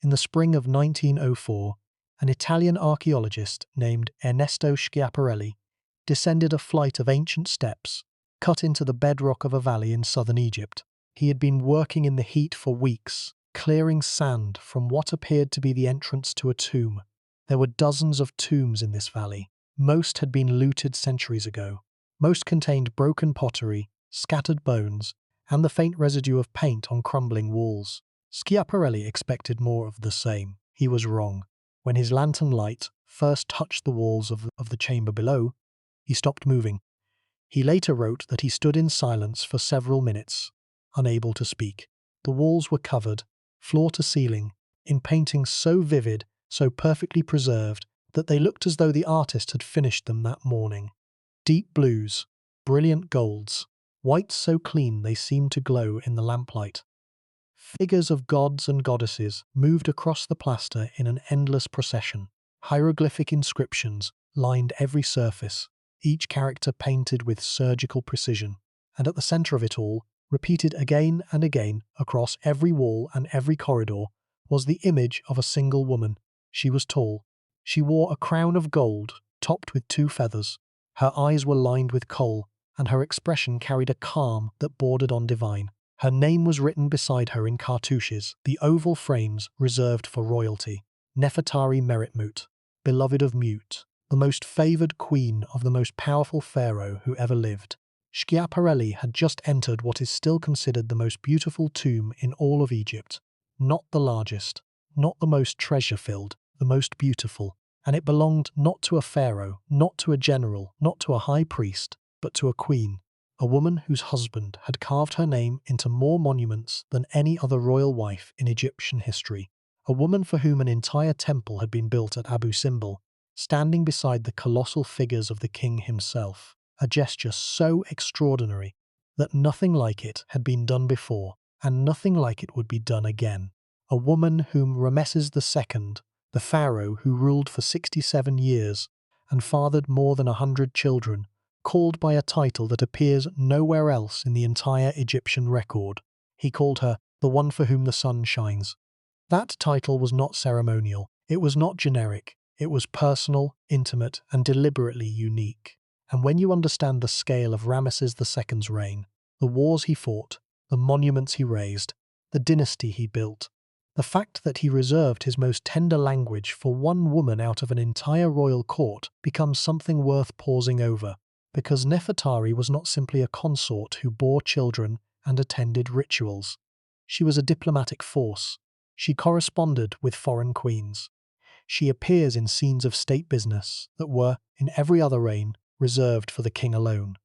In the spring of 1904, an Italian archaeologist named Ernesto Schiaparelli descended a flight of ancient steps cut into the bedrock of a valley in southern Egypt. He had been working in the heat for weeks, clearing sand from what appeared to be the entrance to a tomb. There were dozens of tombs in this valley. Most had been looted centuries ago. Most contained broken pottery, scattered bones, and the faint residue of paint on crumbling walls. Schiaparelli expected more of the same. He was wrong. When his lantern light first touched the walls of the chamber below, he stopped moving. He later wrote that he stood in silence for several minutes, unable to speak. The walls were covered, floor to ceiling, in paintings so vivid, so perfectly preserved, that they looked as though the artist had finished them that morning. Deep blues, brilliant golds, whites so clean they seemed to glow in the lamplight. Figures of gods and goddesses moved across the plaster in an endless procession. Hieroglyphic inscriptions lined every surface, each character painted with surgical precision. And at the center of it all, repeated again and again across every wall and every corridor, was the image of a single woman. She was tall. She wore a crown of gold, topped with 2 feathers. Her eyes were lined with kohl, and her expression carried a calm that bordered on divine. Her name was written beside her in cartouches, the oval frames reserved for royalty. Nefertari Meritmut, beloved of Mut, the most favored queen of the most powerful pharaoh who ever lived. Schiaparelli had just entered what is still considered the most beautiful tomb in all of Egypt. Not the largest, not the most treasure-filled, the most beautiful. And it belonged not to a pharaoh, not to a general, not to a high priest, but to a queen. A woman whose husband had carved her name into more monuments than any other royal wife in Egyptian history. A woman for whom an entire temple had been built at Abu Simbel, standing beside the colossal figures of the king himself. A gesture so extraordinary that nothing like it had been done before, and nothing like it would be done again. A woman whom Ramesses II, the pharaoh who ruled for 67 years and fathered more than 100 children, called by a title that appears nowhere else in the entire Egyptian record. He called her the one for whom the sun shines. That title was not ceremonial. It was not generic. It was personal, intimate, and deliberately unique. And when you understand the scale of Ramesses II's reign, the wars he fought, the monuments he raised, the dynasty he built, the fact that he reserved his most tender language for one woman out of an entire royal court becomes something worth pausing over. Because Nefertari was not simply a consort who bore children and attended rituals. She was a diplomatic force. She corresponded with foreign queens. She appears in scenes of state business that were, in every other reign, reserved for the king alone.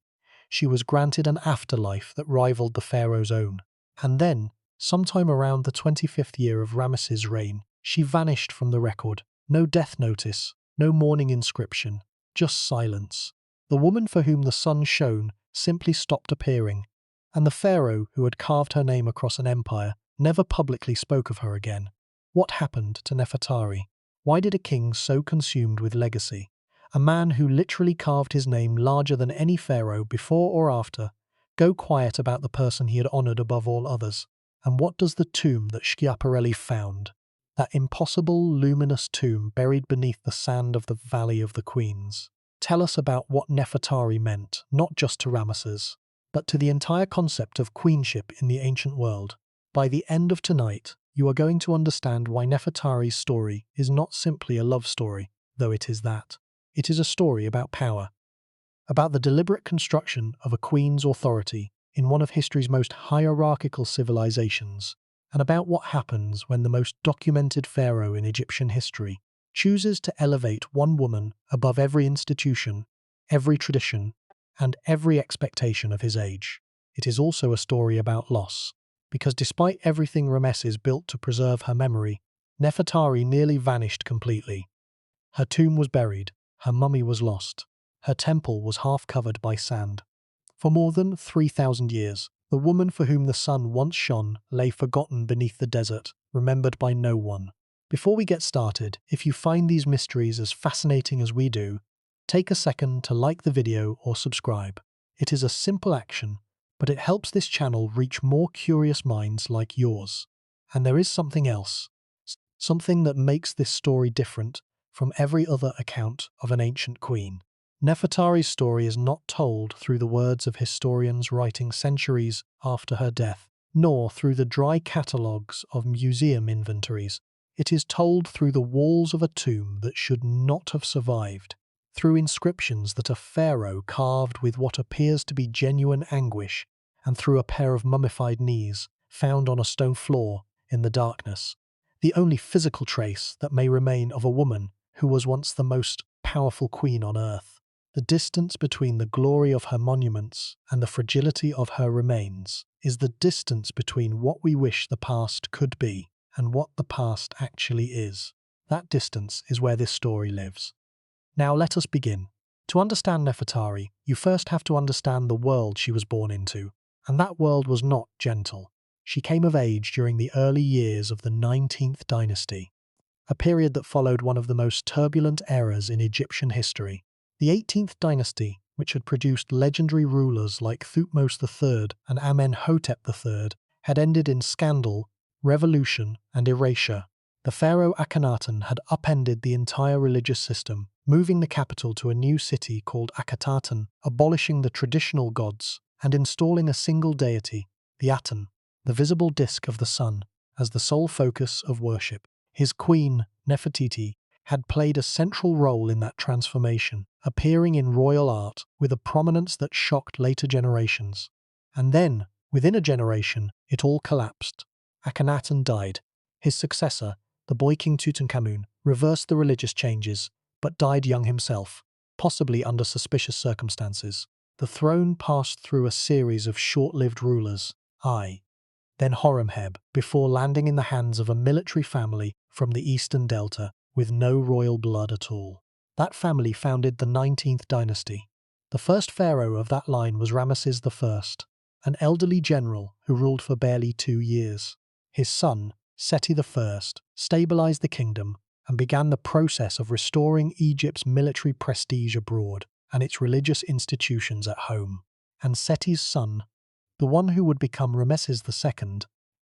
She was granted an afterlife that rivaled the pharaoh's own. And then, sometime around the 25th year of Ramesses' reign, she vanished from the record. No death notice, no mourning inscription, just silence. The woman for whom the sun shone simply stopped appearing, and the pharaoh who had carved her name across an empire never publicly spoke of her again. What happened to Nefertari? Why did a king so consumed with legacy, a man who literally carved his name larger than any pharaoh before or after, go quiet about the person he had honored above all others? And what does the tomb that Schiaparelli found, that impossible luminous tomb buried beneath the sand of the Valley of the Queens, tell us about what Nefertari meant, not just to Ramesses, but to the entire concept of queenship in the ancient world? By the end of tonight, you are going to understand why Nefertari's story is not simply a love story, though it is that. It is a story about power, about the deliberate construction of a queen's authority in one of history's most hierarchical civilizations, and about what happens when the most documented pharaoh in Egyptian history chooses to elevate one woman above every institution, every tradition, and every expectation of his age. It is also a story about loss, because despite everything Ramesses built to preserve her memory, Nefertari nearly vanished completely. Her tomb was buried, her mummy was lost, her temple was half covered by sand. For more than 3,000 years, the woman for whom the sun once shone lay forgotten beneath the desert, remembered by no one. Before we get started, if you find these mysteries as fascinating as we do, take a second to like the video or subscribe. It is a simple action, but it helps this channel reach more curious minds like yours. And there is something else. something that makes this story different from every other account of an ancient queen. Nefertari's story is not told through the words of historians writing centuries after her death, nor through the dry catalogues of museum inventories. It is told through the walls of a tomb that should not have survived, through inscriptions that a pharaoh carved with what appears to be genuine anguish, and through a pair of mummified knees found on a stone floor in the darkness, the only physical trace that may remain of a woman who was once the most powerful queen on earth. The distance between the glory of her monuments and the fragility of her remains is the distance between what we wish the past could be and what the past actually is. That distance is where this story lives. Now let us begin. To understand Nefertari, you first have to understand the world she was born into, and that world was not gentle. She came of age during the early years of the 19th dynasty, a period that followed one of the most turbulent eras in Egyptian history. The 18th dynasty, which had produced legendary rulers like Thutmose III and Amenhotep III, had ended in scandal, revolution, and erasure. The pharaoh Akhenaten had upended the entire religious system, moving the capital to a new city called Akhetaten, abolishing the traditional gods, and installing a single deity, the Aten, the visible disk of the sun, as the sole focus of worship. His queen, Nefertiti, had played a central role in that transformation, appearing in royal art with a prominence that shocked later generations. And then, within a generation, it all collapsed. Akhenaten died. His successor, the boy king Tutankhamun, reversed the religious changes, but died young himself, possibly under suspicious circumstances. The throne passed through a series of short-lived rulers, then Horemheb, before landing in the hands of a military family from the eastern delta with no royal blood at all. That family founded the 19th dynasty. The first pharaoh of that line was Ramesses I, an elderly general who ruled for barely 2 years. His son, Seti I, stabilized the kingdom and began the process of restoring Egypt's military prestige abroad and its religious institutions at home. And Seti's son, the one who would become Ramesses II,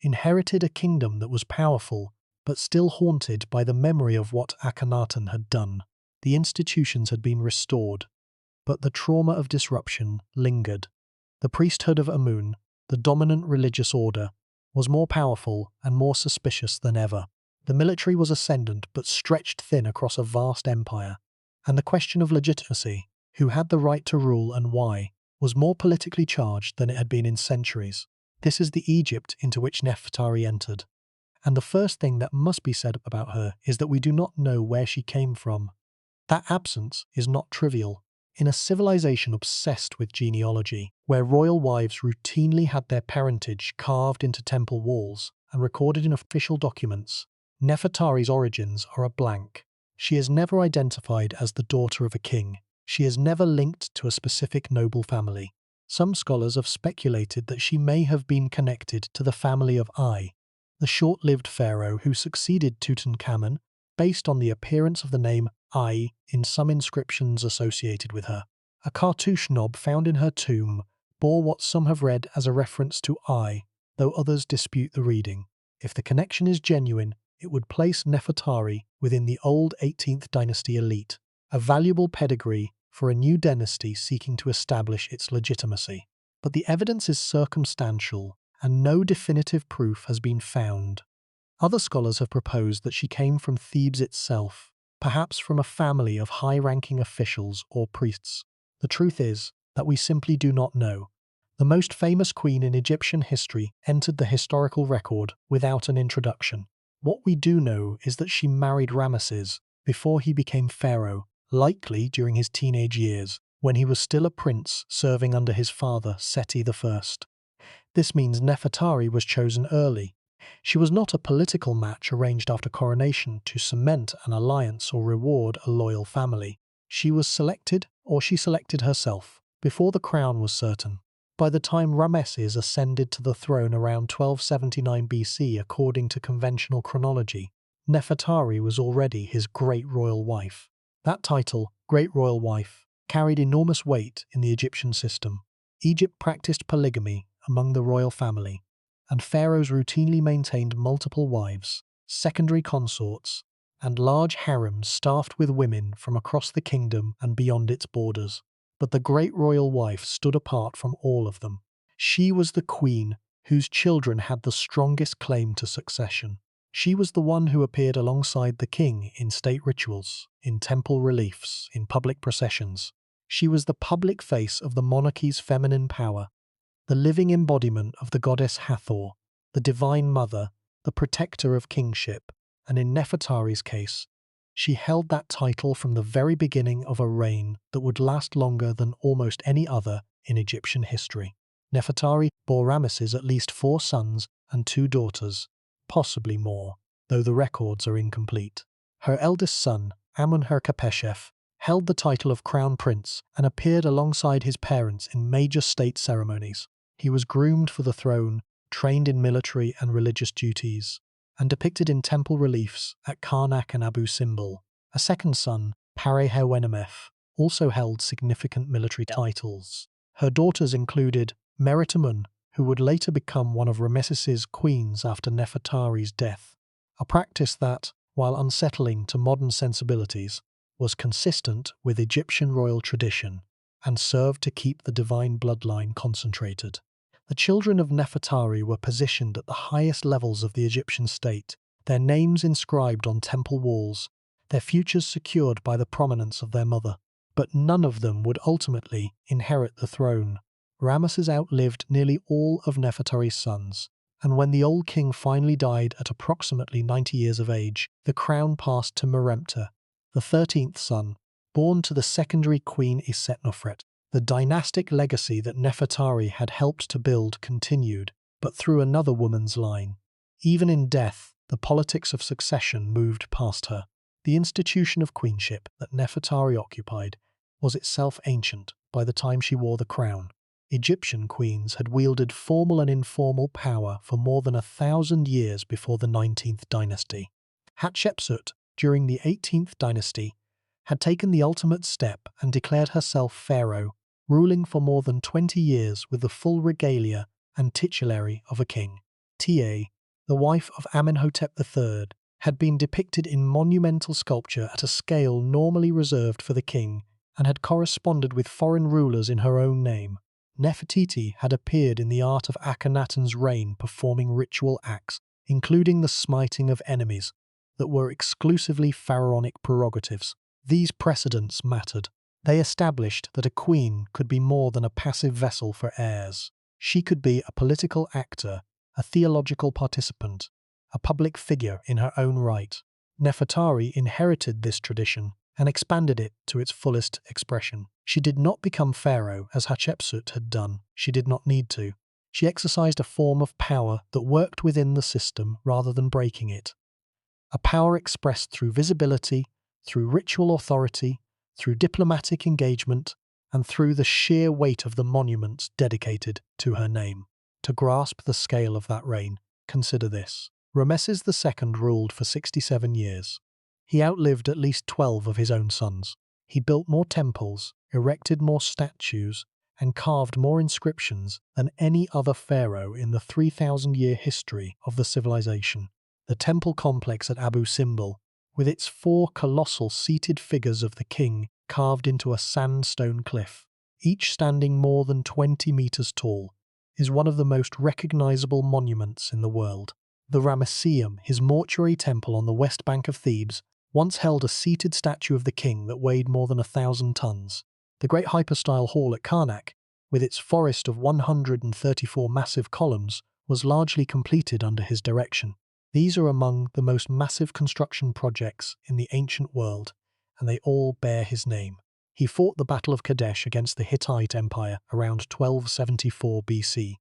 inherited a kingdom that was powerful but still haunted by the memory of what Akhenaten had done. The institutions had been restored, but the trauma of disruption lingered. The priesthood of Amun, the dominant religious order, was more powerful and more suspicious than ever. The military was ascendant but stretched thin across a vast empire, and the question of legitimacy, who had the right to rule and why, was more politically charged than it had been in centuries. This is the Egypt into which Nefertari entered. And the first thing that must be said about her is that we do not know where she came from. That absence is not trivial. In a civilization obsessed with genealogy, where royal wives routinely had their parentage carved into temple walls and recorded in official documents, Nefertari's origins are a blank. She is never identified as the daughter of a king. She is never linked to a specific noble family. Some scholars have speculated that she may have been connected to the family of Ai, the short-lived pharaoh who succeeded Tutankhamun, based on the appearance of the name Ai in some inscriptions associated with her. A cartouche knob found in her tomb bore what some have read as a reference to Ai, though others dispute the reading. If the connection is genuine, it would place Nefertari within the old 18th dynasty elite, a valuable pedigree for a new dynasty seeking to establish its legitimacy. But the evidence is circumstantial, and no definitive proof has been found. Other scholars have proposed that she came from Thebes itself, perhaps from a family of high-ranking officials or priests. The truth is that we simply do not know. The most famous queen in Egyptian history entered the historical record without an introduction. What we do know is that she married Ramesses before he became pharaoh, likely during his teenage years, when he was still a prince serving under his father Seti I. This means Nefertari was chosen early. She was not a political match arranged after coronation to cement an alliance or reward a loyal family. She was selected, or she selected herself, before the crown was certain. By the time Ramesses ascended to the throne around 1279 BC according to conventional chronology, Nefertari was already his great royal wife. That title, Great Royal Wife, carried enormous weight in the Egyptian system. Egypt practiced polygamy among the royal family, and pharaohs routinely maintained multiple wives, secondary consorts, and large harems staffed with women from across the kingdom and beyond its borders. But the great royal wife stood apart from all of them. She was the queen whose children had the strongest claim to succession. She was the one who appeared alongside the king in state rituals, in temple reliefs, in public processions. She was the public face of the monarchy's feminine power, the living embodiment of the goddess Hathor, the divine mother, the protector of kingship, and in Nefertari's case, she held that title from the very beginning of a reign that would last longer than almost any other in Egyptian history. Nefertari bore Ramesses at least 4 sons and 2 daughters, possibly more, though the records are incomplete. Her eldest son, Amun-her-Kapeshef, held the title of crown prince and appeared alongside his parents in major state ceremonies. He was groomed for the throne, trained in military and religious duties, and depicted in temple reliefs at Karnak and Abu Simbel. A second son, Pare-Hewenemef, also held significant military titles. Her daughters included Meritamun, who would later become one of Ramesses's queens after Nefertari's death, a practice that, while unsettling to modern sensibilities, was consistent with Egyptian royal tradition and served to keep the divine bloodline concentrated. The children of Nefertari were positioned at the highest levels of the Egyptian state, their names inscribed on temple walls, their futures secured by the prominence of their mother. But none of them would ultimately inherit the throne. Ramesses outlived nearly all of Nefertari's sons, and when the old king finally died at approximately 90 years of age, the crown passed to Meremta, the 13th son, born to the secondary queen Isetnofret. The dynastic legacy that Nefertari had helped to build continued, but through another woman's line. Even in death, the politics of succession moved past her. The institution of queenship that Nefertari occupied was itself ancient by the time she wore the crown. Egyptian queens had wielded formal and informal power for more than 1,000 years before the 19th dynasty. Hatshepsut, during the 18th dynasty, had taken the ultimate step and declared herself pharaoh, ruling for more than 20 years with the full regalia and titulary of a king. Ta, the wife of Amenhotep III, had been depicted in monumental sculpture at a scale normally reserved for the king and had corresponded with foreign rulers in her own name. Nefertiti had appeared in the art of Akhenaten's reign performing ritual acts, including the smiting of enemies, that were exclusively pharaonic prerogatives. These precedents mattered. They established that a queen could be more than a passive vessel for heirs. She could be a political actor, a theological participant, a public figure in her own right. Nefertari inherited this tradition and expanded it to its fullest expression. She did not become pharaoh as Hatshepsut had done. She did not need to. She exercised a form of power that worked within the system rather than breaking it. A power expressed through visibility, through ritual authority, through diplomatic engagement, and through the sheer weight of the monuments dedicated to her name. To grasp the scale of that reign, consider this. Ramesses II ruled for 67 years. He outlived at least 12 of his own sons. He built more temples, erected more statues, and carved more inscriptions than any other pharaoh in the 3,000-year history of the civilization. The temple complex at Abu Simbel, with its 4 colossal seated figures of the king carved into a sandstone cliff, each standing more than 20 meters tall, is one of the most recognizable monuments in the world. The Ramesseum, his mortuary temple on the west bank of Thebes, once held a seated statue of the king that weighed more than 1,000 tons. The great hypostyle hall at Karnak, with its forest of 134 massive columns, was largely completed under his direction. These are among the most massive construction projects in the ancient world, and they all bear his name. He fought the Battle of Kadesh against the Hittite Empire around 1274 BC,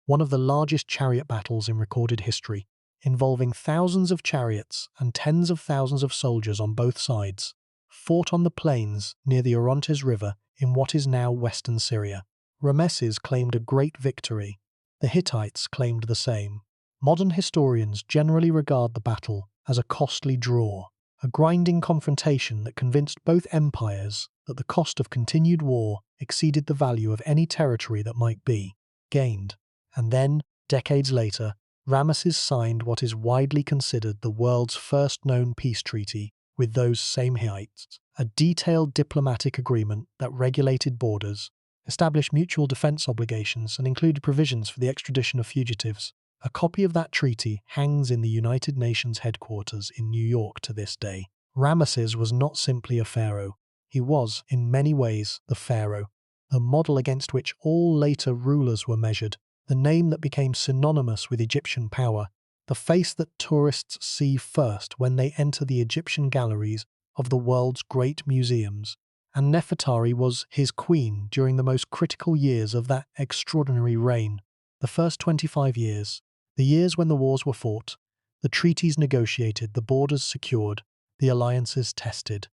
one of the largest chariot battles in recorded history, involving thousands of chariots and tens of thousands of soldiers on both sides, fought on the plains near the Orontes River in what is now western Syria. Ramesses claimed a great victory. The Hittites claimed the same. Modern historians generally regard the battle as a costly draw, a grinding confrontation that convinced both empires that the cost of continued war exceeded the value of any territory that might be gained. And then, decades later, Ramesses signed what is widely considered the world's first known peace treaty with those same Hittites, a detailed diplomatic agreement that regulated borders, established mutual defense obligations, and included provisions for the extradition of fugitives. A copy of that treaty hangs in the United Nations headquarters in New York to this day. Ramesses was not simply a pharaoh. He was, in many ways, the pharaoh, the model against which all later rulers were measured, the name that became synonymous with Egyptian power, the face that tourists see first when they enter the Egyptian galleries of the world's great museums. And Nefertari was his queen during the most critical years of that extraordinary reign. The first 25 years, the years when the wars were fought, the treaties negotiated, the borders secured, the alliances tested.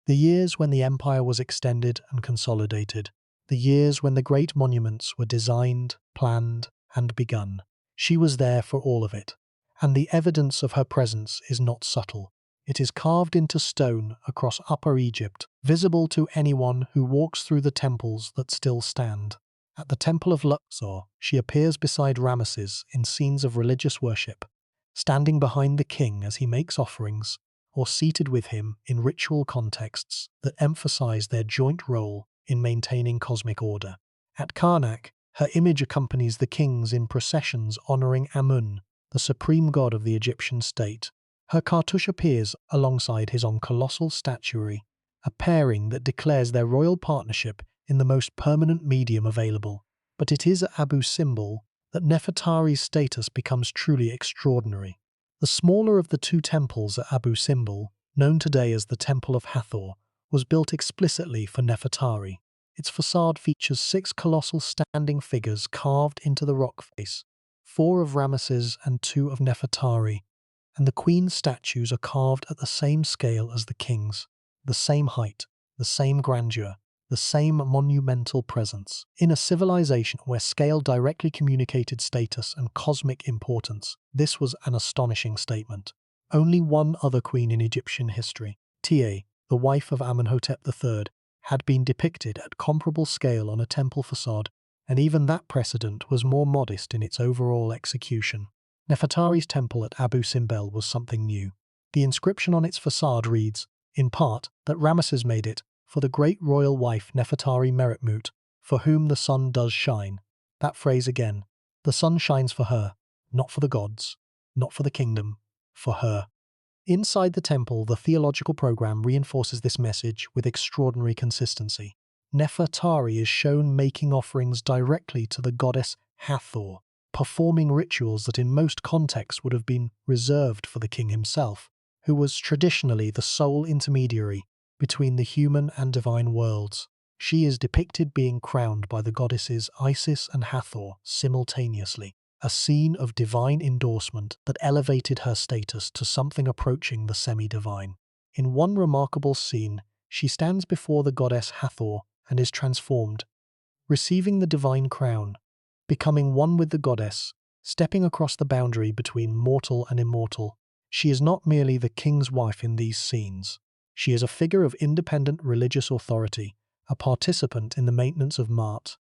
The years when the empire was extended and consolidated. The years when the great monuments were designed, planned, and begun. She was there for all of it, and the evidence of her presence is not subtle. It is carved into stone across Upper Egypt, visible to anyone who walks through the temples that still stand. At the Temple of Luxor, she appears beside Ramesses in scenes of religious worship, standing behind the king as he makes offerings, or seated with him in ritual contexts that emphasize their joint role in maintaining cosmic order. At Karnak, her image accompanies the kings in processions honoring Amun, the supreme god of the Egyptian state. Her cartouche appears alongside his on colossal statuary, a pairing that declares their royal partnership in the most permanent medium available. But it is at Abu Simbel that Nefertari's status becomes truly extraordinary. The smaller of the two temples at Abu Simbel, known today as the Temple of Hathor, was built explicitly for Nefertari. Its facade features 6 colossal standing figures carved into the rock face, 4 of Ramesses and 2 of Nefertari, and the queen's statues are carved at the same scale as the king's, the same height, the same grandeur, the same monumental presence. In a civilization where scale directly communicated status and cosmic importance, this was an astonishing statement. Only one other queen in Egyptian history, Tia, the wife of Amenhotep III, had been depicted at comparable scale on a temple facade, and even that precedent was more modest in its overall execution. Nefertari's temple at Abu Simbel was something new. The inscription on its facade reads, in part, that Ramesses made it for the great royal wife Nefertari Meretmut, for whom the sun does shine. That phrase again. The sun shines for her, not for the gods, not for the kingdom, for her. Inside the temple, the theological program reinforces this message with extraordinary consistency. Nefertari is shown making offerings directly to the goddess Hathor, performing rituals that in most contexts would have been reserved for the king himself, who was traditionally the sole intermediary between the human and divine worlds. She is depicted being crowned by the goddesses Isis and Hathor simultaneously, a scene of divine endorsement that elevated her status to something approaching the semi-divine. In one remarkable scene, she stands before the goddess Hathor and is transformed, receiving the divine crown, becoming one with the goddess, stepping across the boundary between mortal and immortal. She is not merely the king's wife in these scenes. She is a figure of independent religious authority, a participant in the maintenance of Ma'at,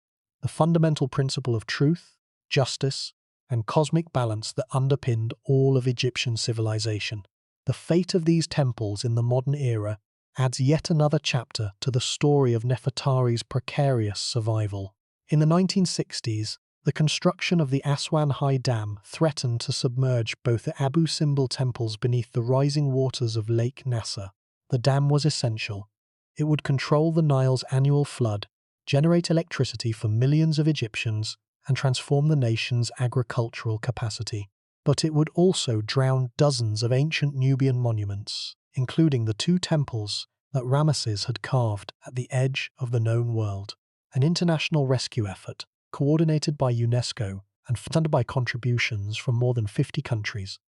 the fundamental principle of truth, justice, and cosmic balance that underpinned all of Egyptian civilization. The fate of these temples in the modern era adds yet another chapter to the story of Nefertari's precarious survival. In the 1960s, the construction of the Aswan High Dam threatened to submerge both the Abu Simbel temples beneath the rising waters of Lake Nasser. The dam was essential. It would control the Nile's annual flood, generate electricity for millions of Egyptians, and transform the nation's agricultural capacity. But it would also drown dozens of ancient Nubian monuments, including the 2 temples that Ramesses had carved at the edge of the known world. An international rescue effort, coordinated by UNESCO and funded by contributions from more than 50 countries,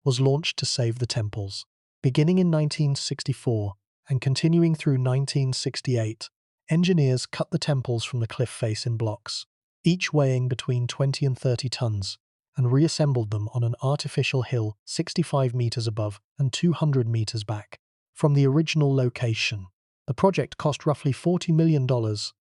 was launched to save the temples. Beginning in 1964 and continuing through 1968, engineers cut the temples from the cliff face in blocks, each weighing between 20 and 30 tons, and reassembled them on an artificial hill 65 meters above and 200 meters back from the original location. The project cost roughly $40 million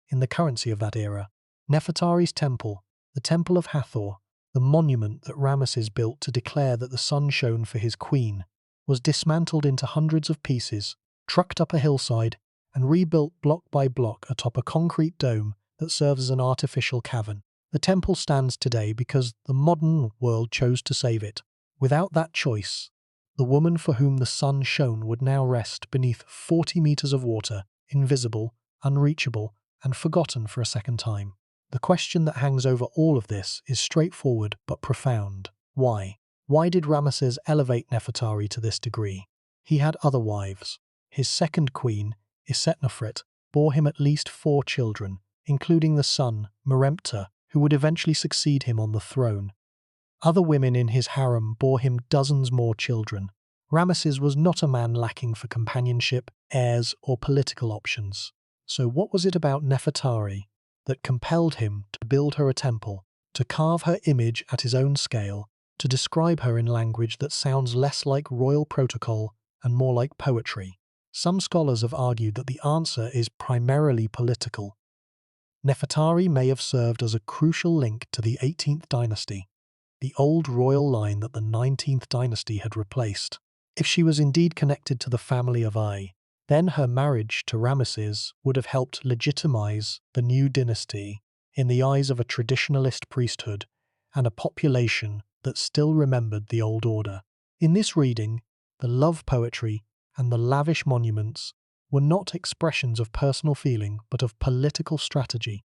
in the currency of that era. Nefertari's temple, the Temple of Hathor, The monument that Ramesses built to declare that the sun shone for his queen was dismantled into hundreds of pieces, trucked up a hillside, and rebuilt block by block atop a concrete dome that serves as an artificial cavern. The temple stands today because the modern world chose to save it. Without that choice, the woman for whom the sun shone would now rest beneath 40 meters of water, invisible, unreachable, and forgotten for a second time. The question that hangs over all of this is straightforward but profound. Why? Why did Ramesses elevate Nefertari to this degree? He had other wives. His second queen, Nefertari, bore him at least 4 children, including the son, Meremptah, who would eventually succeed him on the throne. Other women in his harem bore him dozens more children. Ramesses was not a man lacking for companionship, heirs, or political options. So what was it about Nefertari that compelled him to build her a temple, to carve her image at his own scale, to describe her in language that sounds less like royal protocol and more like poetry? Some scholars have argued that the answer is primarily political. Nefertari may have served as a crucial link to the 18th dynasty, the old royal line that the 19th dynasty had replaced. If she was indeed connected to the family of Ai, then her marriage to Ramesses would have helped legitimize the new dynasty in the eyes of a traditionalist priesthood and a population that still remembered the old order. In this reading, the love poetry and the lavish monuments were not expressions of personal feeling but of political strategy.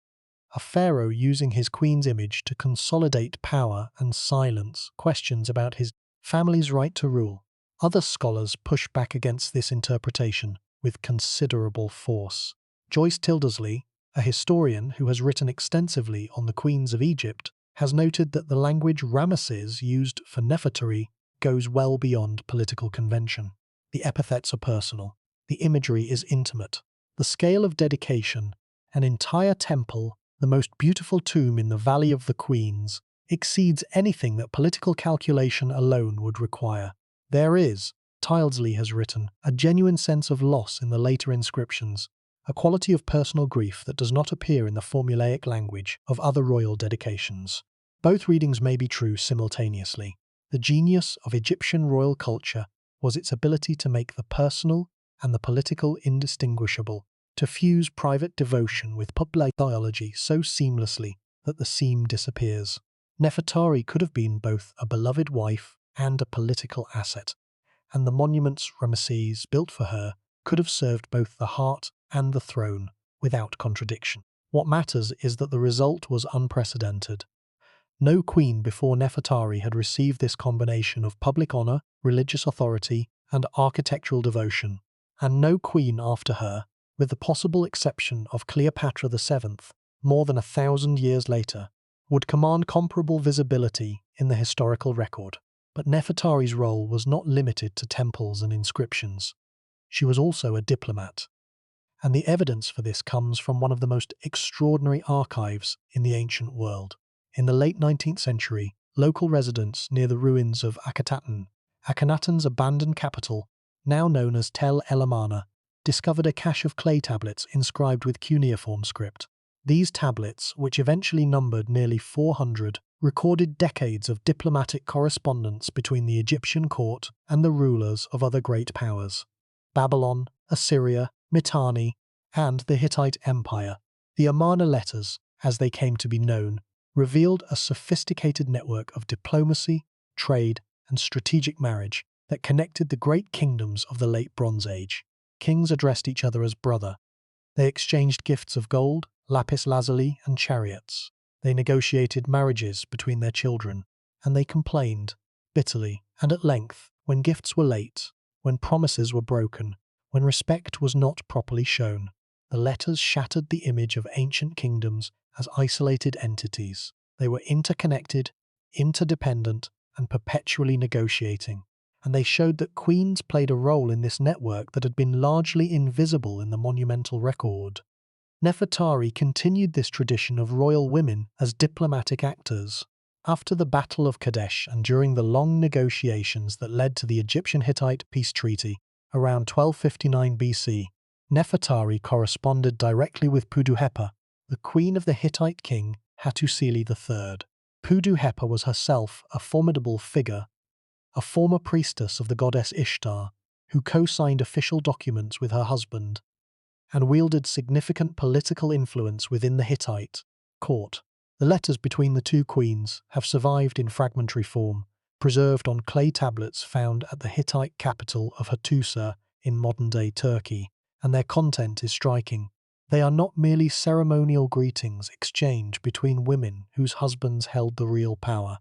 A pharaoh using his queen's image to consolidate power and silence questions about his family's right to rule. Other scholars push back against this interpretation with considerable force. Joyce Tildersley, a historian who has written extensively on the queens of Egypt, has noted that the language Ramesses used for Nefertari goes well beyond political convention. The epithets are personal. The imagery is intimate. The scale of dedication, an entire temple, the most beautiful tomb in the Valley of the Queens, exceeds anything that political calculation alone would require. There is, Tildesley has written, a genuine sense of loss in the later inscriptions, a quality of personal grief that does not appear in the formulaic language of other royal dedications. Both readings may be true simultaneously. The genius of Egyptian royal culture was its ability to make the personal and the political indistinguishable, to fuse private devotion with public theology so seamlessly that the seam disappears. Nefertari could have been both a beloved wife and a political asset, and the monuments Ramesses built for her could have served both the heart and the throne without contradiction. What matters is that the result was unprecedented. No queen before Nefertari had received this combination of public honor, religious authority, and architectural devotion, and no queen after her, with the possible exception of Cleopatra VII, more than 1,000 years later, would command comparable visibility in the historical record. But Nefertari's role was not limited to temples and inscriptions. She was also a diplomat, and the evidence for this comes from one of the most extraordinary archives in the ancient world. In the late 19th century, local residents near the ruins of Akhenaten's abandoned capital, now known as Tel El Amarna, discovered a cache of clay tablets inscribed with cuneiform script. These tablets, which eventually numbered nearly 400, recorded decades of diplomatic correspondence between the Egyptian court and the rulers of other great powers: Babylon, Assyria, Mitanni, and the Hittite Empire. The Amarna letters, as they came to be known, revealed a sophisticated network of diplomacy, trade, and strategic marriage that connected the great kingdoms of the late Bronze Age. Kings addressed each other as brother. They exchanged gifts of gold, lapis lazuli, and chariots. They negotiated marriages between their children, and they complained, bitterly and at length, when gifts were late, when promises were broken, when respect was not properly shown. The letters shattered the image of ancient kingdoms as isolated entities. They were interconnected, interdependent, and perpetually negotiating. And they showed that queens played a role in this network that had been largely invisible in the monumental record. Nefertari continued this tradition of royal women as diplomatic actors. After the Battle of Kadesh and during the long negotiations that led to the Egyptian-Hittite peace treaty around 1259 BC, Nefertari corresponded directly with Puduhepa, the queen of the Hittite king Hattusili III. Pudu-Hepa was herself a formidable figure, a former priestess of the goddess Ishtar, who co-signed official documents with her husband and wielded significant political influence within the Hittite court. The letters between the two queens have survived in fragmentary form, preserved on clay tablets found at the Hittite capital of Hattusa in modern-day Turkey, and their content is striking. They are not merely ceremonial greetings exchanged between women whose husbands held the real power.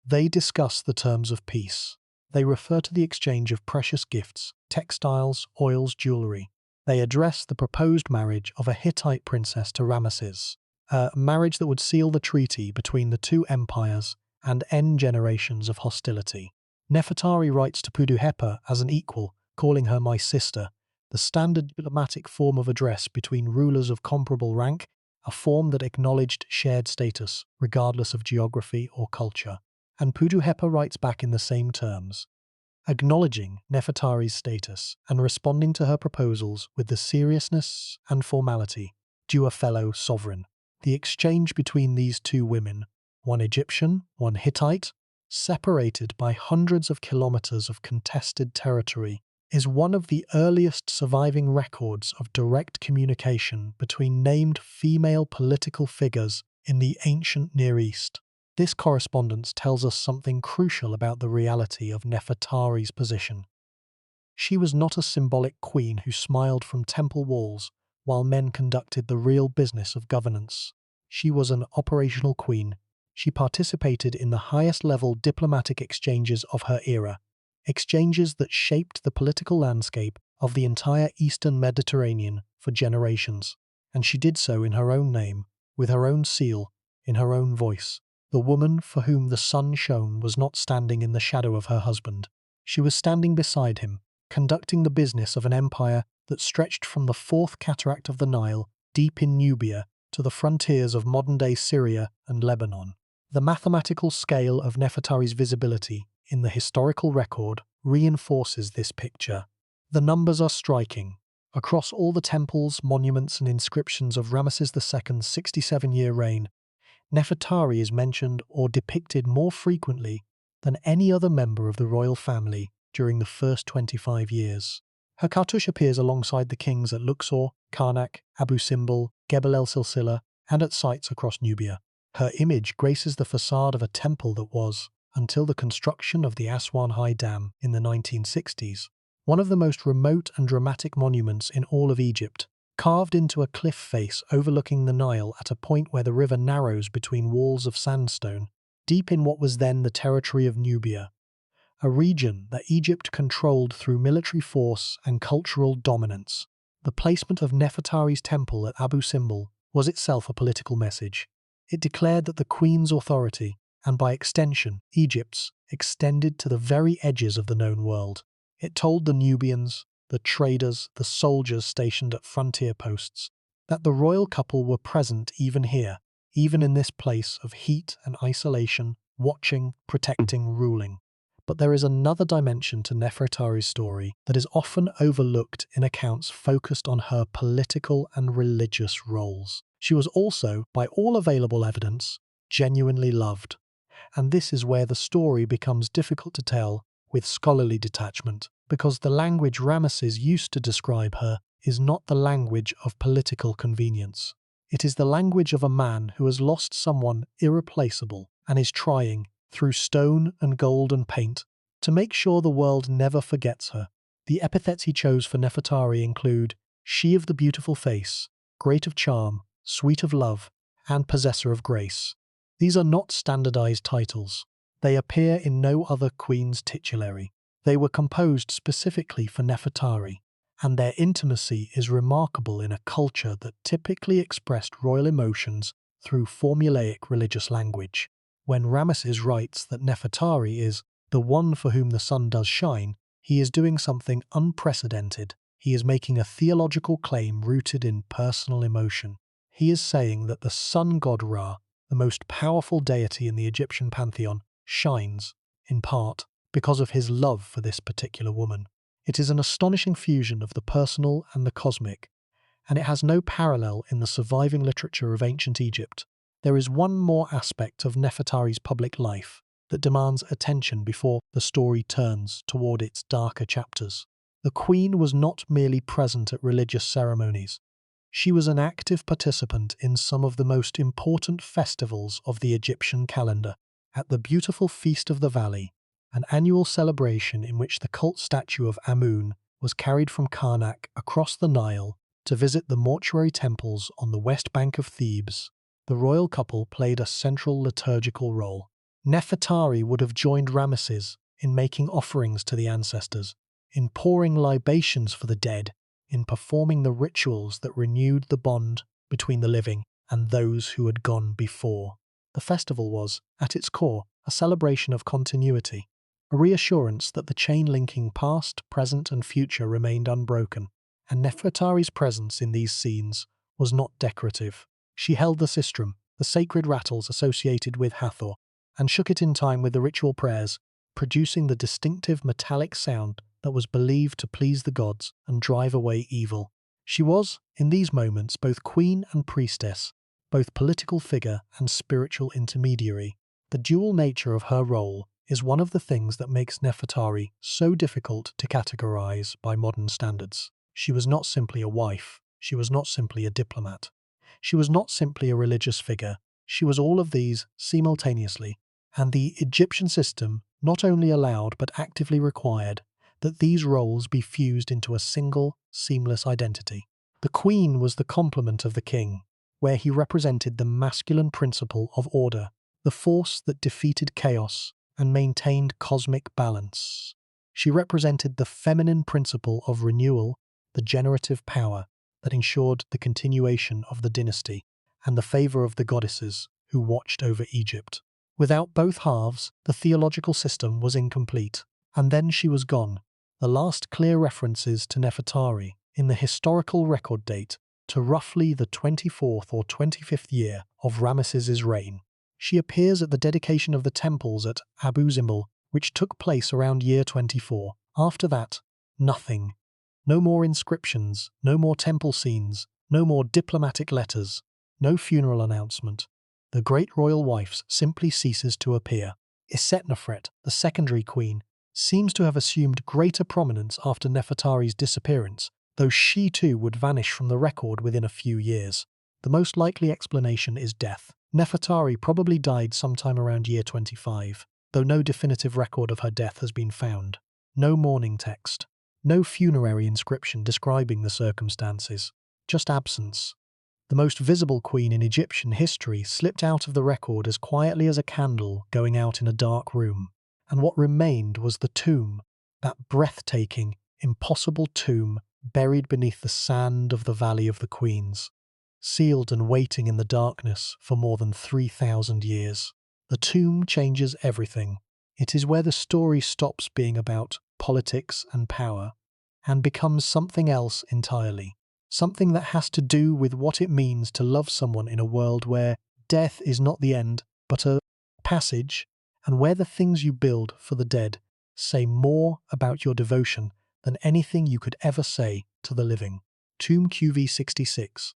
They discuss the terms of peace. They refer to the exchange of precious gifts, textiles, oils, jewelry. They address the proposed marriage of a Hittite princess to Ramesses, a marriage that would seal the treaty between the two empires and end generations of hostility. Nefertari writes to Pudu-Hepa as an equal, calling her my sister, the standard diplomatic form of address between rulers of comparable rank, a form that acknowledged shared status, regardless of geography or culture. And Pudu-Hepa writes back in the same terms, acknowledging Nefertari's status and responding to her proposals with the seriousness and formality due a fellow sovereign. The exchange between these two women, one Egyptian, one Hittite, separated by hundreds of kilometers of contested territory, is one of the earliest surviving records of direct communication between named female political figures in the ancient Near East. This correspondence tells us something crucial about the reality of Nefertari's position. She was not a symbolic queen who smiled from temple walls while men conducted the real business of governance. She was an operational queen. She participated in the highest-level diplomatic exchanges of her era, exchanges that shaped the political landscape of the entire Eastern Mediterranean for generations. And she did so in her own name, with her own seal, in her own voice. The woman for whom the sun shone was not standing in the shadow of her husband. She was standing beside him, conducting the business of an empire that stretched from the fourth cataract of the Nile, deep in Nubia, to the frontiers of modern-day Syria and Lebanon. The mathematical scale of Nefertari's visibility in the historical record reinforces this picture. The numbers are striking. Across all the temples, monuments, and inscriptions of Ramesses II's 67-year reign, Nefertari is mentioned or depicted more frequently than any other member of the royal family during the first 25 years. Her cartouche appears alongside the kings at Luxor, Karnak, Abu Simbel, Gebel el-Silsila, and at sites across Nubia. Her image graces the facade of a temple that was, until the construction of the Aswan High Dam in the 1960s, one of the most remote and dramatic monuments in all of Egypt, carved into a cliff face overlooking the Nile at a point where the river narrows between walls of sandstone, deep in what was then the territory of Nubia, a region that Egypt controlled through military force and cultural dominance. The placement of Nefertari's temple at Abu Simbel was itself a political message. It declared that the queen's authority, and by extension Egypt's, extended to the very edges of the known world. It told the Nubians, the traders, the soldiers stationed at frontier posts, that the royal couple were present even here, even in this place of heat and isolation, watching, protecting, ruling. But there is another dimension to Nefertari's story that is often overlooked in accounts focused on her political and religious roles. She was also, by all available evidence, genuinely loved. And this is where the story becomes difficult to tell with scholarly detachment, because the language Ramesses used to describe her is not the language of political convenience. It is the language of a man who has lost someone irreplaceable and is trying, through stone and gold and paint, to make sure the world never forgets her. The epithets he chose for Nefertari include she of the beautiful face, great of charm, sweet of love, and possessor of grace. These are not standardized titles. They appear in no other queen's titulary. They were composed specifically for Nefertari, and their intimacy is remarkable in a culture that typically expressed royal emotions through formulaic religious language. When Ramesses writes that Nefertari is the one for whom the sun does shine, he is doing something unprecedented. He is making a theological claim rooted in personal emotion. He is saying that the sun god Ra, the most powerful deity in the Egyptian pantheon, shines, in part, because of his love for this particular woman. It is an astonishing fusion of the personal and the cosmic, and it has no parallel in the surviving literature of ancient Egypt. There is one more aspect of Nefertari's public life that demands attention before the story turns toward its darker chapters. The queen was not merely present at religious ceremonies. She was an active participant in some of the most important festivals of the Egyptian calendar. At the beautiful Feast of the Valley, an annual celebration in which the cult statue of Amun was carried from Karnak across the Nile to visit the mortuary temples on the west bank of Thebes, the royal couple played a central liturgical role. Nefertari would have joined Ramesses in making offerings to the ancestors, in pouring libations for the dead, in performing the rituals that renewed the bond between the living and those who had gone before. The festival was, at its core, a celebration of continuity, a reassurance that the chain linking past, present and future remained unbroken, and Nefertari's presence in these scenes was not decorative. She held the sistrum, the sacred rattles associated with Hathor, and shook it in time with the ritual prayers, producing the distinctive metallic sound that was believed to please the gods and drive away evil. She was, in these moments, both queen and priestess, both political figure and spiritual intermediary. The dual nature of her role is one of the things that makes Nefertari so difficult to categorize by modern standards. She was not simply a wife. She was not simply a diplomat. She was not simply a religious figure. She was all of these simultaneously, and the Egyptian system not only allowed but actively required that these roles be fused into a single, seamless identity. The queen was the complement of the king, where he represented the masculine principle of order, the force that defeated chaos and maintained cosmic balance. She represented the feminine principle of renewal, the generative power that ensured the continuation of the dynasty and the favor of the goddesses who watched over Egypt. Without both halves, the theological system was incomplete. And then she was gone. The last clear references to Nefertari in the historical record date to roughly the 24th or 25th year of Ramesses' reign. She appears at the dedication of the temples at Abu Simbel, which took place around year 24. After that, nothing. No more inscriptions, no more temple scenes, no more diplomatic letters, no funeral announcement. The great royal wife simply ceases to appear. Isetnofret, the secondary queen, seems to have assumed greater prominence after Nefertari's disappearance, though she too would vanish from the record within a few years. The most likely explanation is death. Nefertari probably died sometime around year 25, though no definitive record of her death has been found. No mourning text. No funerary inscription describing the circumstances. Just absence. The most visible queen in Egyptian history slipped out of the record as quietly as a candle going out in a dark room. And what remained was the tomb, that breathtaking, impossible tomb buried beneath the sand of the Valley of the Queens, sealed and waiting in the darkness for more than 3,000 years. The tomb changes everything. It is where the story stops being about politics and power and becomes something else entirely. Something that has to do with what it means to love someone in a world where death is not the end, but a passage, and where the things you build for the dead say more about your devotion than anything you could ever say to the living. Tomb QV66.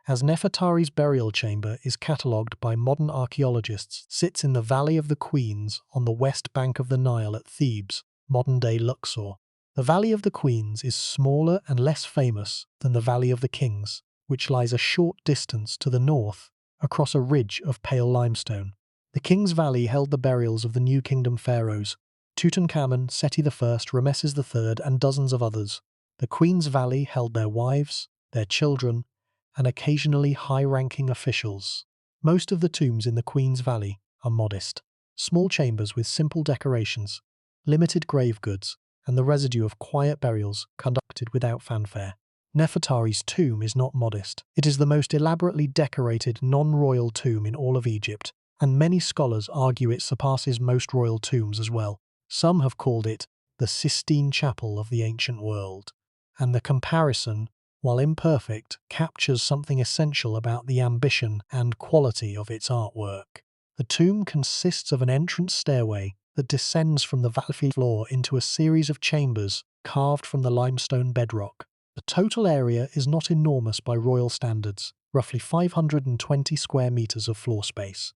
As Nefertari's burial chamber is catalogued by modern archaeologists, sits in the Valley of the Queens on the west bank of the Nile at Thebes, modern-day Luxor. The Valley of the Queens is smaller and less famous than the Valley of the Kings, which lies a short distance to the north across a ridge of pale limestone. The King's Valley held the burials of the New Kingdom pharaohs, Tutankhamun, Seti I, Ramesses III, and dozens of others. The Queen's Valley held their wives, their children, and occasionally high-ranking officials. Most of the tombs in the Queen's Valley are modest, small chambers with simple decorations, limited grave goods, and the residue of quiet burials conducted without fanfare. Nefertari's tomb is not modest. It is the most elaborately decorated non-royal tomb in all of Egypt, and many scholars argue it surpasses most royal tombs as well. Some have called it the Sistine Chapel of the ancient world, and the comparison, while imperfect, captures something essential about the ambition and quality of its artwork. The tomb consists of an entrance stairway that descends from the valley floor into a series of chambers carved from the limestone bedrock. The total area is not enormous by royal standards, roughly 520 square meters of floor space.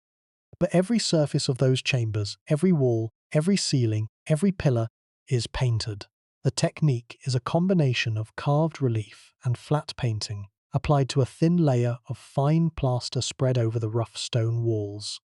But every surface of those chambers, every wall, every ceiling, every pillar is painted. The technique is a combination of carved relief and flat painting, applied to a thin layer of fine plaster spread over the rough stone walls.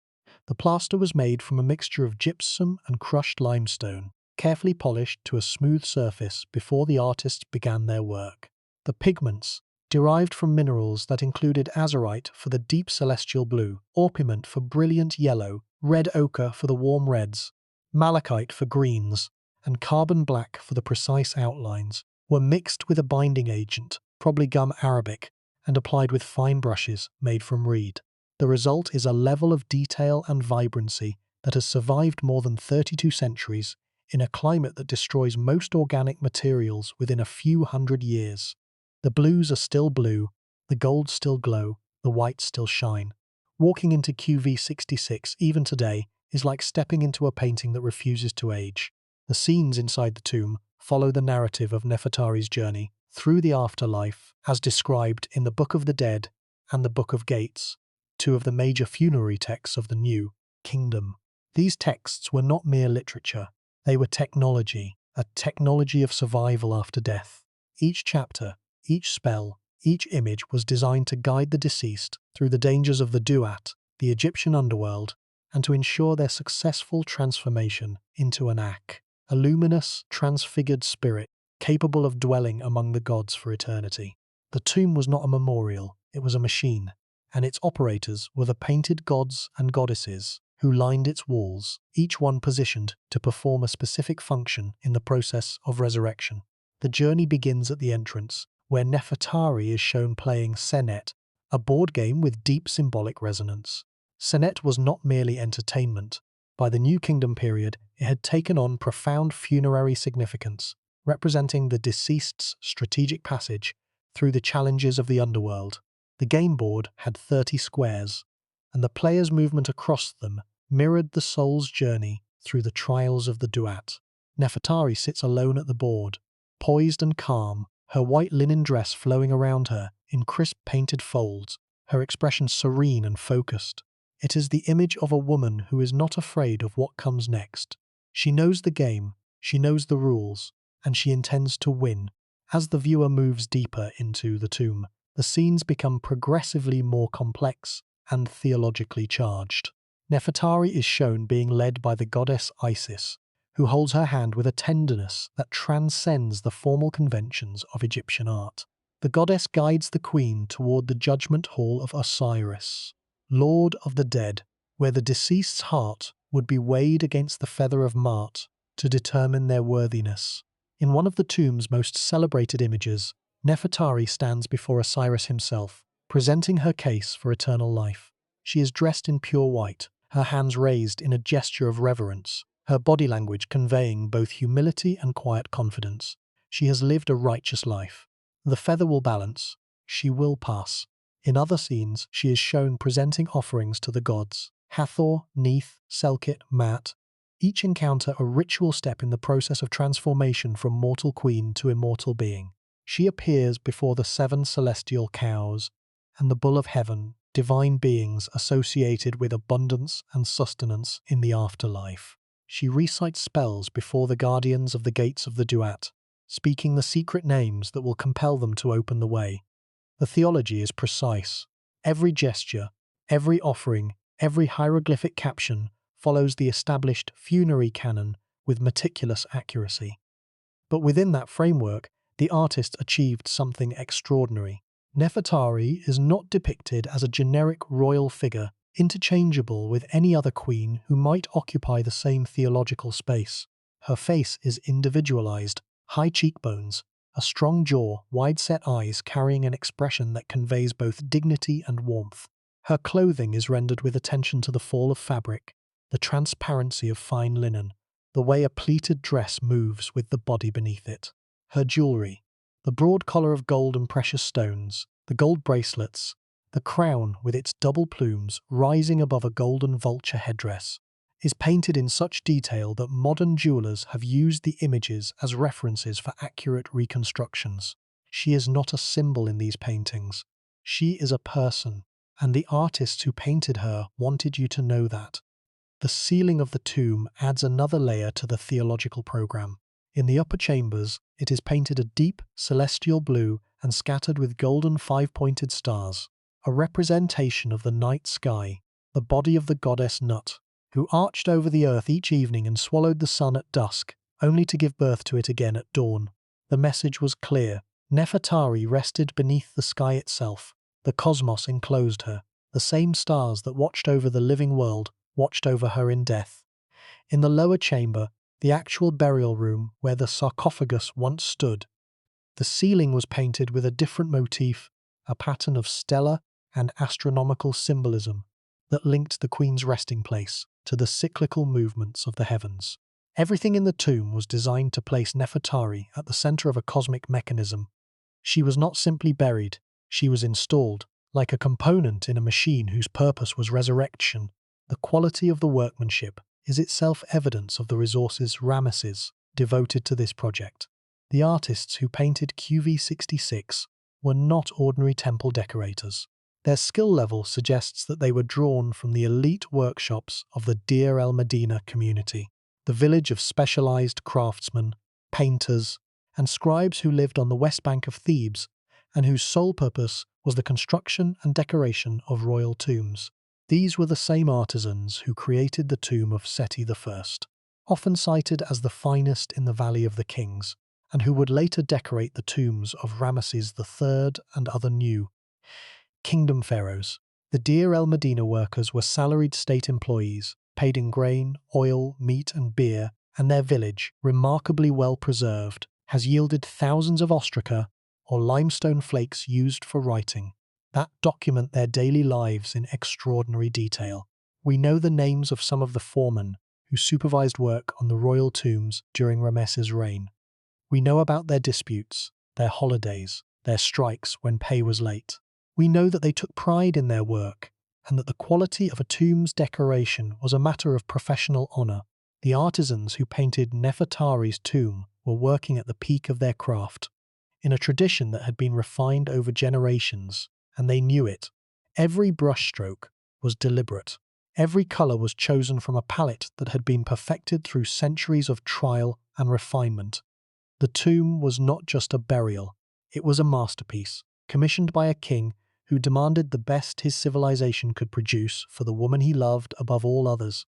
The plaster was made from a mixture of gypsum and crushed limestone, carefully polished to a smooth surface before the artists began their work. The pigments, derived from minerals that included azurite for the deep celestial blue, orpiment for brilliant yellow, red ochre for the warm reds, malachite for greens, and carbon black for the precise outlines, were mixed with a binding agent, probably gum arabic, and applied with fine brushes made from reed. The result is a level of detail and vibrancy that has survived more than 32 centuries in a climate that destroys most organic materials within a few hundred years. The blues are still blue, the golds still glow, the whites still shine. Walking into QV66 even today is like stepping into a painting that refuses to age. The scenes inside the tomb follow the narrative of Nefertari's journey through the afterlife as described in the Book of the Dead and the Book of Gates, two of the major funerary texts of the New Kingdom. These texts were not mere literature, they were technology, a technology of survival after death. Each chapter, each spell, each image was designed to guide the deceased through the dangers of the duat, the Egyptian underworld, and to ensure their successful transformation into an Ak, a luminous, transfigured spirit capable of dwelling among the gods for eternity. The tomb was not a memorial, it was a machine, and its operators were the painted gods and goddesses who lined its walls, each one positioned to perform a specific function in the process of resurrection. The journey begins at the entrance, where Nefertari is shown playing Senet, a board game with deep symbolic resonance. Senet was not merely entertainment. By the New Kingdom period, it had taken on profound funerary significance, representing the deceased's strategic passage through the challenges of the underworld. The game board had 30 squares, and the player's movement across them mirrored the soul's journey through the trials of the duat. Nefertari sits alone at the board, poised and calm, her white linen dress flowing around her in crisp painted folds, her expression serene and focused. It is the image of a woman who is not afraid of what comes next. She knows the game, she knows the rules, and she intends to win. As the viewer moves deeper into the tomb, the scenes become progressively more complex and theologically charged. Nefertari is shown being led by the goddess Isis, who holds her hand with a tenderness that transcends the formal conventions of Egyptian art. The goddess guides the queen toward the judgment hall of Osiris, Lord of the Dead, where the deceased's heart would be weighed against the feather of Ma'at to determine their worthiness. In one of the tomb's most celebrated images, Nefertari stands before Osiris himself, presenting her case for eternal life. She is dressed in pure white, her hands raised in a gesture of reverence, her body language conveying both humility and quiet confidence. She has lived a righteous life. The feather will balance, she will pass. In other scenes, she is shown presenting offerings to the gods, Hathor, Neith, Selkit, Mat, each encounter a ritual step in the process of transformation from mortal queen to immortal being. She appears before the 7 celestial cows and the bull of heaven, divine beings associated with abundance and sustenance in the afterlife. She recites spells before the guardians of the gates of the duat, speaking the secret names that will compel them to open the way. The theology is precise. Every gesture, every offering, every hieroglyphic caption follows the established funerary canon with meticulous accuracy. But within that framework, the artist achieved something extraordinary. Nefertari is not depicted as a generic royal figure, interchangeable with any other queen who might occupy the same theological space. Her face is individualized, high cheekbones, a strong jaw, wide-set eyes carrying an expression that conveys both dignity and warmth. Her clothing is rendered with attention to the fall of fabric, the transparency of fine linen, the way a pleated dress moves with the body beneath it. Her jewelry, the broad collar of gold and precious stones, the gold bracelets, the crown with its double plumes rising above a golden vulture headdress, is painted in such detail that modern jewelers have used the images as references for accurate reconstructions. She is not a symbol in these paintings. She is a person, and the artists who painted her wanted you to know that. The ceiling of the tomb adds another layer to the theological program. In the upper chambers, it is painted a deep, celestial blue and scattered with golden five-pointed stars, a representation of the night sky, the body of the goddess Nut, who arched over the earth each evening and swallowed the sun at dusk, only to give birth to it again at dawn. The message was clear. Nefertari rested beneath the sky itself. The cosmos enclosed her. The same stars that watched over the living world watched over her in death. In the lower chamber, the actual burial room where the sarcophagus once stood, the ceiling was painted with a different motif, a pattern of stellar and astronomical symbolism that linked the queen's resting place to the cyclical movements of the heavens. Everything in the tomb was designed to place Nefertari at the center of a cosmic mechanism. She was not simply buried, she was installed, like a component in a machine whose purpose was resurrection. The quality of the workmanship is itself evidence of the resources Ramesses devoted to this project. The artists who painted QV66 were not ordinary temple decorators. Their skill level suggests that they were drawn from the elite workshops of the Deir el-Medina community, the village of specialized craftsmen, painters, and scribes who lived on the west bank of Thebes and whose sole purpose was the construction and decoration of royal tombs. These were the same artisans who created the tomb of Seti I, often cited as the finest in the Valley of the Kings, and who would later decorate the tombs of Ramesses III and other new kingdom pharaohs. The Deir el-Medina workers were salaried state employees, paid in grain, oil, meat and beer, and their village, remarkably well preserved, has yielded thousands of ostraca or limestone flakes used for writing that document their daily lives in extraordinary detail. We know the names of some of the foremen who supervised work on the royal tombs during Ramesses' reign. We know about their disputes, their holidays, their strikes when pay was late. We know that they took pride in their work and that the quality of a tomb's decoration was a matter of professional honor. The artisans who painted Nefertari's tomb were working at the peak of their craft, in a tradition that had been refined over generations, and they knew it. Every brushstroke was deliberate. Every color was chosen from a palette that had been perfected through centuries of trial and refinement. The tomb was not just a burial, it was a masterpiece, commissioned by a king who demanded the best his civilization could produce for the woman he loved above all others.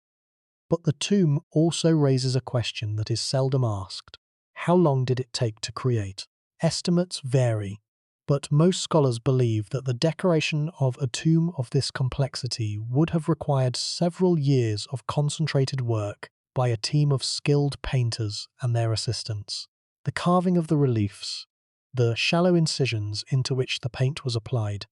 But the tomb also raises a question that is seldom asked. How long did it take to create? Estimates vary, but most scholars believe that the decoration of a tomb of this complexity would have required several years of concentrated work by a team of skilled painters and their assistants. The carving of the reliefs, the shallow incisions into which the paint was applied,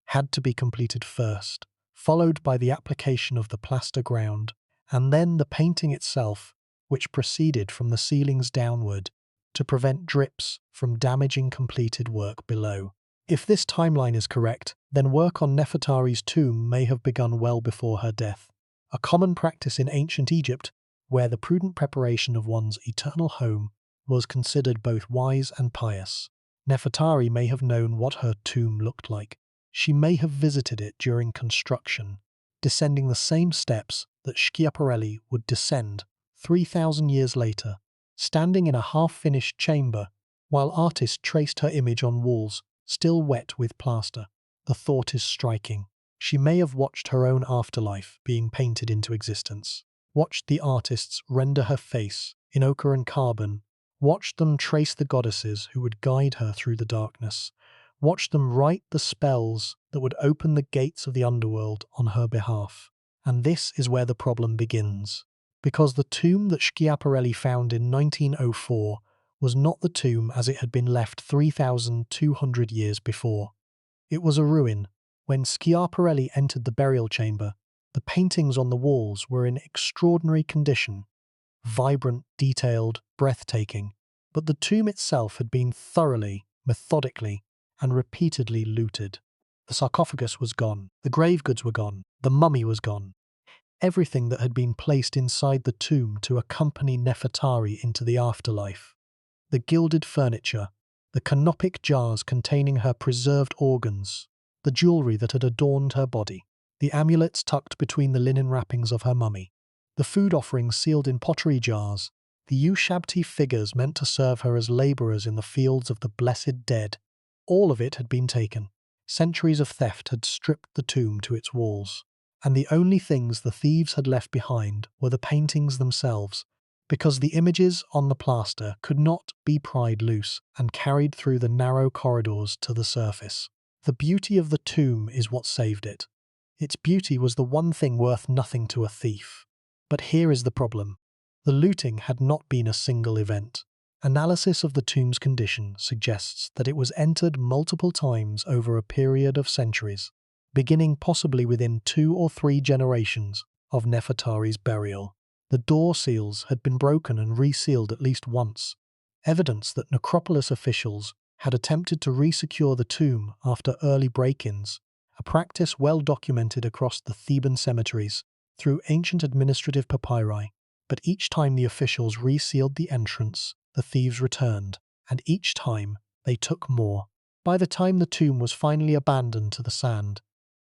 had to be completed first, followed by the application of the plaster ground, and then the painting itself, which proceeded from the ceilings downward to prevent drips from damaging completed work below. If this timeline is correct, then work on Nefertari's tomb may have begun well before her death, a common practice in ancient Egypt where the prudent preparation of one's eternal home was considered both wise and pious. Nefertari may have known what her tomb looked like. She may have visited it during construction, descending the same steps that Schiaparelli would descend 3,000 years later, standing in a half-finished chamber while artists traced her image on walls still wet with plaster. The thought is striking. She may have watched her own afterlife being painted into existence, watched the artists render her face in ochre and carbon, watched them trace the goddesses who would guide her through the darkness, watched them write the spells that would open the gates of the underworld on her behalf. And this is where the problem begins, because the tomb that Schiaparelli found in 1904 was not the tomb as it had been left 3,200 years before. It was a ruin. When Schiaparelli entered the burial chamber, the paintings on the walls were in extraordinary condition, vibrant, detailed, breathtaking, but the tomb itself had been thoroughly, methodically, and repeatedly looted. The sarcophagus was gone, the grave goods were gone, the mummy was gone. Everything that had been placed inside the tomb to accompany Nefertari into the afterlife. The gilded furniture, the canopic jars containing her preserved organs, the jewelry that had adorned her body, the amulets tucked between the linen wrappings of her mummy, the food offerings sealed in pottery jars, the Ushabti figures meant to serve her as labourers in the fields of the blessed dead. All of it had been taken. Centuries of theft had stripped the tomb to its walls, and the only things the thieves had left behind were the paintings themselves, because the images on the plaster could not be pried loose and carried through the narrow corridors to the surface. The beauty of the tomb is what saved it. Its beauty was the one thing worth nothing to a thief. But here is the problem. The looting had not been a single event. Analysis of the tomb's condition suggests that it was entered multiple times over a period of centuries, beginning possibly within 2 or 3 generations of Nefertari's burial. The door seals had been broken and resealed at least once, evidence that necropolis officials had attempted to resecure the tomb after early break-ins, a practice well documented across the Theban cemeteries through ancient administrative papyri. But each time the officials resealed the entrance, the thieves returned, and each time they took more. By the time the tomb was finally abandoned to the sand,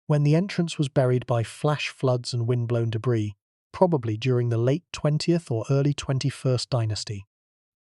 when the entrance was buried by flash floods and windblown debris, probably during the late 20th or early 21st dynasty,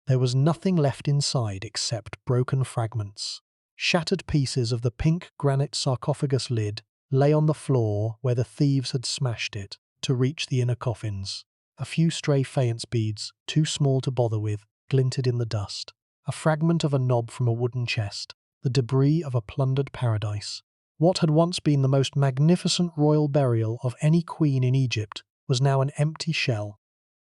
there was nothing left inside except broken fragments. Shattered pieces of the pink granite sarcophagus lid lay on the floor where the thieves had smashed it to reach the inner coffins. A few stray faience beads, too small to bother with, glinted in the dust. A fragment of a knob from a wooden chest, the debris of a plundered paradise. What had once been the most magnificent royal burial of any queen in Egypt was now an empty shell.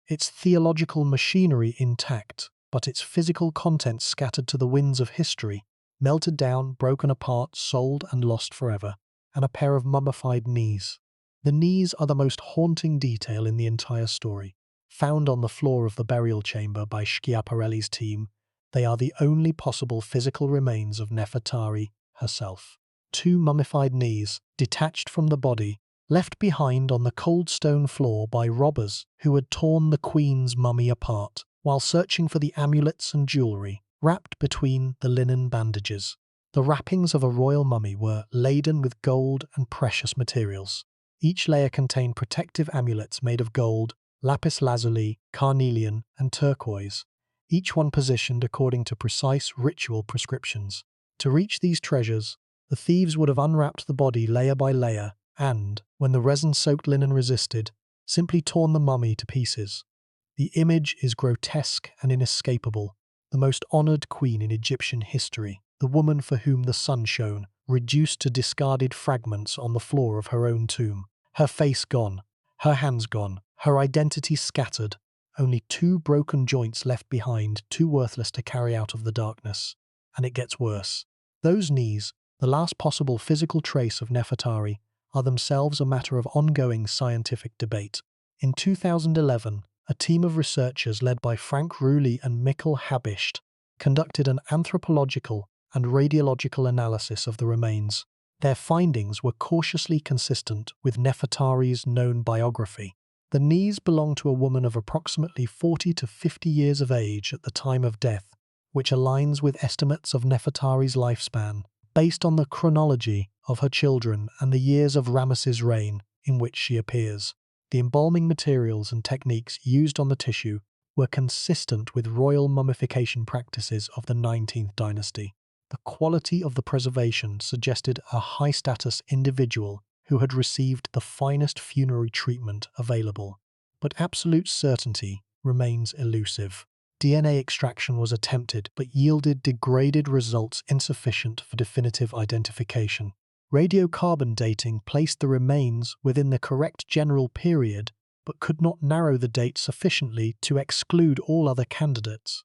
Its theological machinery intact, but its physical contents scattered to the winds of history, melted down, broken apart, sold and lost forever, and a pair of mummified knees. The knees are the most haunting detail in the entire story. Found on the floor of the burial chamber by Schiaparelli's team, they are the only possible physical remains of Nefertari herself. 2 mummified knees, detached from the body, left behind on the cold stone floor by robbers who had torn the queen's mummy apart while searching for the amulets and jewelry wrapped between the linen bandages. The wrappings of a royal mummy were laden with gold and precious materials. Each layer contained protective amulets made of gold, lapis lazuli, carnelian, and turquoise, each one positioned according to precise ritual prescriptions. To reach these treasures, the thieves would have unwrapped the body layer by layer and, when the resin-soaked linen resisted, simply torn the mummy to pieces. The image is grotesque and inescapable. The most honoured queen in Egyptian history, the woman for whom the sun shone, reduced to discarded fragments on the floor of her own tomb. Her face gone, her hands gone, her identity scattered, only 2 broken joints left behind, too worthless to carry out of the darkness. And it gets worse. Those knees, the last possible physical trace of Nefertari, are themselves a matter of ongoing scientific debate. In 2011, a team of researchers led by Frank Rulli and Mikkel Habischt conducted an anthropological and radiological analysis of the remains. Their findings were cautiously consistent with Nefertari's known biography. The knees belong to a woman of approximately 40 to 50 years of age at the time of death, which aligns with estimates of Nefertari's lifespan, based on the chronology of her children and the years of Ramesses' reign in which she appears. The embalming materials and techniques used on the tissue were consistent with royal mummification practices of the 19th dynasty. The quality of the preservation suggested a high-status individual who had received the finest funerary treatment available, but absolute certainty remains elusive. DNA extraction was attempted but yielded degraded results insufficient for definitive identification. Radiocarbon dating placed the remains within the correct general period but could not narrow the date sufficiently to exclude all other candidates.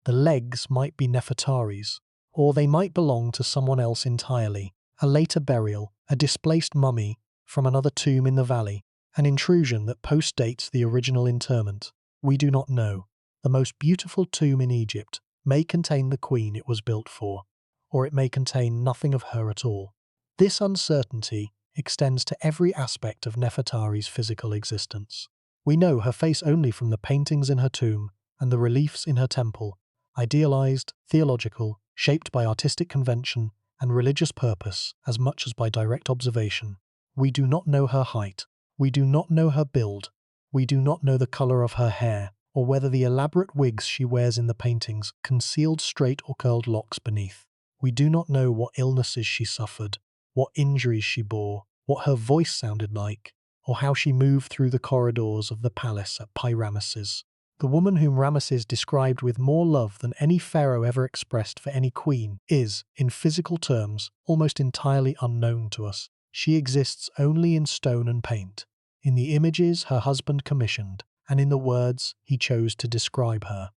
The legs might be Nefertari's, or they might belong to someone else entirely, a later burial, a displaced mummy from another tomb in the valley, an intrusion that postdates the original interment. We do not know. The most beautiful tomb in Egypt may contain the queen it was built for, or it may contain nothing of her at all. This uncertainty extends to every aspect of Nefertari's physical existence. We know her face only from the paintings in her tomb and the reliefs in her temple, idealized, theological, shaped by artistic convention, and religious purpose as much as by direct observation. We do not know her height. We do not know her build. We do not know the color of her hair, or whether the elaborate wigs she wears in the paintings concealed straight or curled locks beneath. We do not know what illnesses she suffered, what injuries she bore, what her voice sounded like, or how she moved through the corridors of the palace at Ramesses. The woman whom Ramesses described with more love than any pharaoh ever expressed for any queen is, in physical terms, almost entirely unknown to us. She exists only in stone and paint, in the images her husband commissioned, and in the words he chose to describe her.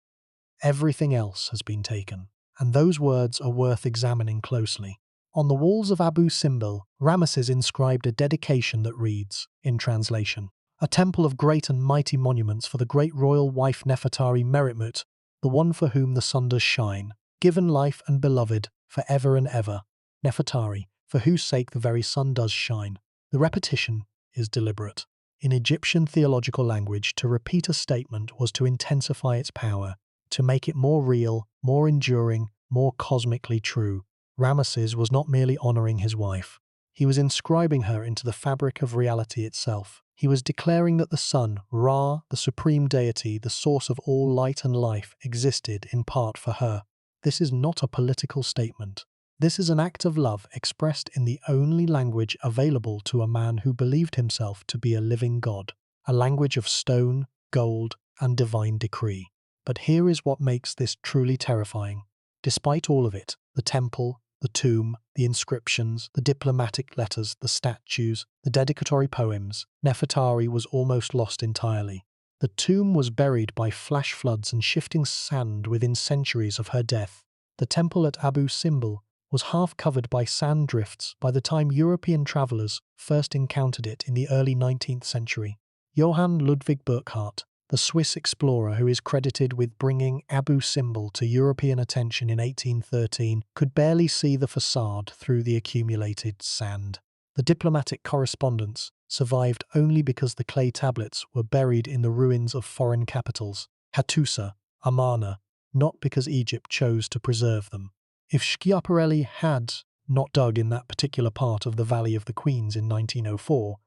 Everything else has been taken, and those words are worth examining closely. On the walls of Abu Simbel, Ramesses inscribed a dedication that reads, in translation, "A temple of great and mighty monuments for the great royal wife Nefertari Meritmut, the one for whom the sun does shine, given life and beloved for ever and ever. Nefertari, for whose sake the very sun does shine." The repetition is deliberate. In Egyptian theological language, to repeat a statement was to intensify its power, to make it more real, more enduring, more cosmically true. Ramesses was not merely honoring his wife. He was inscribing her into the fabric of reality itself. He was declaring that the sun, Ra, the supreme deity, the source of all light and life, existed in part for her. This is not a political statement. This is an act of love expressed in the only language available to a man who believed himself to be a living god, a language of stone, gold, and divine decree. But here is what makes this truly terrifying. Despite all of it, the temple, the tomb, the inscriptions, the diplomatic letters, the statues, the dedicatory poems, Nefertari was almost lost entirely. The tomb was buried by flash floods and shifting sand within centuries of her death. The temple at Abu Simbel was half covered by sand drifts by the time European travellers first encountered it in the early 19th century. Johann Ludwig Burckhardt, the Swiss explorer who is credited with bringing Abu Simbel to European attention in 1813, could barely see the facade through the accumulated sand. The diplomatic correspondence survived only because the clay tablets were buried in the ruins of foreign capitals, Hattusa, Amarna, not because Egypt chose to preserve them. If Schiaparelli had not dug in that particular part of the Valley of the Queens in 1904,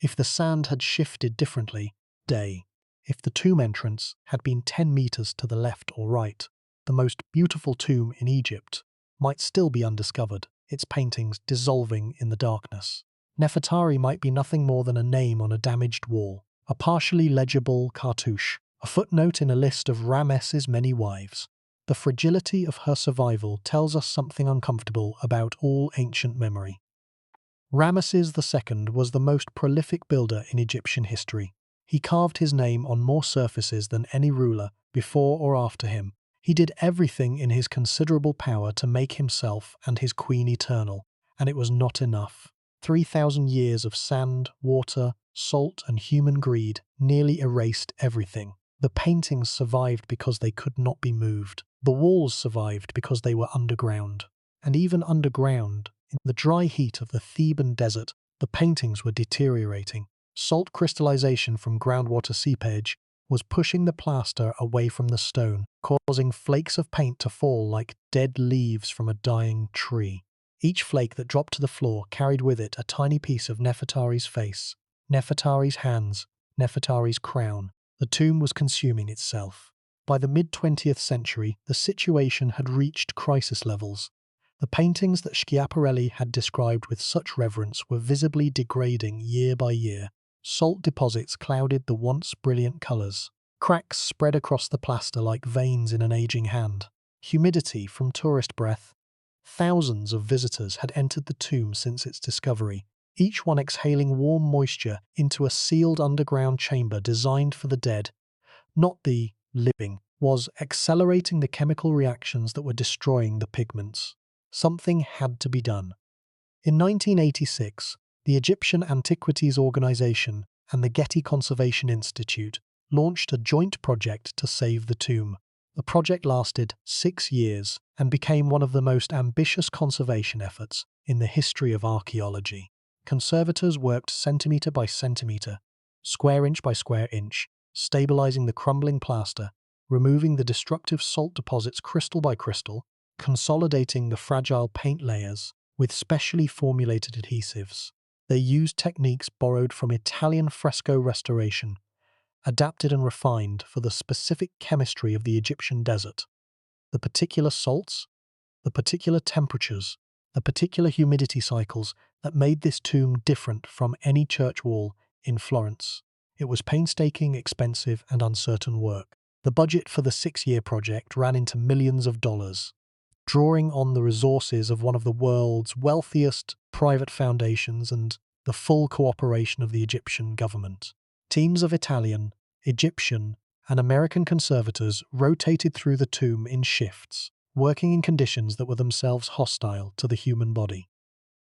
if the sand had shifted differently, if the tomb entrance had been 10 meters to the left or right, the most beautiful tomb in Egypt might still be undiscovered, its paintings dissolving in the darkness. Nefertari might be nothing more than a name on a damaged wall, a partially legible cartouche, a footnote in a list of Ramesses' many wives. The fragility of her survival tells us something uncomfortable about all ancient memory. Ramesses II was the most prolific builder in Egyptian history. He carved his name on more surfaces than any ruler before or after him. He did everything in his considerable power to make himself and his queen eternal, and it was not enough. 3,000 years of sand, water, salt, and human greed nearly erased everything. The paintings survived because they could not be moved. The walls survived because they were underground. And even underground, in the dry heat of the Theban desert, the paintings were deteriorating. Salt crystallization from groundwater seepage was pushing the plaster away from the stone, causing flakes of paint to fall like dead leaves from a dying tree. Each flake that dropped to the floor carried with it a tiny piece of Nefertari's face, Nefertari's hands, Nefertari's crown. The tomb was consuming itself. By the mid-20th century, the situation had reached crisis levels. The paintings that Schiaparelli had described with such reverence were visibly degrading year by year. Salt deposits clouded the once brilliant colours. Cracks spread across the plaster like veins in an aging hand. Humidity from tourist breath. Thousands of visitors had entered the tomb since its discovery, each one exhaling warm moisture into a sealed underground chamber designed for the dead, not the living, was accelerating the chemical reactions that were destroying the pigments. Something had to be done. In 1986, the Egyptian Antiquities Organization and the Getty Conservation Institute launched a joint project to save the tomb. The project lasted 6 years and became one of the most ambitious conservation efforts in the history of archaeology. Conservators worked centimeter by centimeter, square inch by square inch, stabilizing the crumbling plaster, removing the destructive salt deposits crystal by crystal, consolidating the fragile paint layers with specially formulated adhesives. They used techniques borrowed from Italian fresco restoration, adapted and refined for the specific chemistry of the Egyptian desert. The particular salts, the particular temperatures, the particular humidity cycles that made this tomb different from any church wall in Florence. It was painstaking, expensive, and uncertain work. The budget for the 6-year project ran into millions of dollars, drawing on the resources of one of the world's wealthiest private foundations and the full cooperation of the Egyptian government. Teams of Italian, Egyptian, and American conservators rotated through the tomb in shifts, working in conditions that were themselves hostile to the human body.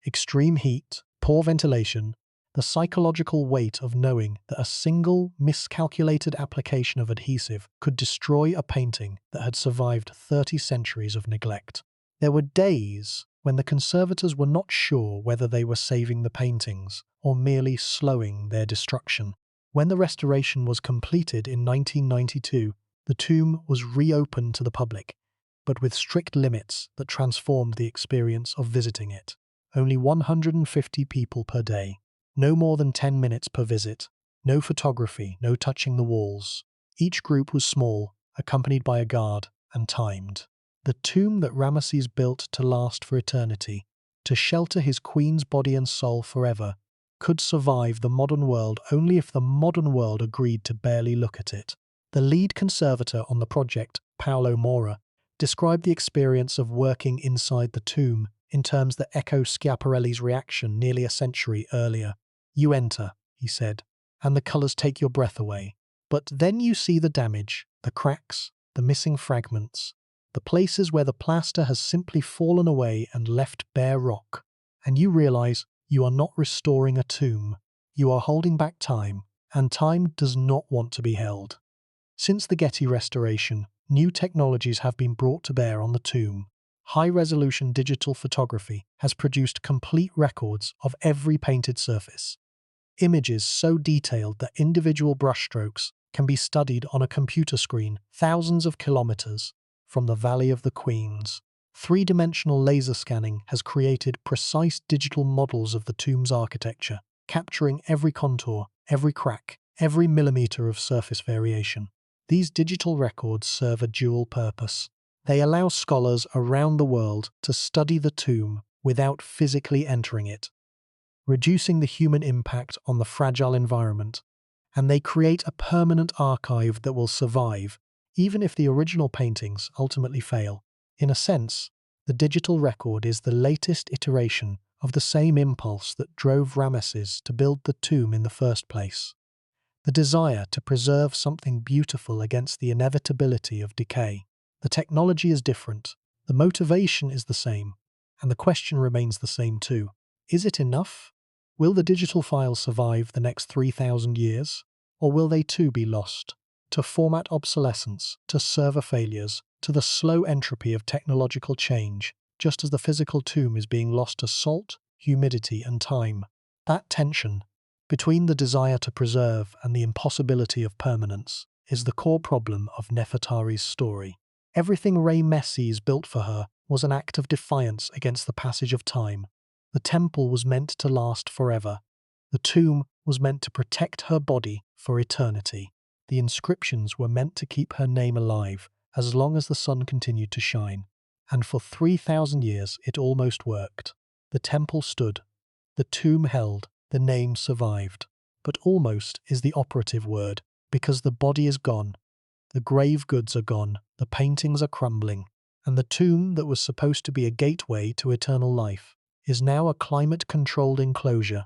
Extreme heat, poor ventilation, the psychological weight of knowing that a single miscalculated application of adhesive could destroy a painting that had survived 30 centuries of neglect. There were days when the conservators were not sure whether they were saving the paintings or merely slowing their destruction. When the restoration was completed in 1992, the tomb was reopened to the public, but with strict limits that transformed the experience of visiting it. Only 150 people per day. No more than 10 minutes per visit. No photography, no touching the walls. Each group was small, accompanied by a guard, and timed. The tomb that Ramesses built to last for eternity, to shelter his queen's body and soul forever, could survive the modern world only if the modern world agreed to barely look at it. The lead conservator on the project, Paolo Mora, described the experience of working inside the tomb in terms that echo Schiaparelli's reaction nearly a century earlier. "You enter," he said, "and the colours take your breath away. But then you see the damage, the cracks, the missing fragments, the places where the plaster has simply fallen away and left bare rock, and you realise you are not restoring a tomb. You are holding back time, and time does not want to be held." Since the Getty restoration, new technologies have been brought to bear on the tomb. High-resolution digital photography has produced complete records of every painted surface. Images so detailed that individual brushstrokes can be studied on a computer screen thousands of kilometers from the Valley of the Queens. Three-dimensional laser scanning has created precise digital models of the tomb's architecture, capturing every contour, every crack, every millimeter of surface variation. These digital records serve a dual purpose. They allow scholars around the world to study the tomb without physically entering it, reducing the human impact on the fragile environment, and they create a permanent archive that will survive, even if the original paintings ultimately fail. In a sense, the digital record is the latest iteration of the same impulse that drove Ramesses to build the tomb in the first place. The desire to preserve something beautiful against the inevitability of decay. The technology is different, the motivation is the same, and the question remains the same too. Is it enough? Will the digital files survive the next 3,000 years? Or will they too be lost to format obsolescence, to server failures, to the slow entropy of technological change, just as the physical tomb is being lost to salt, humidity, and time? That tension between the desire to preserve and the impossibility of permanence is the core problem of Nefertari's story. Everything Ramesses built for her was an act of defiance against the passage of time. The temple was meant to last forever. The tomb was meant to protect her body for eternity. The inscriptions were meant to keep her name alive as long as the sun continued to shine. And for 3,000 years it almost worked. The temple stood. The tomb held. The name survived. But almost is the operative word, because the body is gone. The grave goods are gone. The paintings are crumbling. And the tomb that was supposed to be a gateway to eternal life is now a climate-controlled enclosure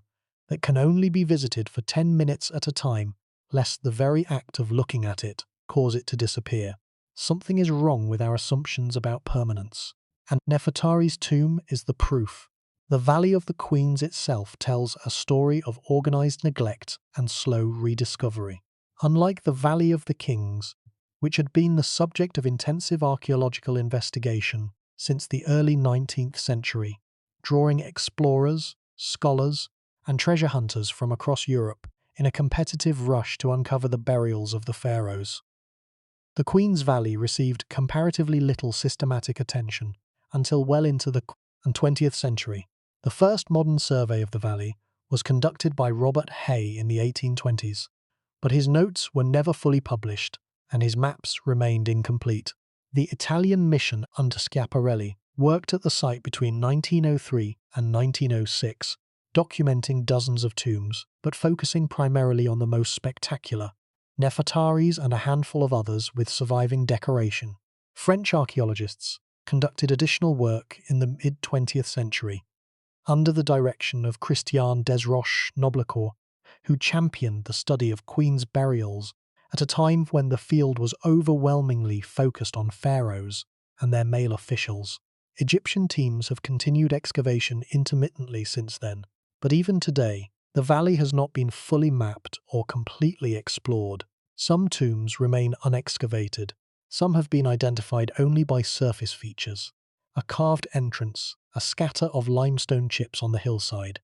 that can only be visited for 10 minutes at a time, lest the very act of looking at it cause it to disappear. Something is wrong with our assumptions about permanence, and Nefertari's tomb is the proof. The Valley of the Queens itself tells a story of organized neglect and slow rediscovery. Unlike the Valley of the Kings, which had been the subject of intensive archaeological investigation since the early 19th century, drawing explorers, scholars, and treasure hunters from across Europe in a competitive rush to uncover the burials of the pharaohs. The Queen's Valley received comparatively little systematic attention until well into the 20th century. The first modern survey of the valley was conducted by Robert Hay in the 1820s, but his notes were never fully published and his maps remained incomplete. The Italian mission under Schiaparelli worked at the site between 1903 and 1906, documenting dozens of tombs, but focusing primarily on the most spectacular, Nefertari's and a handful of others with surviving decoration. French archaeologists conducted additional work in the mid-20th century, under the direction of Christian Desroches-Noblecourt, who championed the study of queens' burials at a time when the field was overwhelmingly focused on pharaohs and their male officials. Egyptian teams have continued excavation intermittently since then, but even today, the valley has not been fully mapped or completely explored. Some tombs remain unexcavated. Some have been identified only by surface features, a carved entrance, a scatter of limestone chips on the hillside,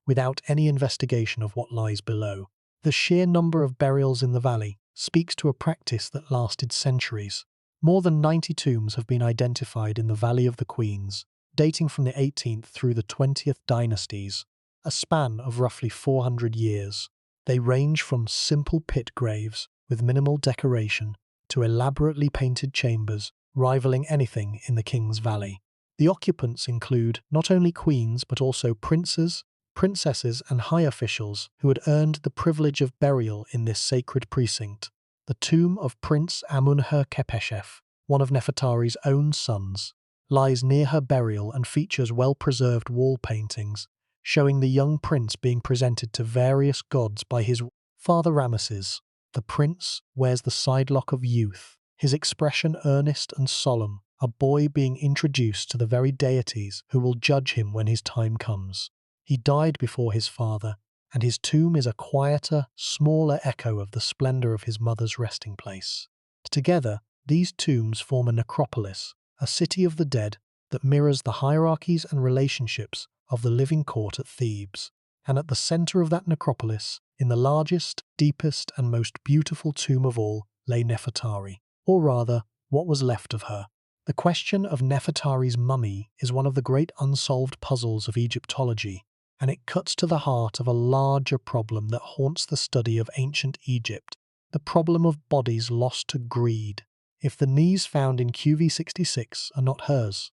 without any investigation of what lies below. The sheer number of burials in the valley speaks to a practice that lasted centuries. More than 90 tombs have been identified in the Valley of the Queens, dating from the 18th through the 20th dynasties, a span of roughly 400 years. They range from simple pit graves with minimal decoration to elaborately painted chambers rivaling anything in the King's Valley. The occupants include not only queens but also princes, princesses and high officials who had earned the privilege of burial in this sacred precinct. The tomb of Prince Amun-her-Khepeshef, one of Nefertari's own sons, lies near her burial and features well-preserved wall paintings showing the young prince being presented to various gods by his father Ramesses. The prince wears the sidelock of youth, his expression earnest and solemn, a boy being introduced to the very deities who will judge him when his time comes. He died before his father, and his tomb is a quieter, smaller echo of the splendor of his mother's resting place. Together, these tombs form a necropolis, a city of the dead that mirrors the hierarchies and relationships of the living court at Thebes. And at the center of that necropolis, in the largest, deepest, and most beautiful tomb of all, lay Nefertari, or rather, what was left of her. The question of Nefertari's mummy is one of the great unsolved puzzles of Egyptology, and it cuts to the heart of a larger problem that haunts the study of ancient Egypt, the problem of bodies lost to greed. If the knees found in QV66 are not hers,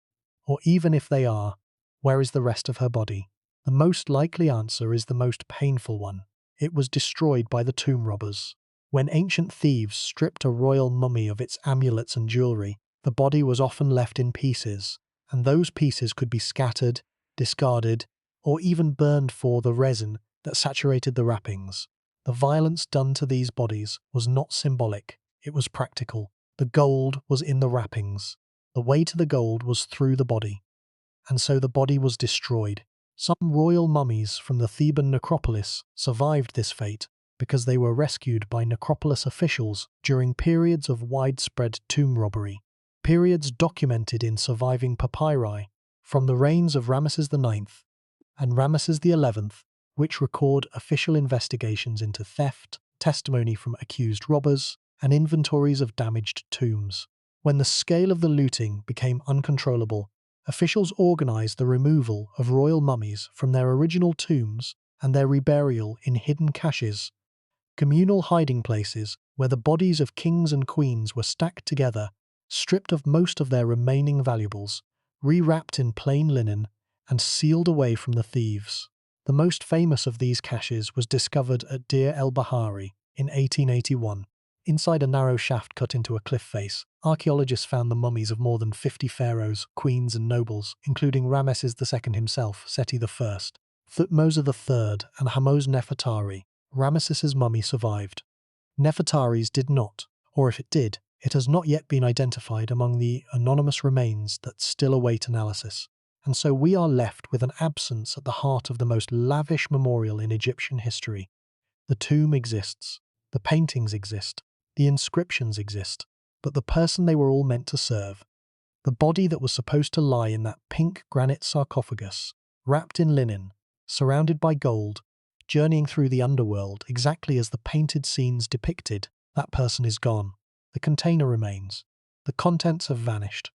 or even if they are, where is the rest of her body? The most likely answer is the most painful one. It was destroyed by the tomb robbers. When ancient thieves stripped a royal mummy of its amulets and jewelry, the body was often left in pieces, and those pieces could be scattered, discarded, or even burned for the resin that saturated the wrappings. The violence done to these bodies was not symbolic, it was practical. The gold was in the wrappings. The way to the gold was through the body. And so the body was destroyed. Some royal mummies from the Theban necropolis survived this fate because they were rescued by necropolis officials during periods of widespread tomb robbery, periods documented in surviving papyri from the reigns of Ramesses IX and Ramesses XI, which record official investigations into theft, testimony from accused robbers, and inventories of damaged tombs. When the scale of the looting became uncontrollable, officials organized the removal of royal mummies from their original tombs and their reburial in hidden caches, communal hiding places where the bodies of kings and queens were stacked together, stripped of most of their remaining valuables, rewrapped in plain linen, and sealed away from the thieves. The most famous of these caches was discovered at Deir el-Bahari in 1881. Inside a narrow shaft cut into a cliff face, archaeologists found the mummies of more than 50 pharaohs, queens and nobles, including Ramesses II himself, Seti I, Thutmose III and Hammose Nefertari. Ramesses' mummy survived. Nefertari's did not, or if it did, it has not yet been identified among the anonymous remains that still await analysis. And so we are left with an absence at the heart of the most lavish memorial in Egyptian history. The tomb exists, the paintings exist, the inscriptions exist, but the person they were all meant to serve, the body that was supposed to lie in that pink granite sarcophagus, wrapped in linen, surrounded by gold, journeying through the underworld exactly as the painted scenes depicted, that person is gone. The container remains. The contents have vanished.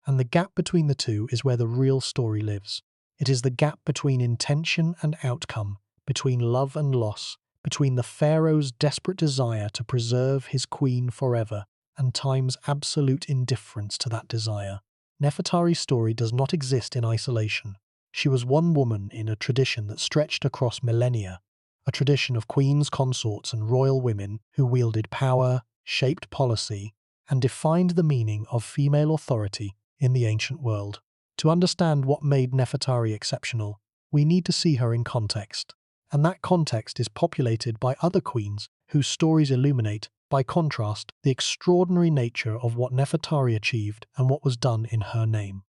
And the gap between the two is where the real story lives. It is the gap between intention and outcome, between love and loss, between the pharaoh's desperate desire to preserve his queen forever and time's absolute indifference to that desire. Nefertari's story does not exist in isolation. She was one woman in a tradition that stretched across millennia, a tradition of queens, consorts, and royal women who wielded power, shaped policy, and defined the meaning of female authority in the ancient world. To understand what made Nefertari exceptional, we need to see her in context, and that context is populated by other queens whose stories illuminate, by contrast, the extraordinary nature of what Nefertari achieved and what was done in her name.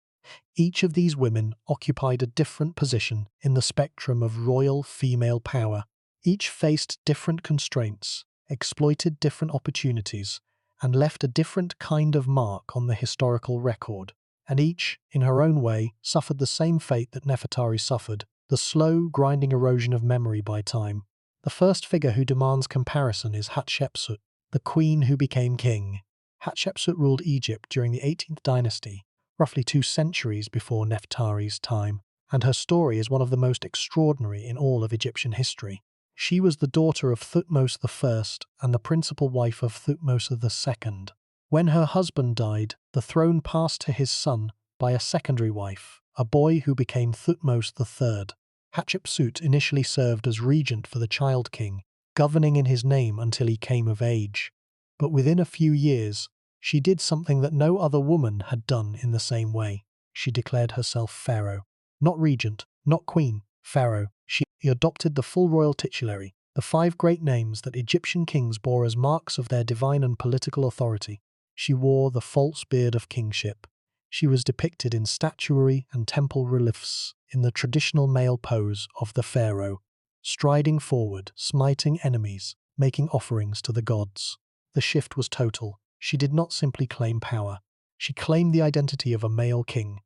Each of these women occupied a different position in the spectrum of royal female power. Each faced different constraints, exploited different opportunities, and left a different kind of mark on the historical record. And each, in her own way, suffered the same fate that Nefertari suffered, the slow, grinding erosion of memory by time. The first figure who demands comparison is Hatshepsut, the queen who became king. Hatshepsut ruled Egypt during the 18th dynasty, roughly 2 centuries before Nefertari's time, and her story is one of the most extraordinary in all of Egyptian history. She was the daughter of Thutmose I and the principal wife of Thutmose II. When her husband died, the throne passed to his son by a secondary wife, a boy who became Thutmose III. Hatshepsut initially served as regent for the child king, governing in his name until he came of age. But within a few years, she did something that no other woman had done in the same way. She declared herself pharaoh. Not regent, not queen, pharaoh. She adopted the full royal titulary, the 5 great names that Egyptian kings bore as marks of their divine and political authority. She wore the false beard of kingship. She was depicted in statuary and temple reliefs in the traditional male pose of the pharaoh, striding forward, smiting enemies, making offerings to the gods. The shift was total. She did not simply claim power. She claimed the identity of a male king,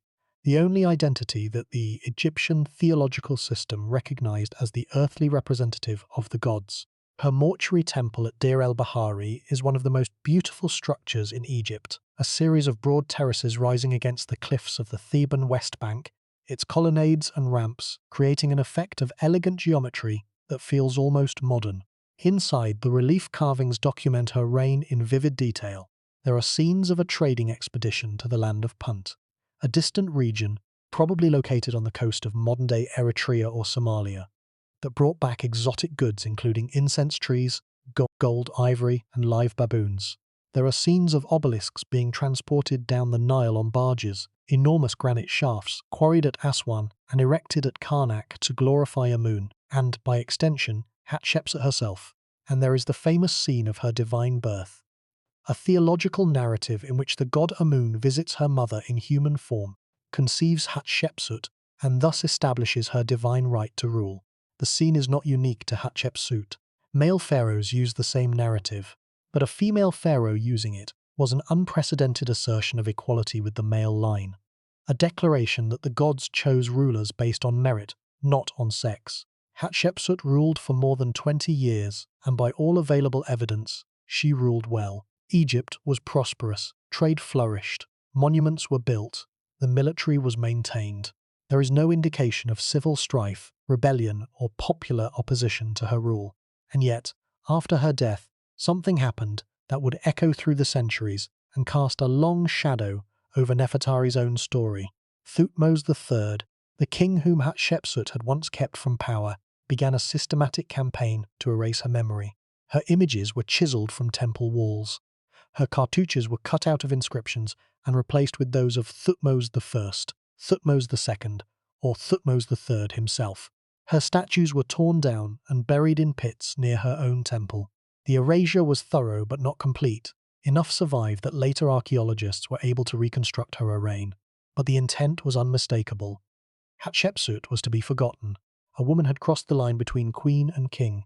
the only identity that the Egyptian theological system recognized as the earthly representative of the gods. Her mortuary temple at Deir el-Bahari is one of the most beautiful structures in Egypt, a series of broad terraces rising against the cliffs of the Theban West Bank, its colonnades and ramps creating an effect of elegant geometry that feels almost modern. Inside, the relief carvings document her reign in vivid detail. There are scenes of a trading expedition to the land of Punt, a distant region probably located on the coast of modern-day Eritrea or Somalia, that brought back exotic goods including incense trees, gold, ivory, and live baboons. There are scenes of obelisks being transported down the Nile on barges, enormous granite shafts quarried at Aswan and erected at Karnak to glorify Amun, and, by extension, Hatshepsut herself. And there is the famous scene of her divine birth, a theological narrative in which the god Amun visits her mother in human form, conceives Hatshepsut, and thus establishes her divine right to rule. The scene is not unique to Hatshepsut. Male pharaohs used the same narrative, but a female pharaoh using it was an unprecedented assertion of equality with the male line, a declaration that the gods chose rulers based on merit, not on sex. Hatshepsut ruled for more than 20 years, and by all available evidence, she ruled well. Egypt was prosperous, trade flourished, monuments were built, the military was maintained. There is no indication of civil strife, rebellion, or popular opposition to her rule. And yet, after her death, something happened that would echo through the centuries and cast a long shadow over Nefertari's own story. Thutmose III, the king whom Hatshepsut had once kept from power, began a systematic campaign to erase her memory. Her images were chiseled from temple walls. Her cartouches were cut out of inscriptions and replaced with those of Thutmose I, Thutmose II, or Thutmose III himself. Her statues were torn down and buried in pits near her own temple. The erasure was thorough but not complete. Enough survived that later archaeologists were able to reconstruct her reign, but the intent was unmistakable. Hatshepsut was to be forgotten. A woman had crossed the line between queen and king,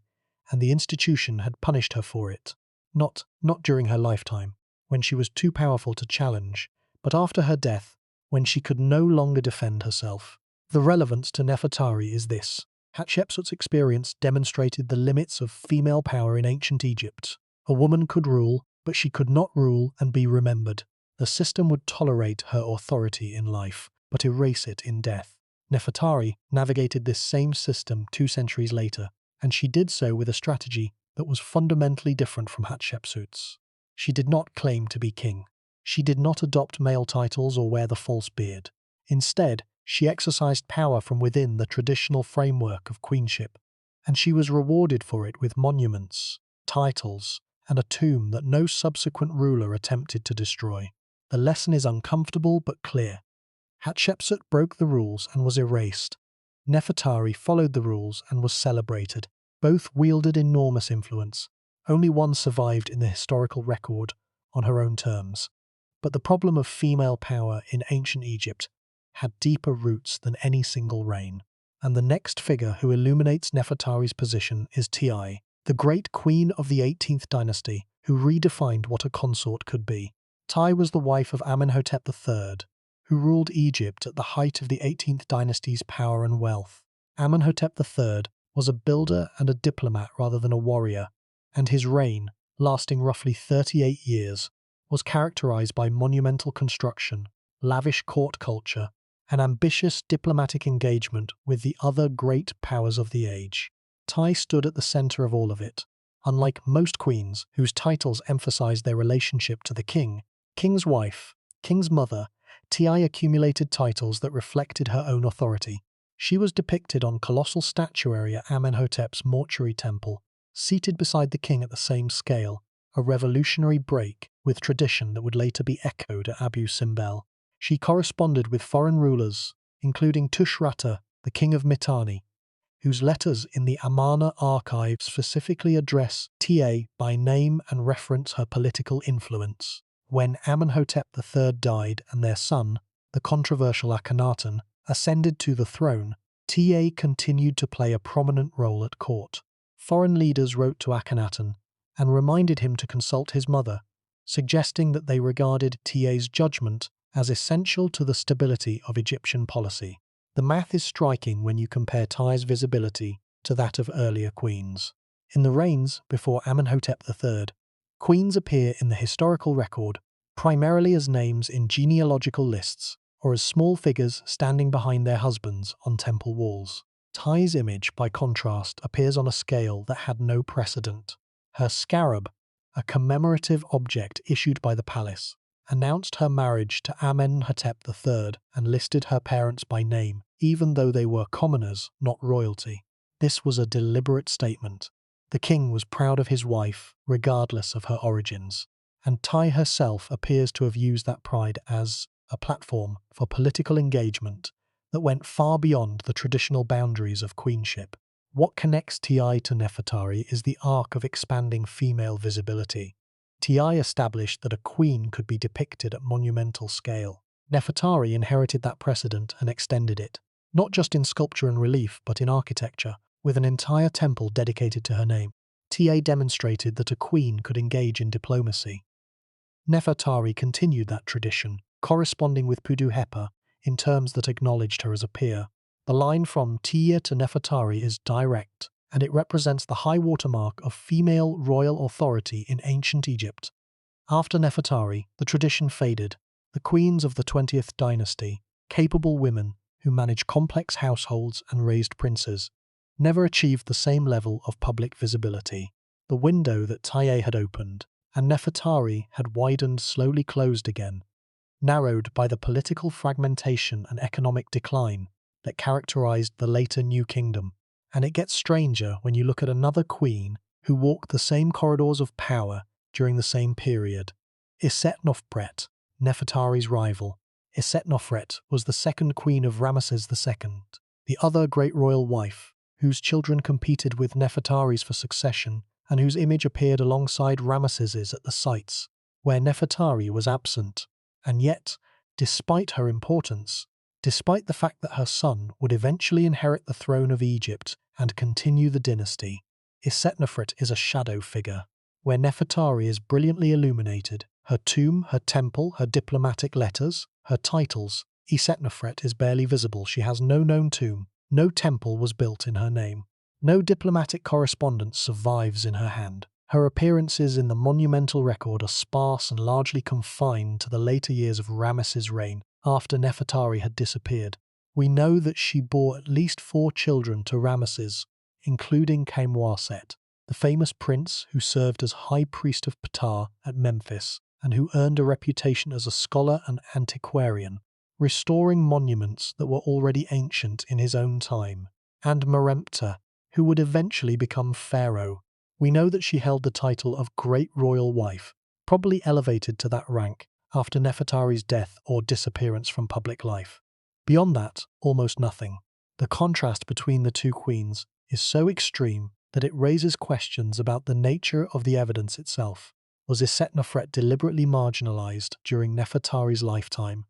and the institution had punished her for it. Not during her lifetime, when she was too powerful to challenge, but after her death, when she could no longer defend herself. The relevance to Nefertari is this. Hatshepsut's experience demonstrated the limits of female power in ancient Egypt. A woman could rule, but she could not rule and be remembered. The system would tolerate her authority in life, but erase it in death. Nefertari navigated this same system 2 centuries later, and she did so with a strategy that was fundamentally different from Hatshepsut's. She did not claim to be king. She did not adopt male titles or wear the false beard. Instead, she exercised power from within the traditional framework of queenship, and she was rewarded for it with monuments, titles, and a tomb that no subsequent ruler attempted to destroy. The lesson is uncomfortable but clear. Hatshepsut broke the rules and was erased. Nefertari followed the rules and was celebrated. Both wielded enormous influence. Only one survived in the historical record on her own terms. But the problem of female power in ancient Egypt had deeper roots than any single reign. And the next figure who illuminates Nefertari's position is Ti, the great queen of the 18th dynasty, who redefined what a consort could be. Ti was the wife of Amenhotep III, who ruled Egypt at the height of the 18th dynasty's power and wealth. Amenhotep III was a builder and a diplomat rather than a warrior, and his reign, lasting roughly 38 years, was characterized by monumental construction, lavish court culture, and ambitious diplomatic engagement with the other great powers of the age. Ti stood at the center of all of it. Unlike most queens, whose titles emphasized their relationship to the king, king's wife, king's mother, Ti accumulated titles that reflected her own authority. She was depicted on colossal statuary at Amenhotep's mortuary temple, seated beside the king at the same scale, a revolutionary break with tradition that would later be echoed at Abu Simbel. She corresponded with foreign rulers, including Tushratta, the king of Mitanni, whose letters in the Amarna archive specifically address Ta by name and reference her political influence. When Amenhotep III died and their son, the controversial Akhenaten, ascended to the throne, Ta continued to play a prominent role at court. Foreign leaders wrote to Akhenaten and reminded him to consult his mother, suggesting that they regarded Ta's judgment as essential to the stability of Egyptian policy. The math is striking when you compare Ti's visibility to that of earlier queens. In the reigns before Amenhotep III, queens appear in the historical record primarily as names in genealogical lists or as small figures standing behind their husbands on temple walls. Ti's image, by contrast, appears on a scale that had no precedent. Her scarab, a commemorative object issued by the palace, announced her marriage to Amenhotep III and listed her parents by name, even though they were commoners, not royalty. This was a deliberate statement. The king was proud of his wife, regardless of her origins, and Ti herself appears to have used that pride as a platform for political engagement that went far beyond the traditional boundaries of queenship. What connects Ti to Nefertari is the arc of expanding female visibility. Ti established that a queen could be depicted at monumental scale. Nefertari inherited that precedent and extended it, not just in sculpture and relief, but in architecture, with an entire temple dedicated to her name. Ti demonstrated that a queen could engage in diplomacy. Nefertari continued that tradition, corresponding with Pudu-Hepa in terms that acknowledged her as a peer. The line from Tia to Nefertari is direct, and it represents the high watermark of female royal authority in ancient Egypt. After Nefertari, the tradition faded. The queens of the 20th dynasty, capable women who managed complex households and raised princes, never achieved the same level of public visibility. The window that Tiye had opened, and Nefertari had widened slowly closed again, narrowed by the political fragmentation and economic decline that characterized the later New Kingdom. And it gets stranger when you look at another queen who walked the same corridors of power during the same period. Isetnofret, Nefertari's rival. Isetnofret was the second queen of Ramesses II, the other great royal wife, whose children competed with Nefertari's for succession and whose image appeared alongside Ramesses's at the sites where Nefertari was absent. And yet, despite her importance, despite the fact that her son would eventually inherit the throne of Egypt and continue the dynasty, Isetnofret is a shadow figure. Where Nefertari is brilliantly illuminated, her tomb, her temple, her diplomatic letters, her titles, Isetnofret is barely visible. She has no known tomb, no temple was built in her name, no diplomatic correspondence survives in her hand. Her appearances in the monumental record are sparse and largely confined to the later years of Ramesses' reign, after Nefertari had disappeared. We know that she bore at least 4 children to Ramesses, including Kamwaset, the famous prince who served as high priest of Ptah at Memphis and who earned a reputation as a scholar and antiquarian, restoring monuments that were already ancient in his own time, and Meremptah, who would eventually become pharaoh. We know that she held the title of Great Royal Wife, probably elevated to that rank after Nefertari's death or disappearance from public life. Beyond that, almost nothing. The contrast between the two queens is so extreme that it raises questions about the nature of the evidence itself. Was Isetnofret deliberately marginalized during Nefertari's lifetime,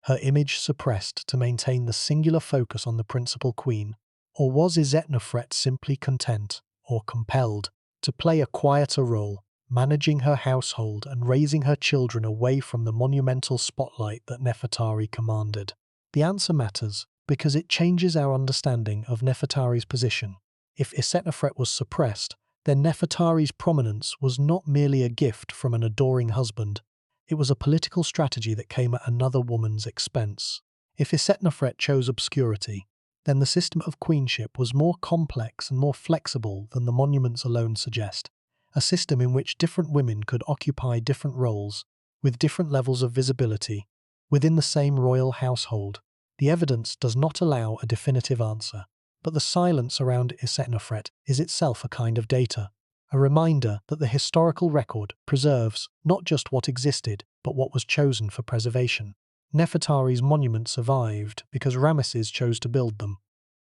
her image suppressed to maintain the singular focus on the principal queen? Or was Isetnofret simply content, or compelled, to play a quieter role, managing her household and raising her children away from the monumental spotlight that Nefertari commanded? The answer matters because it changes our understanding of Nefertari's position. If Isetnofret was suppressed, then Nefertari's prominence was not merely a gift from an adoring husband, it was a political strategy that came at another woman's expense. If Isetnofret chose obscurity, then the system of queenship was more complex and more flexible than the monuments alone suggest, a system in which different women could occupy different roles, with different levels of visibility, within the same royal household. The evidence does not allow a definitive answer, but the silence around Isetnofret is itself a kind of data, a reminder that the historical record preserves not just what existed, but what was chosen for preservation. Nefertari's monument survived because Ramesses chose to build them.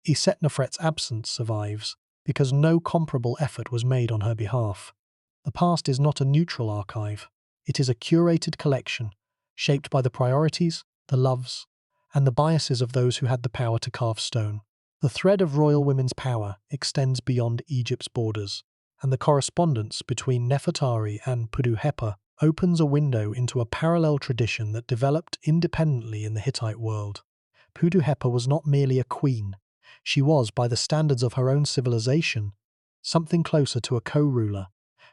Isetnofret's absence survives because no comparable effort was made on her behalf. The past is not a neutral archive. It is a curated collection, shaped by the priorities, the loves, and the biases of those who had the power to carve stone. The thread of royal women's power extends beyond Egypt's borders, and the correspondence between Nefertari and Pudu-Hepa opens a window into a parallel tradition that developed independently in the Hittite world. Pudu-Hepa was not merely a queen. She was, by the standards of her own civilization, something closer to a co-ruler.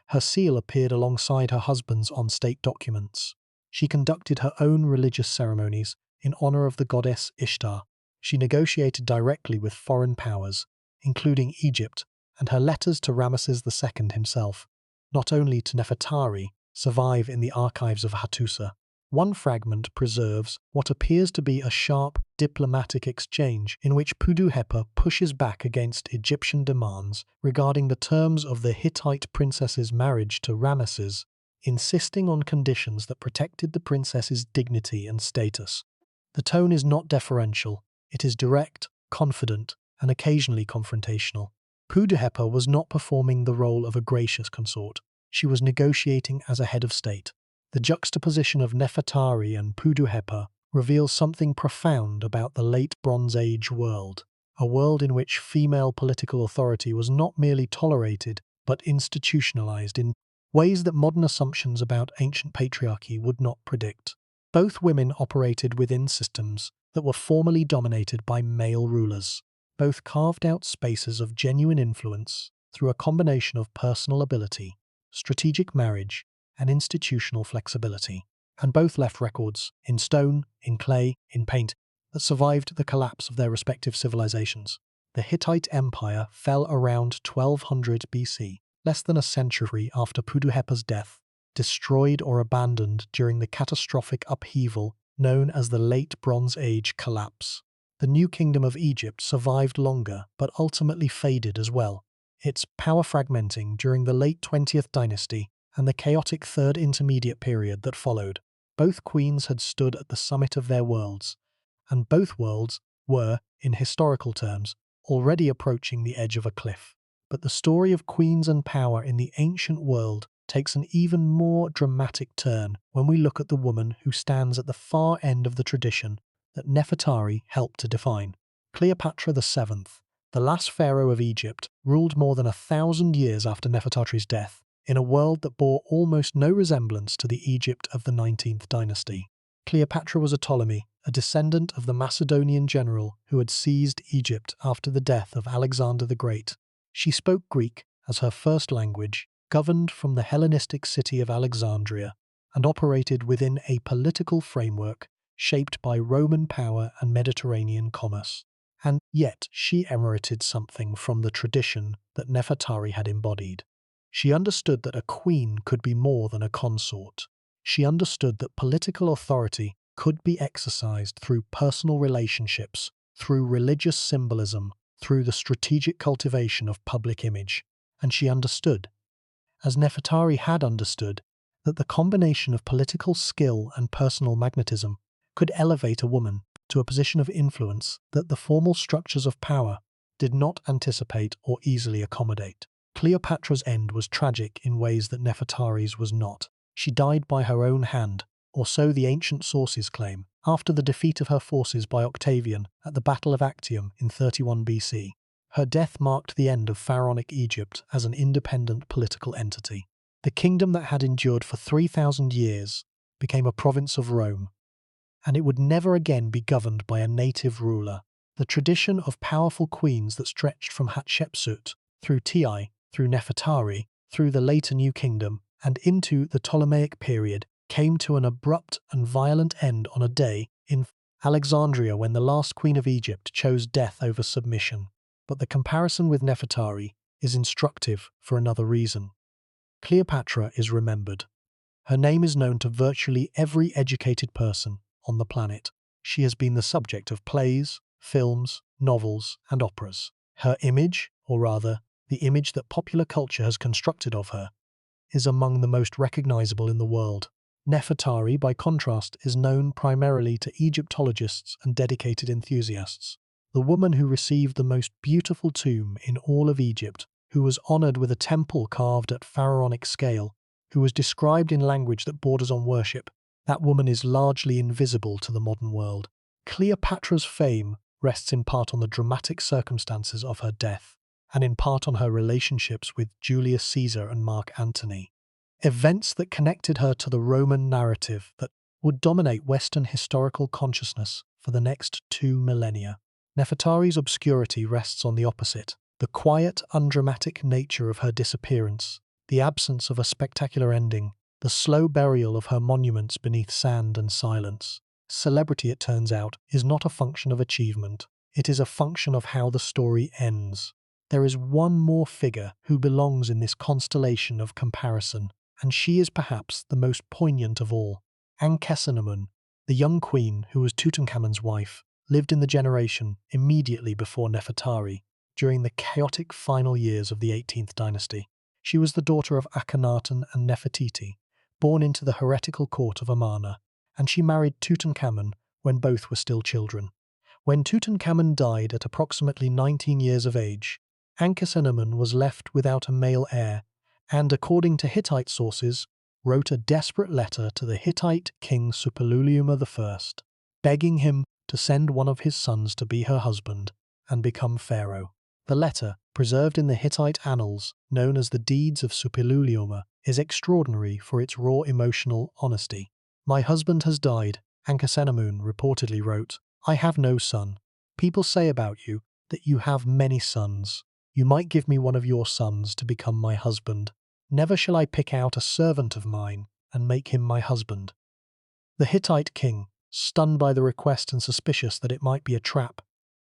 Her seal appeared alongside her husband's on state documents. She conducted her own religious ceremonies in honor of the goddess Ishtar. She negotiated directly with foreign powers, including Egypt, and her letters to Ramesses II himself, not only to Nefertari, survive in the archives of Hattusa. One fragment preserves what appears to be a sharp diplomatic exchange in which Pudu-Hepa pushes back against Egyptian demands regarding the terms of the Hittite princess's marriage to Ramesses, insisting on conditions that protected the princess's dignity and status. The tone is not deferential, it is direct, confident, and occasionally confrontational. Pudu-Hepa was not performing the role of a gracious consort. She was negotiating as a head of state. The juxtaposition of Nefertari and Pudu-Hepa reveals something profound about the late Bronze Age world, a world in which female political authority was not merely tolerated but institutionalized in ways that modern assumptions about ancient patriarchy would not predict. Both women operated within systems that were formerly dominated by male rulers. Both carved out spaces of genuine influence through a combination of personal ability, strategic marriage, and institutional flexibility. And both left records, in stone, in clay, in paint, that survived the collapse of their respective civilizations. The Hittite Empire fell around 1200 BC, less than a century after Pudu-Hepa's death, destroyed or abandoned during the catastrophic upheaval known as the Late Bronze Age collapse. The new kingdom of Egypt survived longer, but ultimately faded as well, its power fragmenting during the late 20th dynasty and the chaotic Third Intermediate period that followed. Both queens had stood at the summit of their worlds, and both worlds were, in historical terms, already approaching the edge of a cliff. But the story of queens and power in the ancient world takes an even more dramatic turn when we look at the woman who stands at the far end of the tradition that Nefertari helped to define. Cleopatra VII, the last pharaoh of Egypt, ruled more than 1,000 years after Nefertari's death, in a world that bore almost no resemblance to the Egypt of the 19th dynasty. Cleopatra was a Ptolemy, a descendant of the Macedonian general who had seized Egypt after the death of Alexander the Great. She spoke Greek as her first language governed from the Hellenistic city of Alexandria, and operated within a political framework shaped by Roman power and Mediterranean commerce. And yet she emulated something from the tradition that Nefertari had embodied. She understood that a queen could be more than a consort. She understood that political authority could be exercised through personal relationships, through religious symbolism, through the strategic cultivation of public image. And she understood, as Nefertari had understood, that the combination of political skill and personal magnetism could elevate a woman to a position of influence that the formal structures of power did not anticipate or easily accommodate. Cleopatra's end was tragic in ways that Nefertari's was not. She died by her own hand, or so the ancient sources claim, after the defeat of her forces by Octavian at the Battle of Actium in 31 BC. Her death marked the end of pharaonic Egypt as an independent political entity. The kingdom that had endured for 3,000 years became a province of Rome, and it would never again be governed by a native ruler. The tradition of powerful queens that stretched from Hatshepsut, through Ti, through Nefertari, through the later New Kingdom, and into the Ptolemaic period, came to an abrupt and violent end on a day in Alexandria when the last queen of Egypt chose death over submission. But the comparison with Nefertari is instructive for another reason. Cleopatra is remembered. Her name is known to virtually every educated person on the planet. She has been the subject of plays, films, novels, and operas. Her image, or rather, the image that popular culture has constructed of her, is among the most recognizable in the world. Nefertari, by contrast, is known primarily to Egyptologists and dedicated enthusiasts. The woman who received the most beautiful tomb in all of Egypt, who was honored with a temple carved at pharaonic scale, who was described in language that borders on worship, that woman is largely invisible to the modern world. Cleopatra's fame rests in part on the dramatic circumstances of her death, and in part on her relationships with Julius Caesar and Mark Antony. Events that connected her to the Roman narrative that would dominate Western historical consciousness for the next 2 millennia. Nefertari's obscurity rests on the opposite, the quiet, undramatic nature of her disappearance, the absence of a spectacular ending, the slow burial of her monuments beneath sand and silence. Celebrity, it turns out, is not a function of achievement. It is a function of how the story ends. There is one more figure who belongs in this constellation of comparison, and she is perhaps the most poignant of all. Ankhesenamun, the young queen who was Tutankhamun's wife, lived in the generation immediately before Nefertari, during the chaotic final years of the 18th dynasty. She was the daughter of Akhenaten and Nefertiti, born into the heretical court of Amarna, and she married Tutankhamun when both were still children. When Tutankhamun died at approximately 19 years of age, Ankhesenamun was left without a male heir, and according to Hittite sources, wrote a desperate letter to the Hittite king Suppiluliuma I, begging him to send one of his sons to be her husband and become pharaoh. The letter, preserved in the Hittite annals, known as the Deeds of Suppiluliuma, is extraordinary for its raw emotional honesty. "My husband has died," Ankhesenamun reportedly wrote. "I have no son. People say about you that you have many sons. You might give me one of your sons to become my husband. Never shall I pick out a servant of mine and make him my husband." The Hittite king, stunned by the request and suspicious that it might be a trap,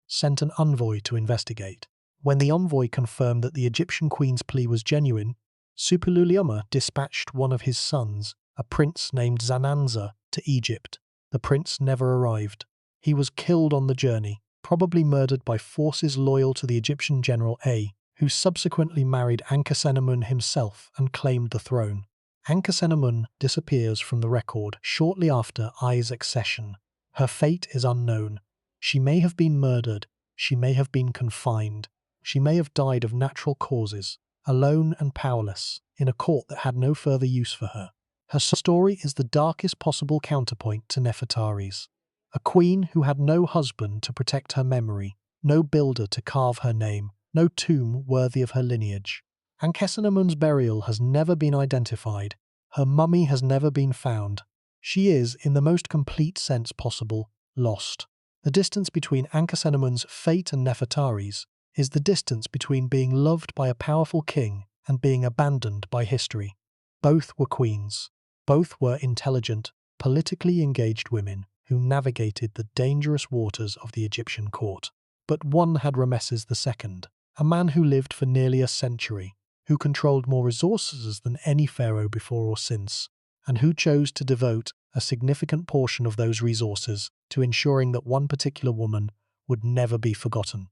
sent an envoy to investigate. When the envoy confirmed that the Egyptian queen's plea was genuine, Suppiluliuma dispatched one of his sons, a prince named Zananza, to Egypt. The prince never arrived. He was killed on the journey, probably murdered by forces loyal to the Egyptian general A, who subsequently married Ankhesenamun himself and claimed the throne. Ankhesenamun disappears from the record shortly after Ai's accession. Her fate is unknown. She may have been murdered, she may have been confined, she may have died of natural causes, alone and powerless, in a court that had no further use for her. Her story is the darkest possible counterpoint to Nefertari's. A queen who had no husband to protect her memory, no builder to carve her name, no tomb worthy of her lineage. Ankhesenamun's burial has never been identified. Her mummy has never been found. She is, in the most complete sense possible, lost. The distance between Ankhesenamun's fate and Nefertari's is the distance between being loved by a powerful king and being abandoned by history. Both were queens. Both were intelligent, politically engaged women who navigated the dangerous waters of the Egyptian court. But one had Ramesses II, a man who lived for nearly a century, who controlled more resources than any pharaoh before or since, and who chose to devote a significant portion of those resources to ensuring that one particular woman would never be forgotten.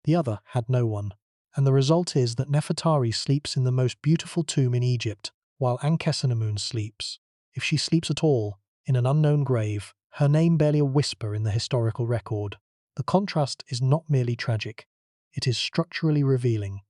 The other had no one, and the result is that Nefertari sleeps in the most beautiful tomb in Egypt, while Ankhesenamun sleeps, if she sleeps at all, in an unknown grave, her name barely a whisper in the historical record. The contrast is not merely tragic, it is structurally revealing.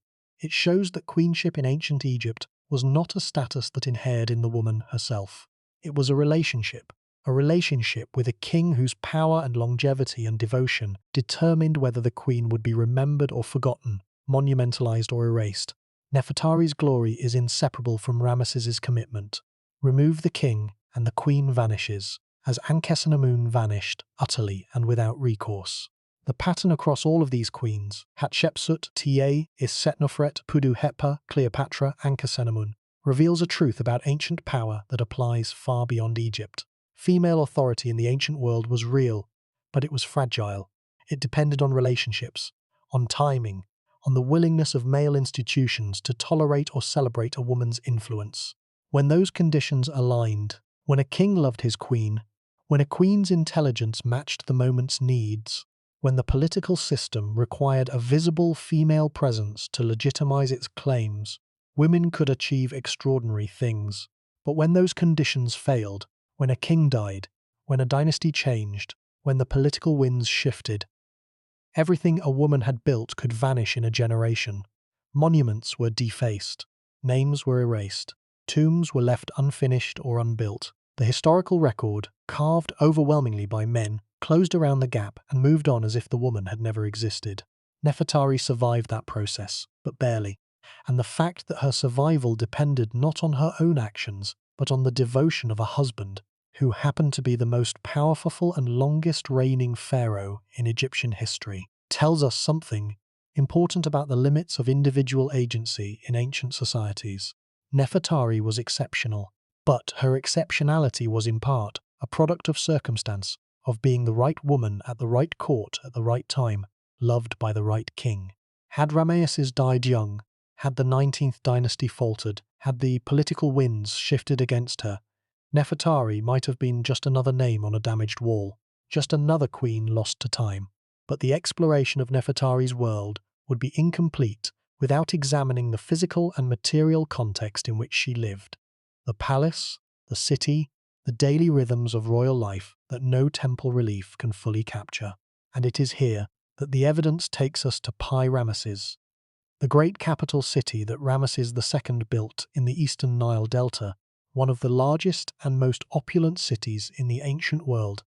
It shows that queenship in ancient Egypt was not a status that inhered in the woman herself. It was a relationship with a king whose power and longevity and devotion determined whether the queen would be remembered or forgotten, monumentalized or erased. Nefertari's glory is inseparable from Ramesses' commitment. Remove the king, and the queen vanishes, as Ankhesenamun vanished, utterly and without recourse. The pattern across all of these queens, Hatshepsut, Ta, Is-Setnofret, Pudu-Hepa, Cleopatra, Ankhesenamun, reveals a truth about ancient power that applies far beyond Egypt. Female authority in the ancient world was real, but it was fragile. It depended on relationships, on timing, on the willingness of male institutions to tolerate or celebrate a woman's influence. When those conditions aligned, when a king loved his queen, when a queen's intelligence matched the moment's needs, when the political system required a visible female presence to legitimize its claims, women could achieve extraordinary things. But when those conditions failed, when a king died, when a dynasty changed, when the political winds shifted, everything a woman had built could vanish in a generation. Monuments were defaced, names were erased, tombs were left unfinished or unbuilt. The historical record, carved overwhelmingly by men, closed around the gap and moved on as if the woman had never existed. Nefertari survived that process, but barely, and the fact that her survival depended not on her own actions, but on the devotion of a husband, who happened to be the most powerful and longest reigning pharaoh in Egyptian history, tells us something important about the limits of individual agency in ancient societies. Nefertari was exceptional, but her exceptionality was in part a product of circumstance, of being the right woman at the right court at the right time, loved by the right king. Had Ramesses died young, had the 19th dynasty faltered, had the political winds shifted against her, Nefertari might have been just another name on a damaged wall, just another queen lost to time. But the exploration of Nefertari's world would be incomplete without examining the physical and material context in which she lived. The palace, the city, the daily rhythms of royal life that no temple relief can fully capture. And it is here that the evidence takes us to Pi-Ramesses, the great capital city that Ramesses II built in the eastern Nile Delta, one of the largest and most opulent cities in the ancient world,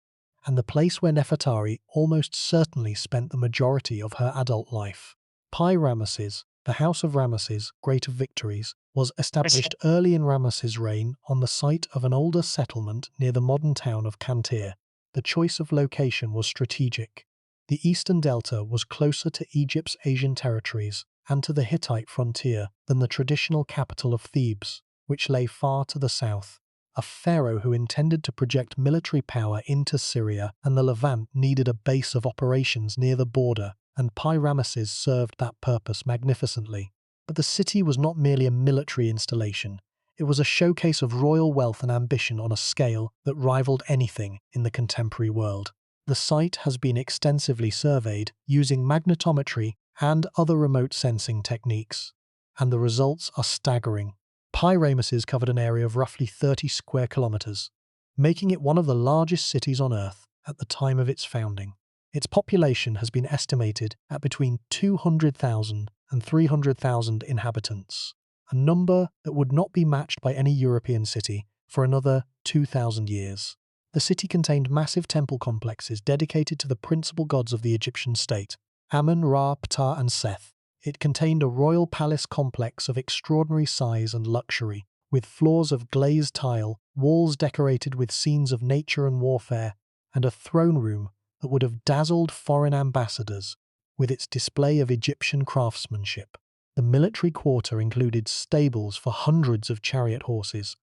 and the place where Nefertari almost certainly spent the majority of her adult life. Pi-Ramesses, the House of Ramesses, Great of Victories, was established early in Ramesses' reign on the site of an older settlement near the modern town of Qantir. The choice of location was strategic. The eastern delta was closer to Egypt's Aegean territories and to the Hittite frontier than the traditional capital of Thebes, which lay far to the south. A pharaoh who intended to project military power into Syria and the Levant needed a base of operations near the border, and Pi-Ramesses served that purpose magnificently. But the city was not merely a military installation. It was a showcase of royal wealth and ambition on a scale that rivaled anything in the contemporary world. The site has been extensively surveyed using magnetometry and other remote sensing techniques, and the results are staggering. Pi-Ramesses covered an area of roughly 30 square kilometers, making it one of the largest cities on Earth at the time of its founding. Its population has been estimated at between 200,000 and 300,000 inhabitants, a number that would not be matched by any European city for another 2,000 years. The city contained massive temple complexes dedicated to the principal gods of the Egyptian state, Amun, Ra, Ptah, and Seth. It contained a royal palace complex of extraordinary size and luxury, with floors of glazed tile, walls decorated with scenes of nature and warfare, and a throne room that would have dazzled foreign ambassadors with its display of Egyptian craftsmanship. The military quarter included stables for hundreds of chariot horses,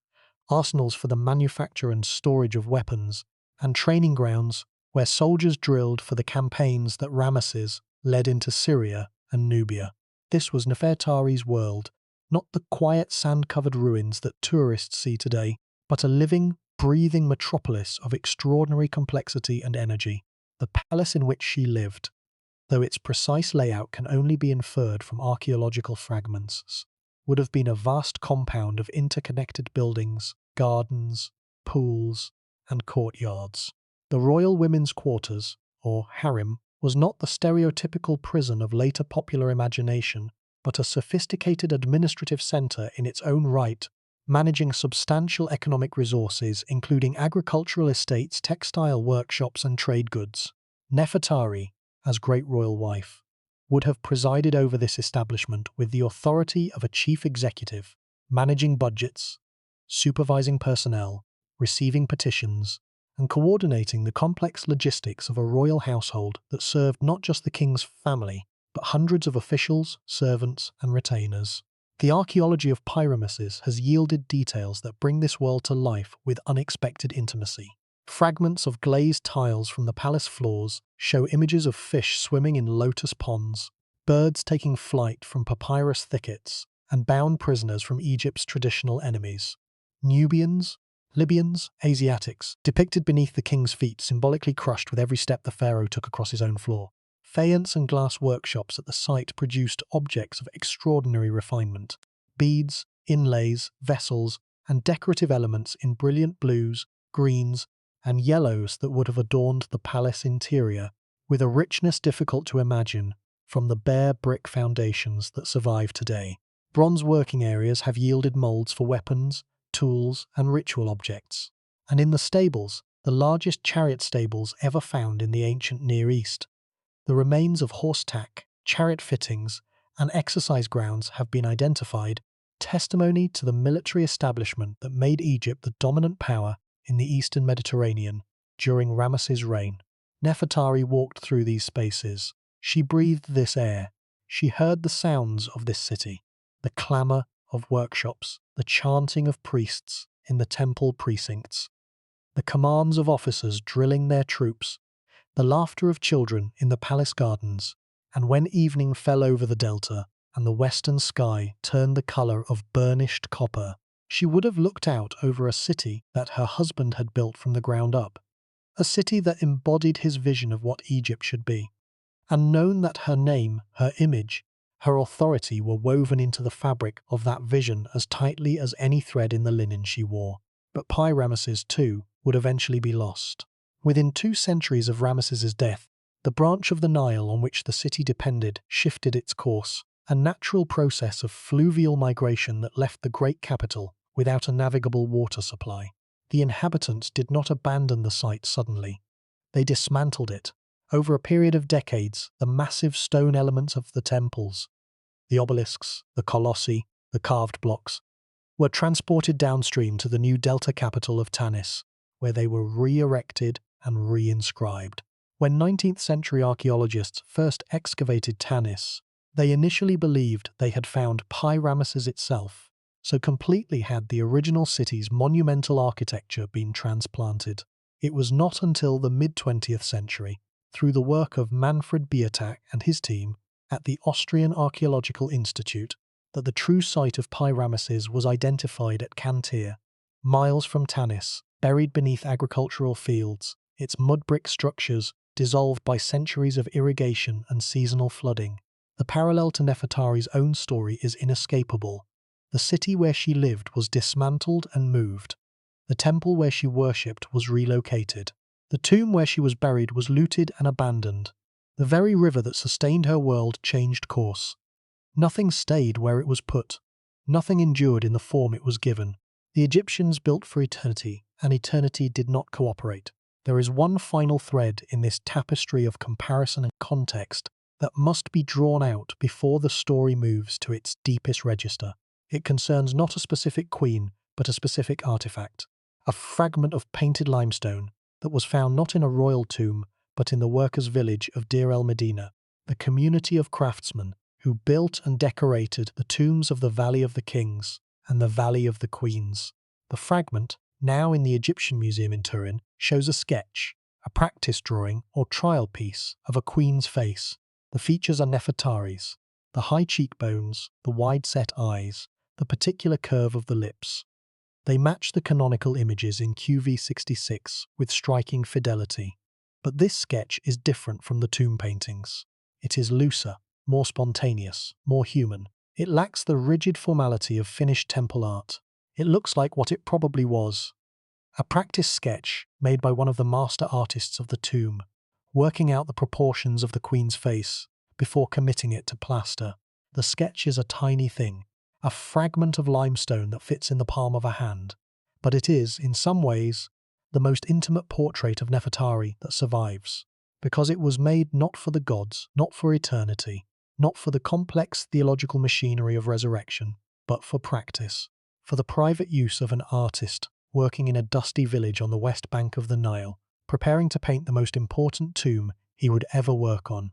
arsenals for the manufacture and storage of weapons, and training grounds where soldiers drilled for the campaigns that Ramesses led into Syria and Nubia. This was Nefertari's world, not the quiet sand-covered ruins that tourists see today, but a living, breathing metropolis of extraordinary complexity and energy. The palace in which she lived, though its precise layout can only be inferred from archaeological fragments, would have been a vast compound of interconnected buildings, gardens, pools, and courtyards. The royal women's quarters, or harem, was not the stereotypical prison of later popular imagination, but a sophisticated administrative centre in its own right, managing substantial economic resources including agricultural estates, textile workshops, and trade goods. Nefertari, as great royal wife, would have presided over this establishment with the authority of a chief executive, managing budgets, supervising personnel, receiving petitions, and coordinating the complex logistics of a royal household that served not just the king's family, but hundreds of officials, servants, and retainers. The archaeology of Ramesses has yielded details that bring this world to life with unexpected intimacy. Fragments of glazed tiles from the palace floors show images of fish swimming in lotus ponds, birds taking flight from papyrus thickets, and bound prisoners from Egypt's traditional enemies. Nubians, Libyans, Asiatics, depicted beneath the king's feet, symbolically crushed with every step the pharaoh took across his own floor. Faience and glass workshops at the site produced objects of extraordinary refinement. Beads, inlays, vessels, and decorative elements in brilliant blues, greens, and yellows that would have adorned the palace interior with a richness difficult to imagine from the bare brick foundations that survive today. Bronze working areas have yielded molds for weapons, tools, and ritual objects. And in the stables, the largest chariot stables ever found in the ancient Near East, the remains of horse tack, chariot fittings, and exercise grounds have been identified, testimony to the military establishment that made Egypt the dominant power in the eastern Mediterranean during Ramesses' reign. Nefertari walked through these spaces. She breathed this air. She heard the sounds of this city, the clamour of workshops, the chanting of priests in the temple precincts, the commands of officers drilling their troops, the laughter of children in the palace gardens, and when evening fell over the delta and the western sky turned the colour of burnished copper, she would have looked out over a city that her husband had built from the ground up, a city that embodied his vision of what Egypt should be, and known that her name, her image, her authority were woven into the fabric of that vision as tightly as any thread in the linen she wore. But Ramesses, too, would eventually be lost. Within 2 centuries of Ramesses' death, the branch of the Nile on which the city depended shifted its course, a natural process of fluvial migration that left the great capital without a navigable water supply. The inhabitants did not abandon the site suddenly. They dismantled it. Over a period of decades, the massive stone elements of the temples, the obelisks, the colossi, the carved blocks, were transported downstream to the new delta capital of Tanis, where they were re-erected and re-inscribed. When 19th century archaeologists first excavated Tanis, they initially believed they had found Ramesses itself, so completely had the original city's monumental architecture been transplanted. It was not until the mid-20th century, through the work of Manfred Biertak and his team at the Austrian Archaeological Institute, that the true site of Ramesses was identified at Cantir, miles from Tanis, buried beneath agricultural fields, its mud brick structures dissolved by centuries of irrigation and seasonal flooding. The parallel to Nefertari's own story is inescapable. The city where she lived was dismantled and moved. The temple where she worshipped was relocated. The tomb where she was buried was looted and abandoned. The very river that sustained her world changed course. Nothing stayed where it was put. Nothing endured in the form it was given. The Egyptians built for eternity, and eternity did not cooperate. There is one final thread in this tapestry of comparison and context that must be drawn out before the story moves to its deepest register. It concerns not a specific queen, but a specific artifact, a fragment of painted limestone that was found not in a royal tomb, but in the workers' village of Deir el Medina, the community of craftsmen who built and decorated the tombs of the Valley of the Kings and the Valley of the Queens. The fragment, now in the Egyptian Museum in Turin, shows a sketch, a practice drawing or trial piece of a queen's face. The features are Nefertari's: the high cheekbones, the wide-set eyes, the particular curve of the lips. They match the canonical images in QV66 with striking fidelity. But this sketch is different from the tomb paintings. It is looser, more spontaneous, more human. It lacks the rigid formality of finished temple art. It looks like what it probably was: a practice sketch made by one of the master artists of the tomb, working out the proportions of the queen's face before committing it to plaster. The sketch is a tiny thing, a fragment of limestone that fits in the palm of a hand, but it is, in some ways, the most intimate portrait of Nefertari that survives, because it was made not for the gods, not for eternity, not for the complex theological machinery of resurrection, but for practice, for the private use of an artist working in a dusty village on the west bank of the Nile, preparing to paint the most important tomb he would ever work on.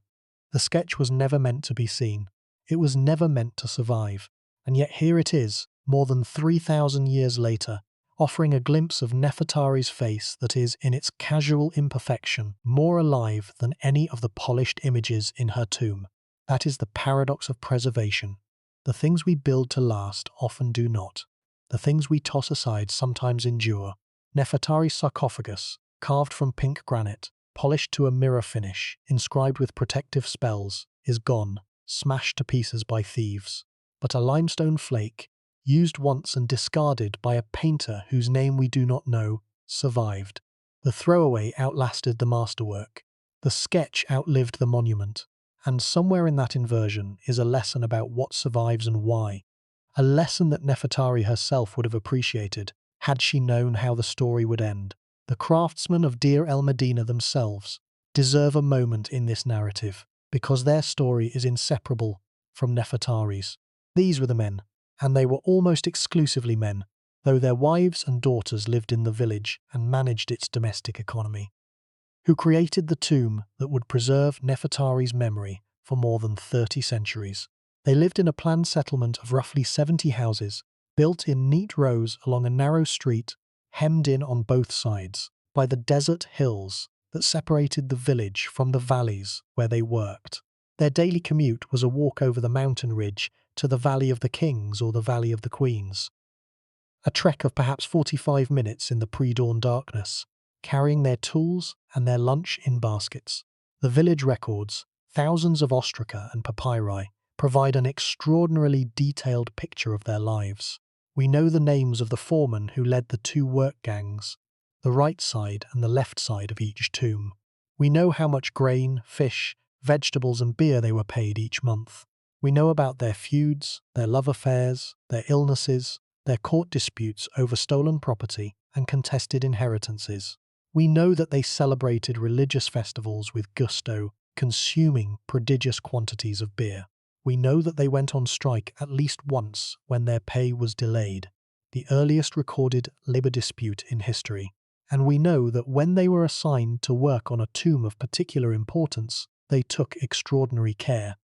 The sketch was never meant to be seen. It was never meant to survive. And yet here it is, more than 3,000 years later, offering a glimpse of Nefertari's face that is, in its casual imperfection, more alive than any of the polished images in her tomb. That is the paradox of preservation. The things we build to last often do not. The things we toss aside sometimes endure. Nefertari's sarcophagus, carved from pink granite, polished to a mirror finish, inscribed with protective spells, is gone, smashed to pieces by thieves. But a limestone flake, used once and discarded by a painter whose name we do not know, survived. The throwaway outlasted the masterwork. The sketch outlived the monument. And somewhere in that inversion is a lesson about what survives and why. A lesson that Nefertari herself would have appreciated had she known how the story would end. The craftsmen of Deir el-Medina themselves deserve a moment in this narrative, because their story is inseparable from Nefertari's. These were the men, and they were almost exclusively men, though their wives and daughters lived in the village and managed its domestic economy, who created the tomb that would preserve Nefertari's memory for more than 30 centuries. They lived in a planned settlement of roughly 70 houses, built in neat rows along a narrow street, hemmed in on both sides by the desert hills that separated the village from the valleys where they worked. Their daily commute was a walk over the mountain ridge to the Valley of the Kings or the Valley of the Queens. A trek of perhaps 45 minutes in the pre-dawn darkness, carrying their tools and their lunch in baskets. The village records, thousands of ostraca and papyri, provide an extraordinarily detailed picture of their lives. We know the names of the foremen who led the two work gangs, the right side and the left side of each tomb. We know how much grain, fish, vegetables and beer they were paid each month. We know about their feuds, their love affairs, their illnesses, their court disputes over stolen property and contested inheritances. We know that they celebrated religious festivals with gusto, consuming prodigious quantities of beer. We know that they went on strike at least once when their pay was delayed, the earliest recorded labor dispute in history. And we know that when they were assigned to work on a tomb of particular importance, they took extraordinary care.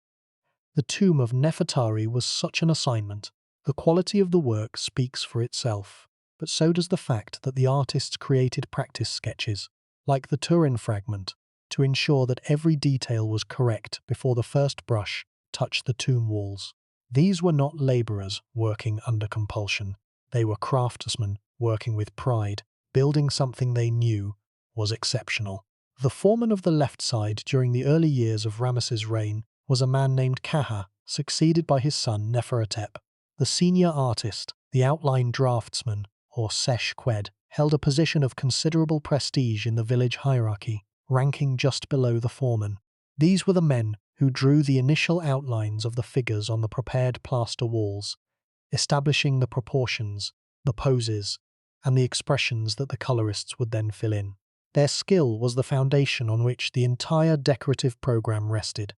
The tomb of Nefertari was such an assignment. The quality of the work speaks for itself, but so does the fact that the artists created practice sketches, like the Turin fragment, to ensure that every detail was correct before the first brush touched the tomb walls. These were not labourers working under compulsion. They were craftsmen working with pride, building something they knew was exceptional. The foreman of the left side during the early years of Ramesses' reign was a man named Kaha, succeeded by his son Nefertep. The senior artist, the outline draftsman, or sesh qued, held a position of considerable prestige in the village hierarchy, ranking just below the foreman. These were the men who drew the initial outlines of the figures on the prepared plaster walls, establishing the proportions, the poses, and the expressions that the colorists would then fill in. Their skill was the foundation on which the entire decorative program rested.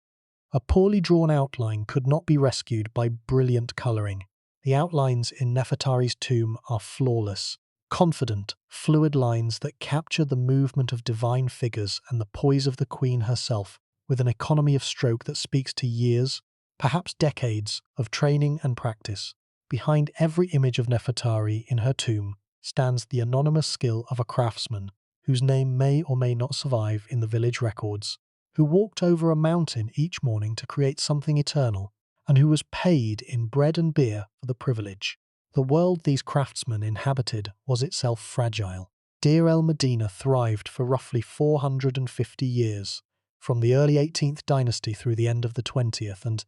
A poorly drawn outline could not be rescued by brilliant coloring. The outlines in Nefertari's tomb are flawless, confident, fluid lines that capture the movement of divine figures and the poise of the queen herself, with an economy of stroke that speaks to years, perhaps decades of training and practice. Behind every image of Nefertari in her tomb stands the anonymous skill of a craftsman whose name may or may not survive in the village records, who walked over a mountain each morning to create something eternal, and who was paid in bread and beer for the privilege. The world these craftsmen inhabited was itself fragile. Deir el-Medina thrived for roughly 450 years, from the early 18th dynasty through the end of the 20th, and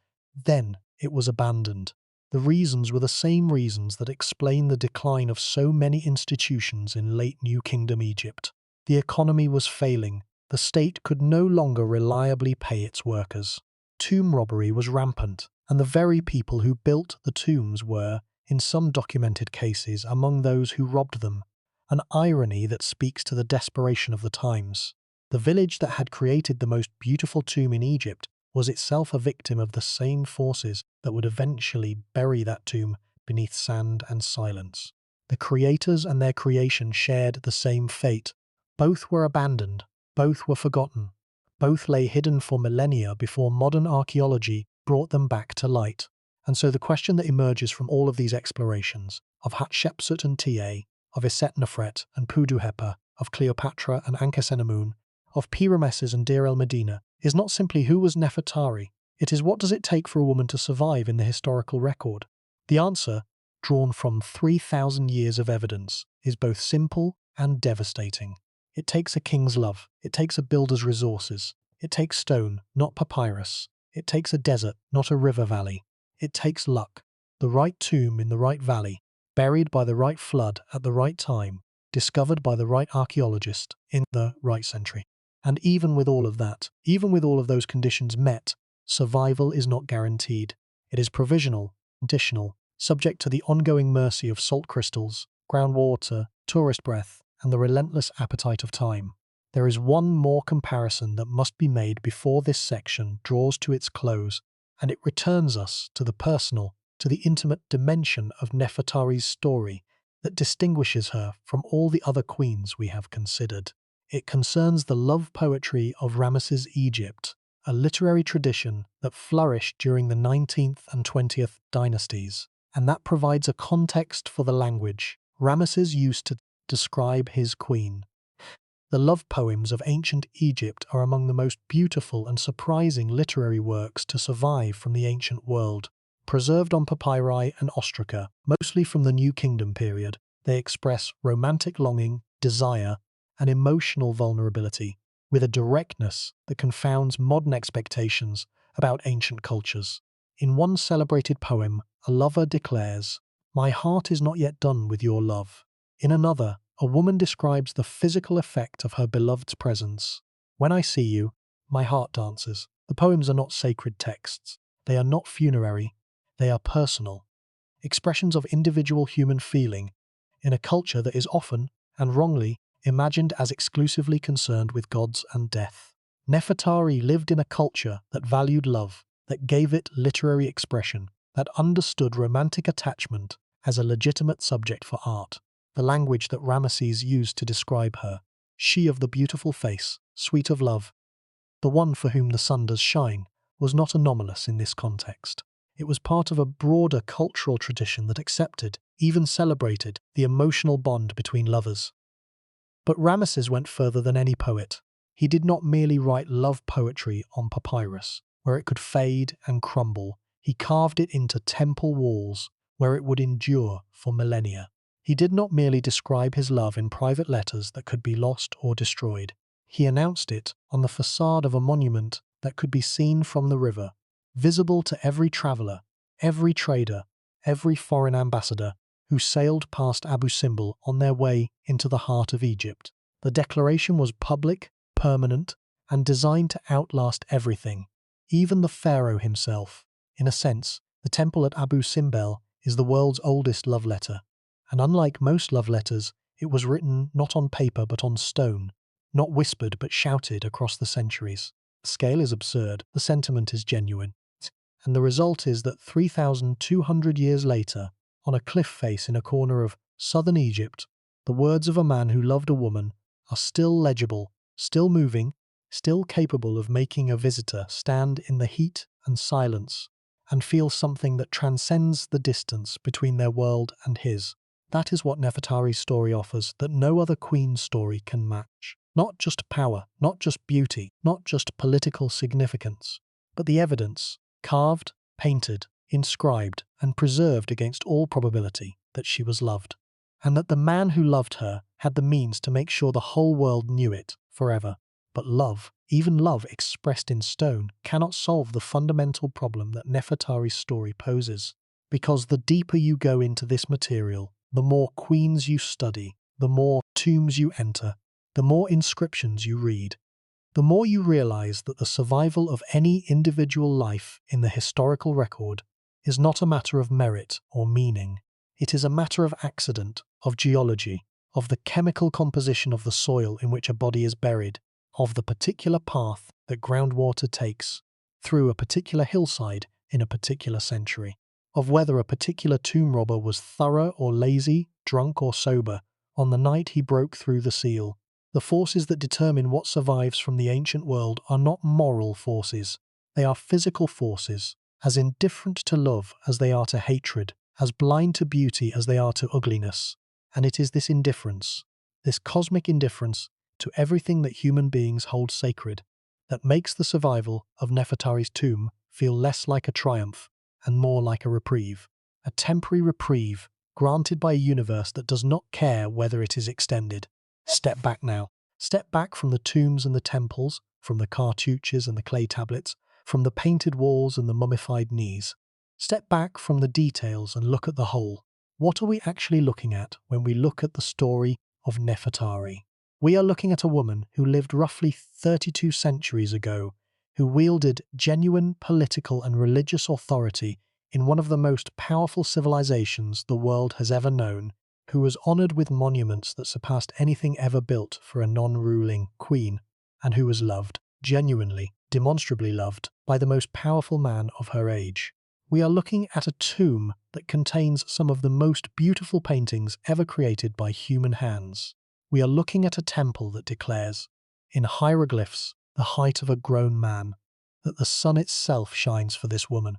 then it was abandoned. The reasons were the same reasons that explain the decline of so many institutions in late New Kingdom Egypt. The economy was failing. The state could no longer reliably pay its workers. Tomb robbery was rampant, and the very people who built the tombs were, in some documented cases, among those who robbed them, an irony that speaks to the desperation of the times. The village that had created the most beautiful tomb in Egypt was itself a victim of the same forces that would eventually bury that tomb beneath sand and silence. The creators and their creation shared the same fate. Both were abandoned, both were forgotten, both lay hidden for millennia before modern archaeology brought them back to light. And so the question that emerges from all of these explorations, of Hatshepsut and Ta, of Isetnefret and Puduhepa, of Cleopatra and Ankhesenamun, of Ramesses and Deir el-Medina, is not simply who was Nefertari, it is what does it take for a woman to survive in the historical record. The answer, drawn from 3,000 years of evidence, is both simple and devastating. It takes a king's love, it takes a builder's resources, it takes stone, not papyrus, it takes a desert, not a river valley, it takes luck, the right tomb in the right valley, buried by the right flood at the right time, discovered by the right archaeologist in the right century. And even with all of that, even with all of those conditions met, survival is not guaranteed. It is provisional, conditional, subject to the ongoing mercy of salt crystals, groundwater, tourist breath, and the relentless appetite of time. There is one more comparison that must be made before this section draws to its close, and it returns us to the personal, to the intimate dimension of Nefertari's story that distinguishes her from all the other queens we have considered. It concerns the love poetry of Ramesses' Egypt, a literary tradition that flourished during the 19th and 20th dynasties, and that provides a context for the language Ramesses used to describe his queen. The love poems of ancient Egypt are among the most beautiful and surprising literary works to survive from the ancient world. Preserved on papyri and ostraca, mostly from the New Kingdom period, they express romantic longing, desire, and emotional vulnerability with a directness that confounds modern expectations about ancient cultures. In one celebrated poem, a lover declares, "My heart is not yet done with your love." In another, a woman describes the physical effect of her beloved's presence. "When I see you, my heart dances." The poems are not sacred texts. They are not funerary. They are personal. Expressions of individual human feeling in a culture that is often, and wrongly, imagined as exclusively concerned with gods and death. Nefertari lived in a culture that valued love, that gave it literary expression, that understood romantic attachment as a legitimate subject for art. The language that Ramesses used to describe her, she of the beautiful face, sweet of love, the one for whom the sun does shine, was not anomalous in this context. It was part of a broader cultural tradition that accepted, even celebrated, the emotional bond between lovers. But Ramesses went further than any poet. He did not merely write love poetry on papyrus, where it could fade and crumble. He carved it into temple walls, where it would endure for millennia. He did not merely describe his love in private letters that could be lost or destroyed. He announced it on the facade of a monument that could be seen from the river, visible to every traveller, every trader, every foreign ambassador who sailed past Abu Simbel on their way into the heart of Egypt. The declaration was public, permanent, and designed to outlast everything, even the pharaoh himself. In a sense, the temple at Abu Simbel is the world's oldest love letter, and unlike most love letters, it was written not on paper but on stone, not whispered but shouted across the centuries. The scale is absurd, the sentiment is genuine, and the result is that 3,200 years later, on a cliff face in a corner of southern Egypt, the words of a man who loved a woman are still legible, still moving, still capable of making a visitor stand in the heat and silence and feel something that transcends the distance between their world and his. That is what Nefertari's story offers that no other queen's story can match. Not just power, not just beauty, not just political significance, but the evidence, carved, painted, inscribed, and preserved against all probability, that she was loved. And that the man who loved her had the means to make sure the whole world knew it forever. But love, even love expressed in stone, cannot solve the fundamental problem that Nefertari's story poses. Because the deeper you go into this material, the more queens you study, the more tombs you enter, the more inscriptions you read, the more you realize that the survival of any individual life in the historical record is not a matter of merit or meaning. It is a matter of accident, of geology, of the chemical composition of the soil in which a body is buried, of the particular path that groundwater takes through a particular hillside in a particular century, of whether a particular tomb robber was thorough or lazy, drunk or sober, on the night he broke through the seal. The forces that determine what survives from the ancient world are not moral forces. They are physical forces, as indifferent to love as they are to hatred, as blind to beauty as they are to ugliness. And it is this indifference, this cosmic indifference to everything that human beings hold sacred, that makes the survival of Nefertari's tomb feel less like a triumph and more like a reprieve. A temporary reprieve granted by a universe that does not care whether it is extended. Step back now. Step back from the tombs and the temples, from the cartouches and the clay tablets, from the painted walls and the mummified knees. Step back from the details and look at the whole. What are we actually looking at when we look at the story of Nefertari? We are looking at a woman who lived roughly 32 centuries ago, who wielded genuine political and religious authority in one of the most powerful civilizations the world has ever known, who was honoured with monuments that surpassed anything ever built for a non-ruling queen, and who was loved, genuinely, demonstrably loved, by the most powerful man of her age. We are looking at a tomb that contains some of the most beautiful paintings ever created by human hands. We are looking at a temple that declares, in hieroglyphs, the height of a grown man, that the sun itself shines for this woman.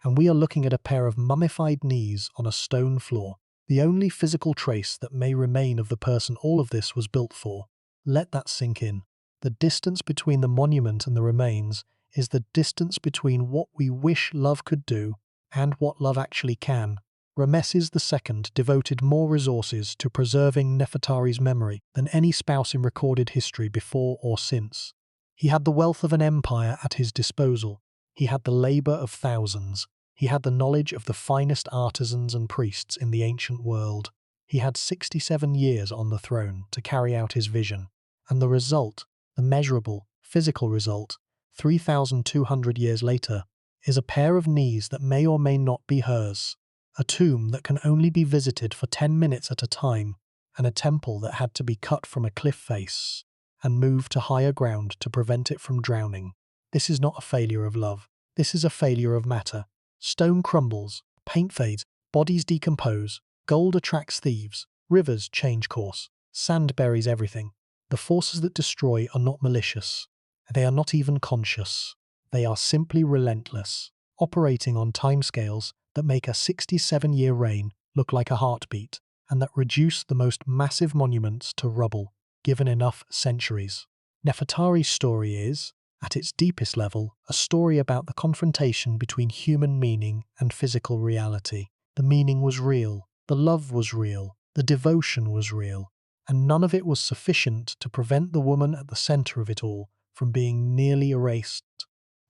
And we are looking at a pair of mummified knees on a stone floor, the only physical trace that may remain of the person all of this was built for. Let that sink in. The distance between the monument and the remains is the distance between what we wish love could do and what love actually can. Ramesses II devoted more resources to preserving Nefertari's memory than any spouse in recorded history before or since. He had the wealth of an empire at his disposal. He had the labour of thousands. He had the knowledge of the finest artisans and priests in the ancient world. He had 67 years on the throne to carry out his vision. And the result, the measurable, physical result, 3,200 years later, is a pair of knees that may or may not be hers, a tomb that can only be visited for 10 minutes at a time, and a temple that had to be cut from a cliff face and moved to higher ground to prevent it from drowning. This is not a failure of love. This is a failure of matter. Stone crumbles, paint fades, bodies decompose, gold attracts thieves, rivers change course, sand buries everything. The forces that destroy are not malicious. They are not even conscious. They are simply relentless, operating on timescales that make a 67-year reign look like a heartbeat, and that reduce the most massive monuments to rubble, given enough centuries. Nefertari's story is, at its deepest level, a story about the confrontation between human meaning and physical reality. The meaning was real, the love was real, the devotion was real, and none of it was sufficient to prevent the woman at the centre of it all from being nearly erased.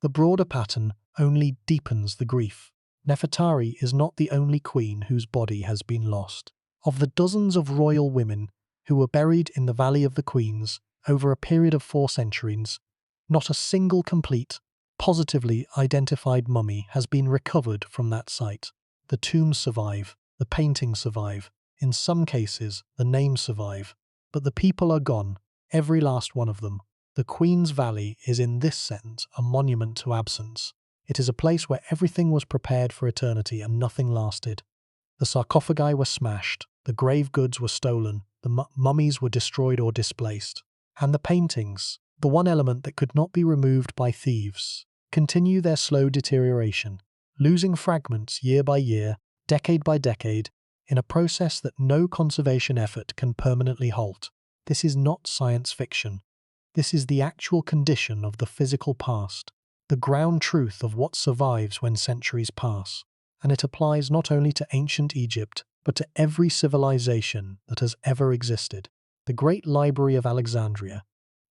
The broader pattern only deepens the grief. Nefertari is not the only queen whose body has been lost. Of the dozens of royal women who were buried in the Valley of the Queens over a period of 4 centuries, not a single complete, positively identified mummy has been recovered from that site. The tombs survive, the paintings survive, in some cases the names survive, but the people are gone, every last one of them. The Queen's Valley is in this sense a monument to absence. It is a place where everything was prepared for eternity and nothing lasted. The sarcophagi were smashed, the grave goods were stolen, the mummies were destroyed or displaced. And the paintings, the one element that could not be removed by thieves, continue their slow deterioration, losing fragments year by year, decade by decade, in a process that no conservation effort can permanently halt. This is not science fiction. This is the actual condition of the physical past, the ground truth of what survives when centuries pass. And it applies not only to ancient Egypt, but to every civilization that has ever existed. The Great Library of Alexandria,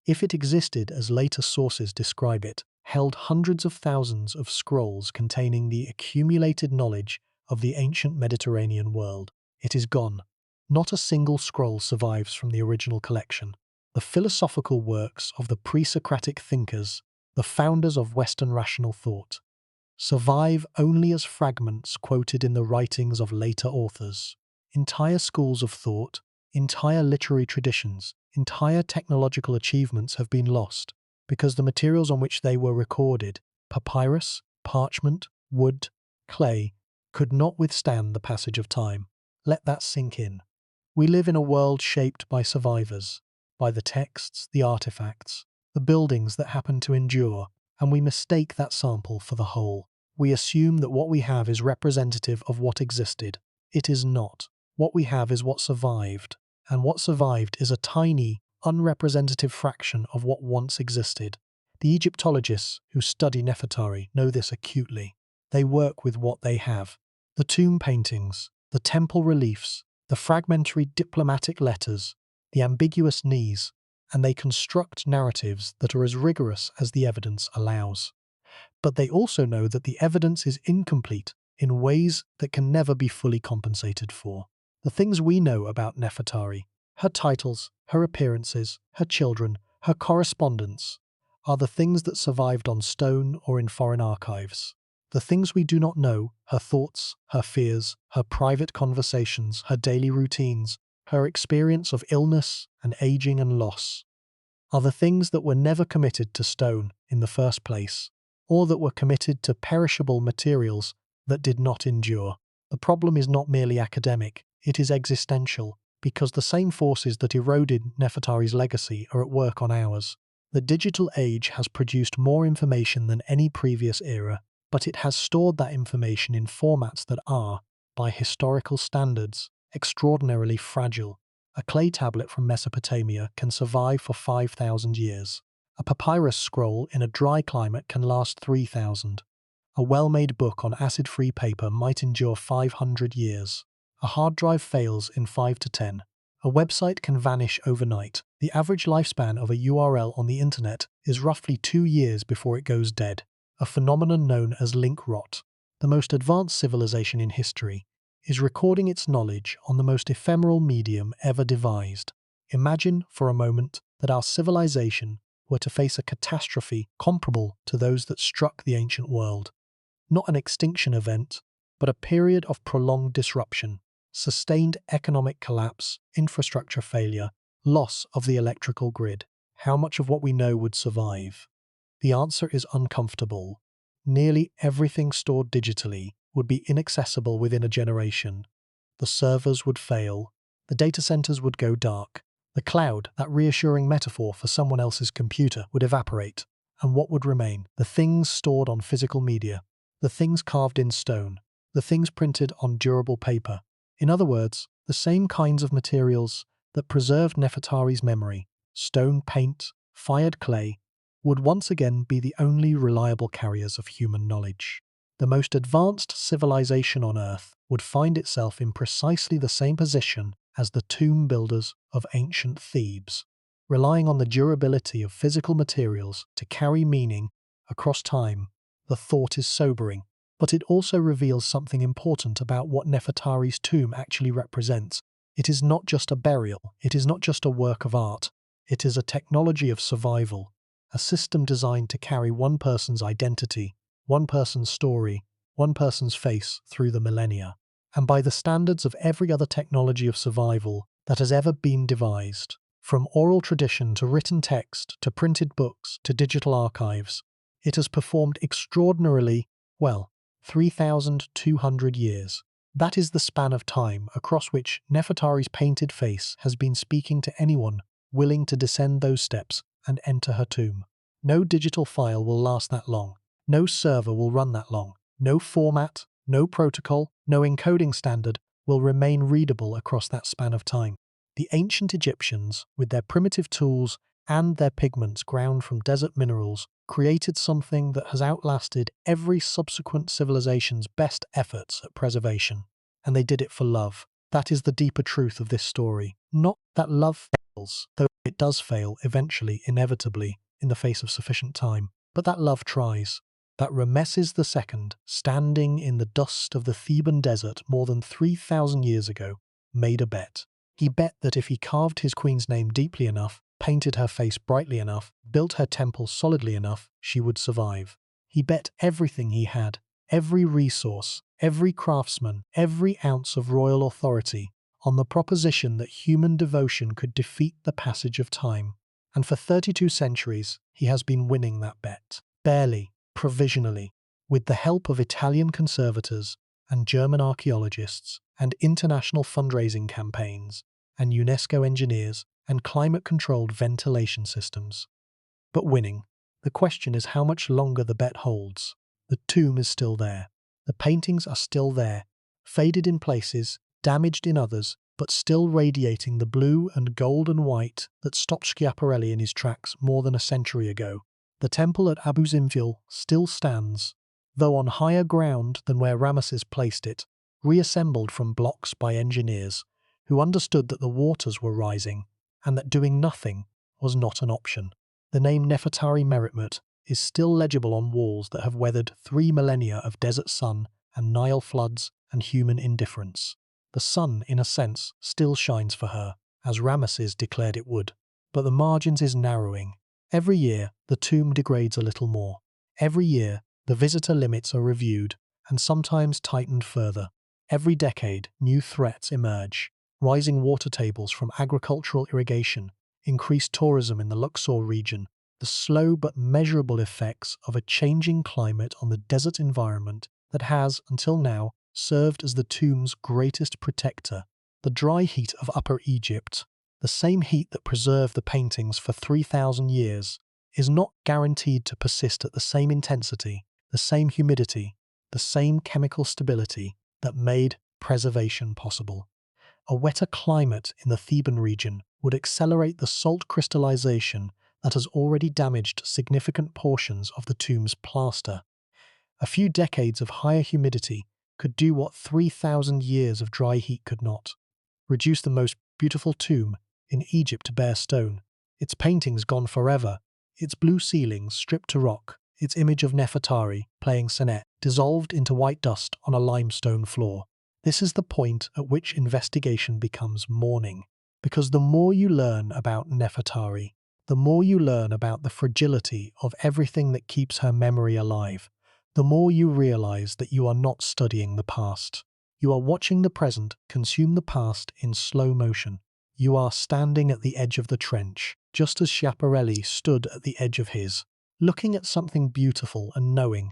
if it existed as later sources describe it, held hundreds of thousands of scrolls containing the accumulated knowledge of the ancient Mediterranean world. It is gone. Not a single scroll survives from the original collection. The philosophical works of the pre-Socratic thinkers, the founders of Western rational thought, survive only as fragments quoted in the writings of later authors. Entire schools of thought, entire literary traditions, entire technological achievements have been lost because the materials on which they were recorded, papyrus, parchment, wood, clay, could not withstand the passage of time. Let that sink in. We live in a world shaped by survivors, by the texts, the artifacts, the buildings that happen to endure, and we mistake that sample for the whole. We assume that what we have is representative of what existed. It is not. What we have is what survived, and what survived is a tiny, unrepresentative fraction of what once existed. The Egyptologists who study Nefertari know this acutely. They work with what they have. The tomb paintings, the temple reliefs, the fragmentary diplomatic letters, the ambiguous knees, and they construct narratives that are as rigorous as the evidence allows. But they also know that the evidence is incomplete in ways that can never be fully compensated for. The things we know about Nefertari, her titles, her appearances, her children, her correspondence, are the things that survived on stone or in foreign archives. The things we do not know, her thoughts, her fears, her private conversations, her daily routines, her experience of illness and aging and loss, are the things that were never committed to stone in the first place, or that were committed to perishable materials that did not endure. The problem is not merely academic, it is existential, because the same forces that eroded Nefertari's legacy are at work on ours. The digital age has produced more information than any previous era, but it has stored that information in formats that are, by historical standards, extraordinarily fragile. A clay tablet from Mesopotamia can survive for 5,000 years. A papyrus scroll in a dry climate can last 3,000. A well-made book on acid-free paper might endure 500 years. A hard drive fails in 5 to 10. A website can vanish overnight. The average lifespan of a URL on the internet is roughly 2 years before it goes dead, a phenomenon known as link rot. The most advanced civilization in history is recording its knowledge on the most ephemeral medium ever devised. Imagine, for a moment, that our civilization were to face a catastrophe comparable to those that struck the ancient world. Not an extinction event, but a period of prolonged disruption, sustained economic collapse, infrastructure failure, loss of the electrical grid. How much of what we know would survive? The answer is uncomfortable. Nearly everything stored digitally would be inaccessible within a generation. The servers would fail, the data centers would go dark, the cloud, that reassuring metaphor for someone else's computer, would evaporate. And what would remain? The things stored on physical media, the things carved in stone, the things printed on durable paper. In other words, the same kinds of materials that preserved Nefertari's memory, stone paint, fired clay, would once again be the only reliable carriers of human knowledge. The most advanced civilization on Earth would find itself in precisely the same position as the tomb builders of ancient Thebes, relying on the durability of physical materials to carry meaning across time. The thought is sobering, but it also reveals something important about what Nefertari's tomb actually represents. It is not just a burial, it is not just a work of art, it is a technology of survival, a system designed to carry one person's identity, one person's story, one person's face through the millennia, and by the standards of every other technology of survival that has ever been devised, from oral tradition to written text to printed books to digital archives, it has performed extraordinarily well. 3,200 years. That is the span of time across which Nefertari's painted face has been speaking to anyone willing to descend those steps and enter her tomb. No digital file will last that long. No server will run that long. No format, no protocol, no encoding standard will remain readable across that span of time. The ancient Egyptians, with their primitive tools and their pigments ground from desert minerals, created something that has outlasted every subsequent civilization's best efforts at preservation. And they did it for love. That is the deeper truth of this story. Not that love fails, though it does fail eventually, inevitably, in the face of sufficient time, but that love tries. That Ramesses II, standing in the dust of the Theban desert more than 3,000 years ago, made a bet. He bet that if he carved his queen's name deeply enough, painted her face brightly enough, built her temple solidly enough, she would survive. He bet everything he had, every resource, every craftsman, every ounce of royal authority, on the proposition that human devotion could defeat the passage of time. And for 32 centuries, he has been winning that bet. Barely, provisionally, with the help of Italian conservators and German archaeologists and international fundraising campaigns and UNESCO engineers and climate-controlled ventilation systems. But winning. The question is how much longer the bet holds. The tomb is still there. The paintings are still there, faded in places, damaged in others, but still radiating the blue and gold and white that stopped Schiaparelli in his tracks more than a century ago. The temple at Abu Simbel still stands, though on higher ground than where Ramesses placed it, reassembled from blocks by engineers who understood that the waters were rising and that doing nothing was not an option. The name Nefertari Meritmut is still legible on walls that have weathered 3 millennia of desert sun and Nile floods and human indifference. The sun, in a sense, still shines for her, as Ramesses declared it would. But the margins is narrowing. Every year, the tomb degrades a little more. Every year, the visitor limits are reviewed, and sometimes tightened further. Every decade, new threats emerge. Rising water tables from agricultural irrigation, increased tourism in the Luxor region, the slow but measurable effects of a changing climate on the desert environment that has, until now, served as the tomb's greatest protector. The dry heat of Upper Egypt, the same heat that preserved the paintings for 3,000 years, is not guaranteed to persist at the same intensity, the same humidity, the same chemical stability that made preservation possible. A wetter climate in the Theban region would accelerate the salt crystallization that has already damaged significant portions of the tomb's plaster. A few decades of higher humidity could do what 3,000 years of dry heat could not. Reduce the most beautiful tomb in Egypt to bare stone, its paintings gone forever, its blue ceilings stripped to rock, its image of Nefertari playing sonnet dissolved into white dust on a limestone floor. This is the point at which investigation becomes mourning, because the more you learn about Nefertari, the more you learn about the fragility of everything that keeps her memory alive, the more you realize that you are not studying the past. You are watching the present consume the past in slow motion. You are standing at the edge of the trench, just as Schiaparelli stood at the edge of his, looking at something beautiful and knowing,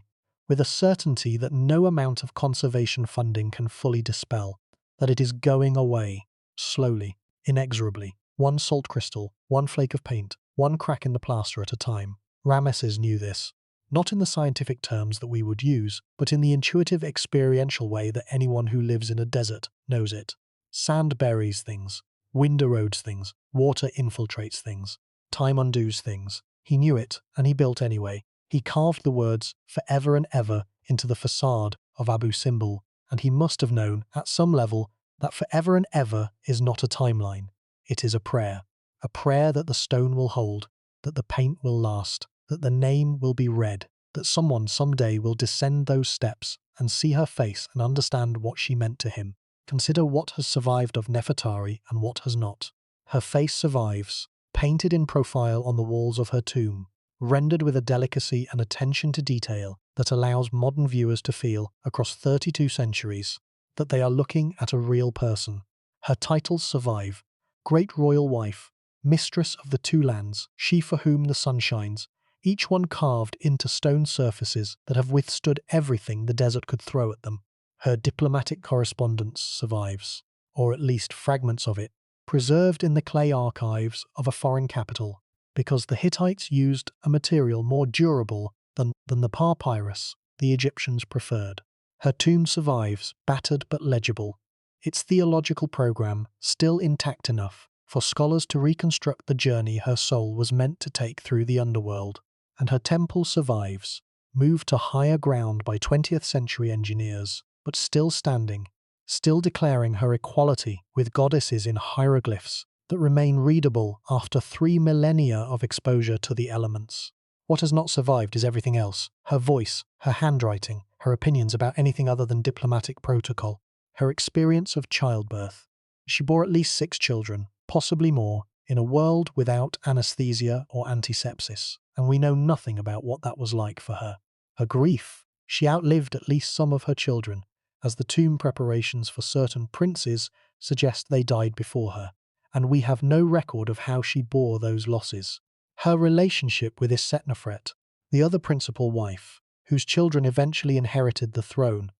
with a certainty that no amount of conservation funding can fully dispel, that it is going away, slowly, inexorably, one salt crystal, one flake of paint, one crack in the plaster at a time. Ramesses knew this, not in the scientific terms that we would use, but in the intuitive experiential way that anyone who lives in a desert knows it. Sand buries things, wind erodes things, water infiltrates things, time undoes things. He knew it, and he built anyway. He carved the words forever and ever into the facade of Abu Simbel, and he must have known, at some level, that forever and ever is not a timeline. It is a prayer that the stone will hold, that the paint will last, that the name will be read, that someone someday will descend those steps and see her face and understand what she meant to him. Consider what has survived of Nefertari and what has not. Her face survives, painted in profile on the walls of her tomb, rendered with a delicacy and attention to detail that allows modern viewers to feel, across 32 centuries, that they are looking at a real person. Her titles survive: Great Royal Wife, Mistress of the Two Lands, She for Whom the Sun Shines, each one carved into stone surfaces that have withstood everything the desert could throw at them. Her diplomatic correspondence survives, or at least fragments of it, preserved in the clay archives of a foreign capital, because the Hittites used a material more durable than the papyrus, the Egyptians preferred. Her tomb survives, battered but legible, its theological program still intact enough for scholars to reconstruct the journey her soul was meant to take through the underworld. And her temple survives, moved to higher ground by 20th century engineers, but still standing, still declaring her equality with goddesses in hieroglyphs that remain readable after 3 millennia of exposure to the elements. What has not survived is everything else: her voice, her handwriting, her opinions about anything other than diplomatic protocol, her experience of childbirth. She bore at least 6 children, possibly more, in a world without anesthesia or antisepsis, and we know nothing about what that was like for her. Her grief: she outlived at least some of her children, as the tomb preparations for certain princes suggest they died before her, and we have no record of how she bore those losses. Her relationship with Nefertari, the other principal wife, whose children eventually inherited the throne,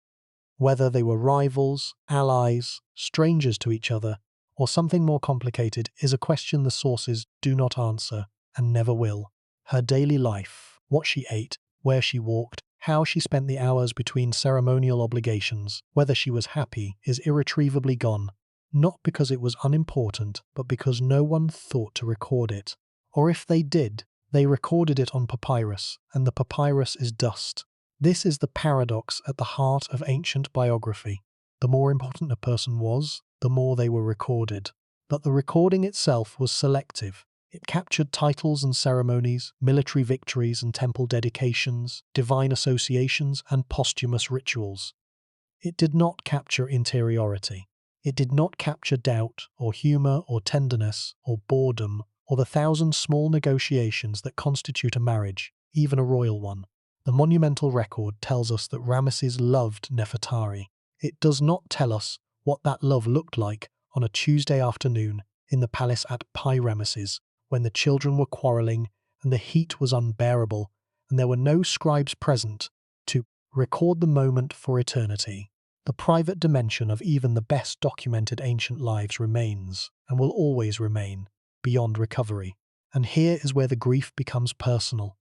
whether they were rivals, allies, strangers to each other, or something more complicated, is a question the sources do not answer and never will. Her daily life, what she ate, where she walked, how she spent the hours between ceremonial obligations, whether she was happy, is irretrievably gone, not because it was unimportant, but because no one thought to record it. Or if they did, they recorded it on papyrus, and the papyrus is dust. This is the paradox at the heart of ancient biography. The more important a person was, the more they were recorded. But the recording itself was selective. It captured titles and ceremonies, military victories and temple dedications, divine associations and posthumous rituals. It did not capture interiority. It did not capture doubt, or humour, or tenderness, or boredom, or the 1,000 small negotiations that constitute a marriage, even a royal one. The monumental record tells us that Ramesses loved Nefertari. It does not tell us what that love looked like on a Tuesday afternoon in the palace at Ramesses, when the children were quarrelling and the heat was unbearable, and there were no scribes present to record the moment for eternity. The private dimension of even the best documented ancient lives remains, and will always remain, beyond recovery. And here is where the grief becomes personal.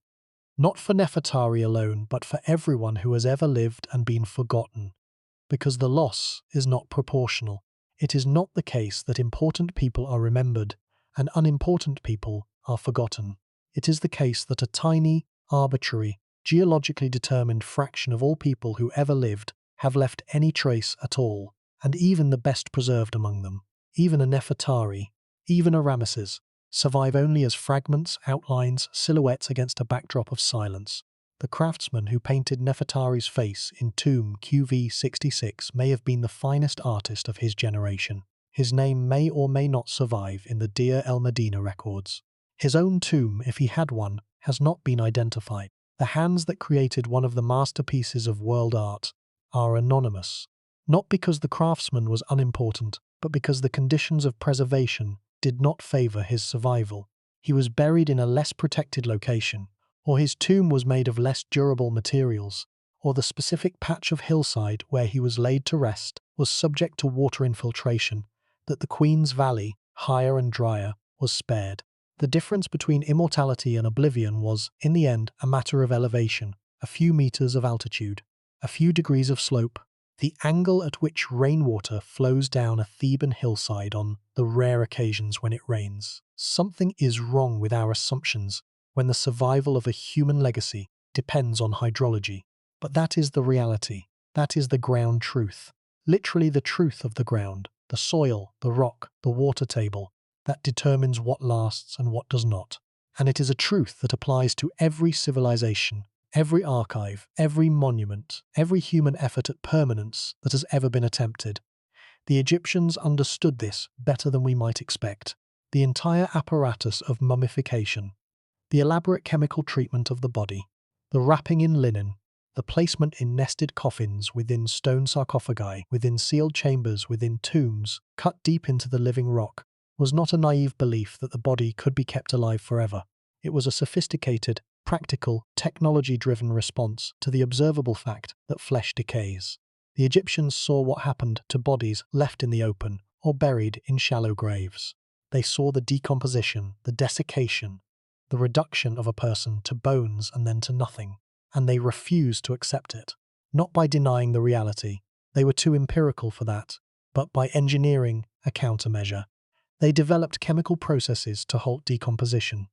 Not for Nefertari alone, but for everyone who has ever lived and been forgotten. Because the loss is not proportional. It is not the case that important people are remembered and unimportant people are forgotten. It is the case that a tiny, arbitrary, geologically determined fraction of all people who ever lived have left any trace at all, and even the best preserved among them, even a Nefertari, even a Ramesses, survive only as fragments, outlines, silhouettes against a backdrop of silence. The craftsman who painted Nefertari's face in tomb QV66 may have been the finest artist of his generation. His name may or may not survive in the Deir el-Medina records. His own tomb, if he had one, has not been identified. The hands that created one of the masterpieces of world art are anonymous, not because the craftsman was unimportant, but because the conditions of preservation did not favour his survival. He was buried in a less protected location, or his tomb was made of less durable materials, or the specific patch of hillside where he was laid to rest was subject to water infiltration, that the Queen's Valley, higher and drier, was spared. The difference between immortality and oblivion was, in the end, a matter of elevation, a few meters of altitude, a few degrees of slope, the angle at which rainwater flows down a Theban hillside on the rare occasions when it rains. Something is wrong with our assumptions when the survival of a human legacy depends on hydrology. But that is the reality. That is the ground truth. Literally the truth of the ground, the soil, the rock, the water table, that determines what lasts and what does not. And it is a truth that applies to every civilization, every archive, every monument, every human effort at permanence that has ever been attempted. The Egyptians understood this better than we might expect. The entire apparatus of mummification, the elaborate chemical treatment of the body, the wrapping in linen, the placement in nested coffins within stone sarcophagi, within sealed chambers, within tombs, cut deep into the living rock, was not a naive belief that the body could be kept alive forever. It was a sophisticated, practical, technology-driven response to the observable fact that flesh decays. The Egyptians saw what happened to bodies left in the open or buried in shallow graves. They saw the decomposition, the desiccation, the reduction of a person to bones and then to nothing. and they refused to accept it. Not by denying the reality, they were too empirical for that, but by engineering a countermeasure. They developed chemical processes to halt decomposition.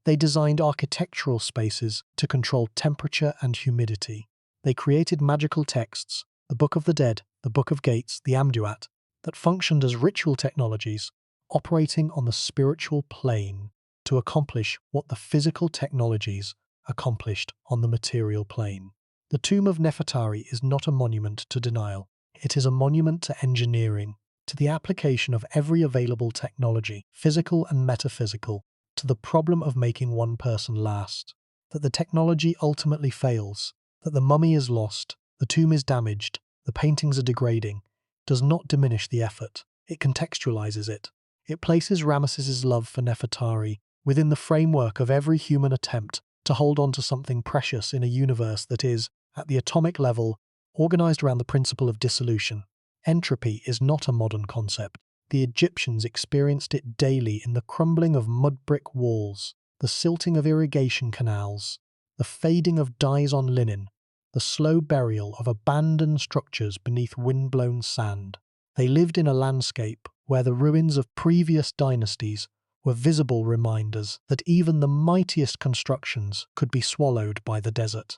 They designed architectural spaces to control temperature and humidity. They created magical texts, the Book of the Dead, the Book of Gates, the Amduat, that functioned as ritual technologies, operating on the spiritual plane to accomplish what the physical technologies accomplished on the material plane. The tomb of Nefertari is not a monument to denial. It is a monument to engineering, to the application of every available technology, physical and metaphysical, to the problem of making one person last. That the technology ultimately fails, that the mummy is lost, the tomb is damaged, the paintings are degrading, does not diminish the effort. It contextualizes it. It places Ramesses' love for Nefertari within the framework of every human attempt to hold on to something precious in a universe that is, at the atomic level, organized around the principle of dissolution. Entropy is not a modern concept. The Egyptians experienced it daily in the crumbling of mud brick walls, the silting of irrigation canals, the fading of dyes on linen, the slow burial of abandoned structures beneath wind-blown sand. They lived in a landscape where the ruins of previous dynasties were visible reminders that even the mightiest constructions could be swallowed by the desert.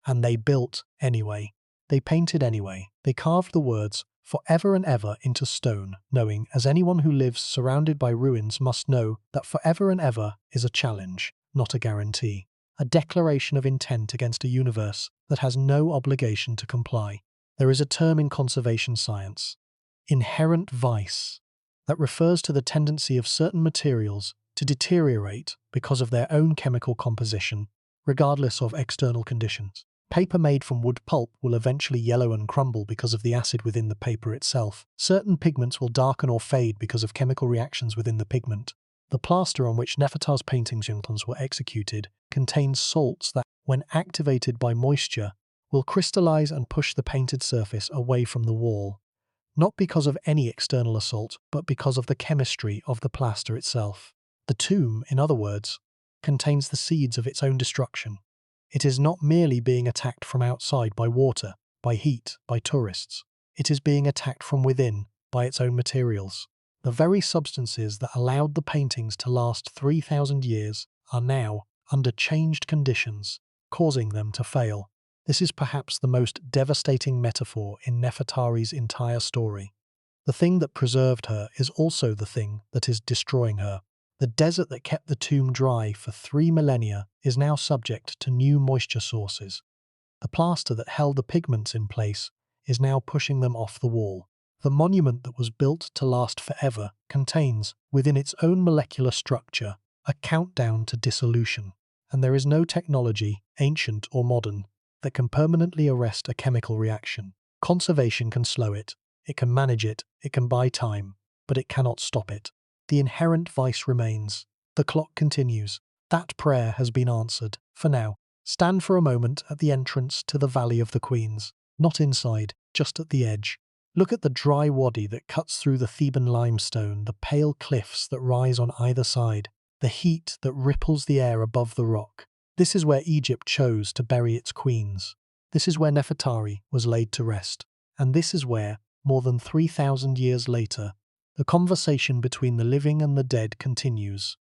And they built anyway. They painted anyway. They carved the words forever and ever into stone, knowing, as anyone who lives surrounded by ruins must know, that forever and ever is a challenge, not a guarantee. A declaration of intent against a universe that has no obligation to comply. There is a term in conservation science, inherent vice, that refers to the tendency of certain materials to deteriorate because of their own chemical composition, regardless of external conditions. Paper made from wood pulp will eventually yellow and crumble because of the acid within the paper itself. Certain pigments will darken or fade because of chemical reactions within the pigment. The plaster on which Nefertari's paintings were executed contains salts that, when activated by moisture, will crystallize and push the painted surface away from the wall. Not because of any external assault, but because of the chemistry of the plaster itself. The tomb, in other words, contains the seeds of its own destruction. It is not merely being attacked from outside by water, by heat, by tourists. It is being attacked from within by its own materials. The very substances that allowed the paintings to last 3,000 years are now, under changed conditions, causing them to fail. This is perhaps the most devastating metaphor in Nefertari's entire story. The thing that preserved her is also the thing that is destroying her. The desert that kept the tomb dry for 3 millennia is now subject to new moisture sources. The plaster that held the pigments in place is now pushing them off the wall. The monument that was built to last forever contains, within its own molecular structure, a countdown to dissolution. And there is no technology, ancient or modern, that can permanently arrest a chemical reaction. Conservation can slow it, it can manage it, it can buy time, but it cannot stop it. The inherent vice remains. The clock continues. That prayer has been answered, for now. Stand for a moment at the entrance to the Valley of the Queens. Not inside, just at the edge. Look at the dry wadi that cuts through the Theban limestone, the pale cliffs that rise on either side, the heat that ripples the air above the rock. This is where Egypt chose to bury its queens. This is where Nefertari was laid to rest. And this is where, more than 3,000 years later, the conversation between the living and the dead continues.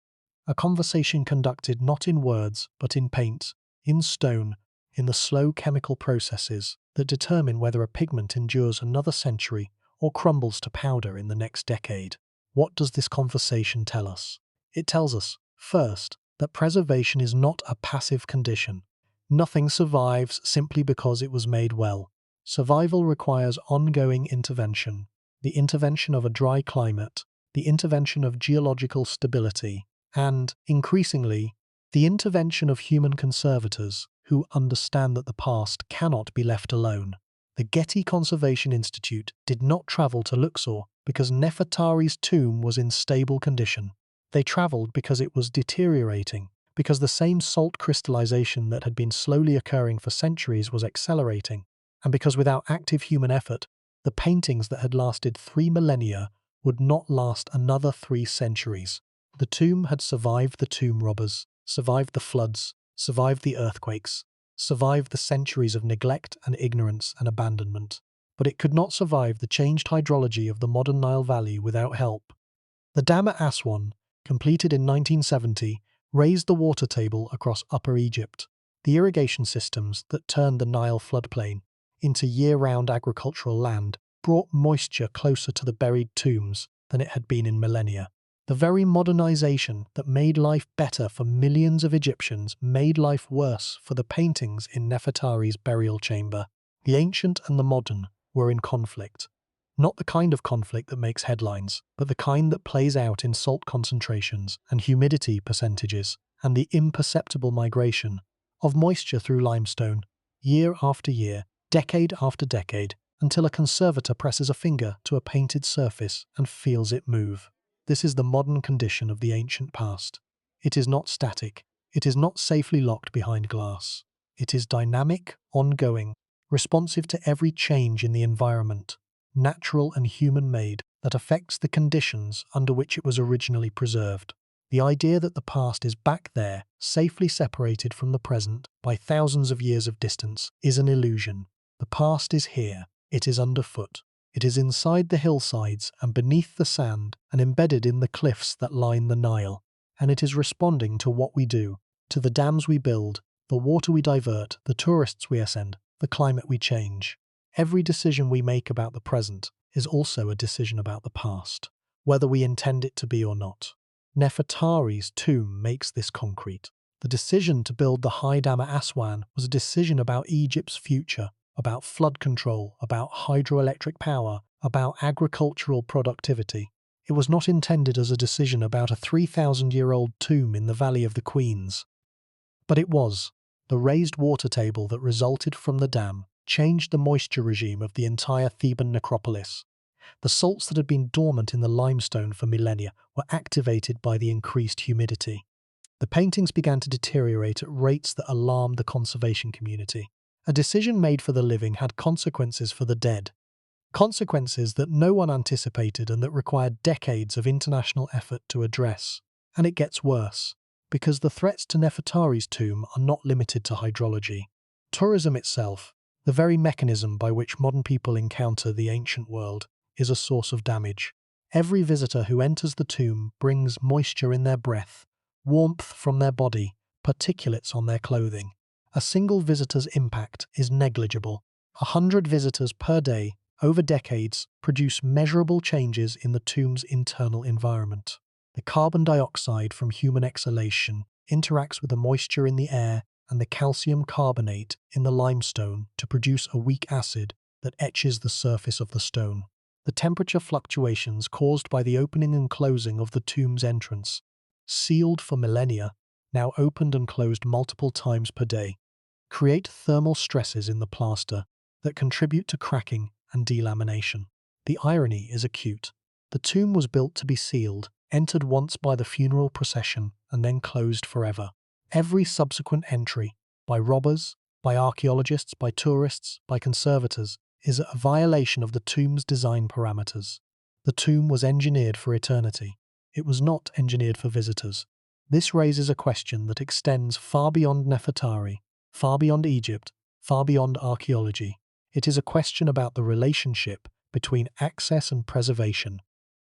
A conversation conducted not in words, but in paint, in stone, in the slow chemical processes that determine whether a pigment endures another century or crumbles to powder in the next decade. What does this conversation tell us? It tells us, first, that preservation is not a passive condition. Nothing survives simply because it was made well. Survival requires ongoing intervention. The intervention of a dry climate, the intervention of geological stability, and, increasingly, the intervention of human conservators who understand that the past cannot be left alone. The Getty Conservation Institute did not travel to Luxor because Nefertari's tomb was in stable condition. They traveled because it was deteriorating, because the same salt crystallization that had been slowly occurring for centuries was accelerating, and because without active human effort, the paintings that had lasted 3 millennia would not last another 3 centuries. The tomb had survived the tomb robbers, survived the floods, survived the earthquakes. survived the centuries of neglect and ignorance and abandonment, but it could not survive the changed hydrology of the modern Nile Valley without help. The dam at Aswan, completed in 1970, raised the water table across Upper Egypt. The irrigation systems that turned the Nile floodplain into year-round agricultural land brought moisture closer to the buried tombs than it had been in millennia. The very modernization that made life better for millions of Egyptians made life worse for the paintings in Nefertari's burial chamber. The ancient and the modern were in conflict. Not the kind of conflict that makes headlines, but the kind that plays out in salt concentrations and humidity percentages and the imperceptible migration of moisture through limestone, year after year, decade after decade, until a conservator presses a finger to a painted surface and feels it move. This is the modern condition of the ancient past. It is not static. It is not safely locked behind glass. It is dynamic, ongoing, responsive to every change in the environment, natural and human-made, that affects the conditions under which it was originally preserved. The idea that the past is back there, safely separated from the present by thousands of years of distance, is an illusion. The past is here. It is underfoot. It is inside the hillsides and beneath the sand and embedded in the cliffs that line the Nile. And it is responding to what we do, to the dams we build, the water we divert, the tourists we ascend, the climate we change. Every decision we make about the present is also a decision about the past, whether we intend it to be or not. Nefertari's tomb makes this concrete. The decision to build the high dam at Aswan was a decision about Egypt's future, about flood control, about hydroelectric power, about agricultural productivity. It was not intended as a decision about a 3,000-year-old tomb in the Valley of the Queens. But it was. The raised water table that resulted from the dam changed the moisture regime of the entire Theban necropolis. The salts that had been dormant in the limestone for millennia were activated by the increased humidity. The paintings began to deteriorate at rates that alarmed the conservation community. A decision made for the living had consequences for the dead. Consequences that no one anticipated and that required decades of international effort to address. And it gets worse, because the threats to Nefertari's tomb are not limited to hydrology. Tourism itself, the very mechanism by which modern people encounter the ancient world, is a source of damage. Every visitor who enters the tomb brings moisture in their breath, warmth from their body, particulates on their clothing. A single visitor's impact is negligible. 100 visitors per day, over decades, produce measurable changes in the tomb's internal environment. The carbon dioxide from human exhalation interacts with the moisture in the air and the calcium carbonate in the limestone to produce a weak acid that etches the surface of the stone. The temperature fluctuations caused by the opening and closing of the tomb's entrance, sealed for millennia, now opened and closed multiple times per day, create thermal stresses in the plaster that contribute to cracking and delamination. The irony is acute. The tomb was built to be sealed, entered once by the funeral procession, and then closed forever. Every subsequent entry, by robbers, by archaeologists, by tourists, by conservators, is a violation of the tomb's design parameters. The tomb was engineered for eternity. It was not engineered for visitors. This raises a question that extends far beyond Nefertari, far beyond Egypt, far beyond archaeology. It is a question about the relationship between access and preservation,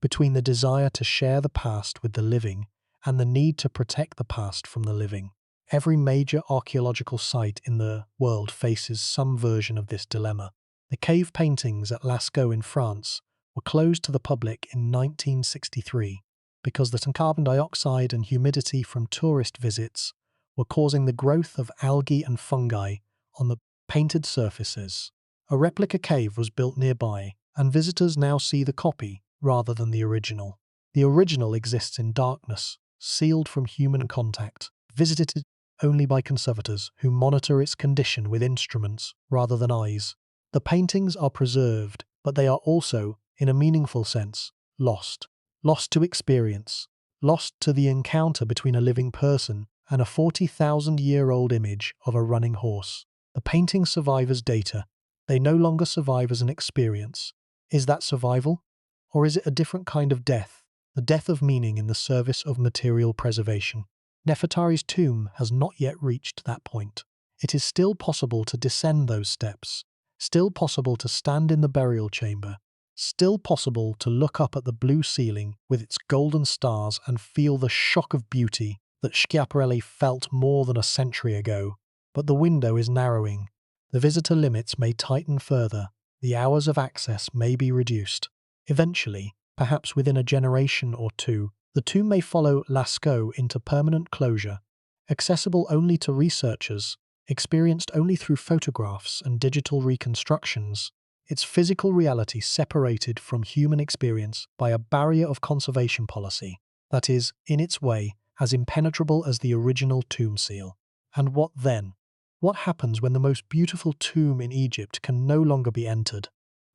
between the desire to share the past with the living and the need to protect the past from the living. Every major archaeological site in the world faces some version of this dilemma. The cave paintings at Lascaux in France were closed to the public in 1963 because the carbon dioxide and humidity from tourist visits were causing the growth of algae and fungi on the painted surfaces. A replica cave was built nearby, and visitors now see the copy rather than the original. The original exists in darkness, sealed from human contact, visited only by conservators who monitor its condition with instruments rather than eyes. The paintings are preserved, but they are also, in a meaningful sense, lost. Lost to experience, lost to the encounter between a living person and a 40,000-year-old image of a running horse. The paintings survive as data. They no longer survive as an experience. Is that survival? Or is it a different kind of death, the death of meaning in the service of material preservation? Nefertari's tomb has not yet reached that point. It is still possible to descend those steps, still possible to stand in the burial chamber, still possible to look up at the blue ceiling with its golden stars and feel the shock of beauty that Schiaparelli felt more than a century ago. But the window is narrowing. The visitor limits may tighten further. The hours of access may be reduced. Eventually, perhaps within a generation or two, the tomb may follow Lascaux into permanent closure, accessible only to researchers, experienced only through photographs and digital reconstructions, its physical reality separated from human experience by a barrier of conservation policy that is, in its way, as impenetrable as the original tomb seal. And what then? What happens when the most beautiful tomb in Egypt can no longer be entered?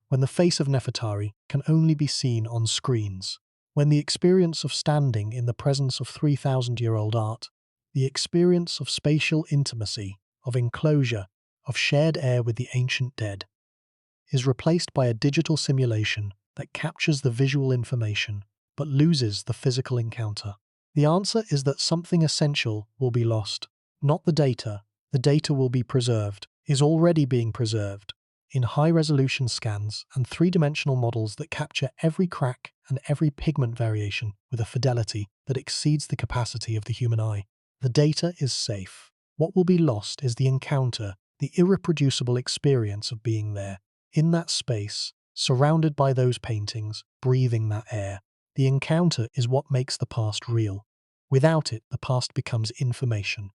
When the face of Nefertari can only be seen on screens? When the experience of standing in the presence of 3,000-year-old art, the experience of spatial intimacy, of enclosure, of shared air with the ancient dead, is replaced by a digital simulation that captures the visual information but loses the physical encounter? The answer is that something essential will be lost. Not the data. The data will be preserved, is already being preserved, in high-resolution scans and three-dimensional models that capture every crack and every pigment variation with a fidelity that exceeds the capacity of the human eye. The data is safe. What will be lost is the encounter, the irreproducible experience of being there, in that space, surrounded by those paintings, breathing that air. The encounter is what makes the past real. Without it, the past becomes information.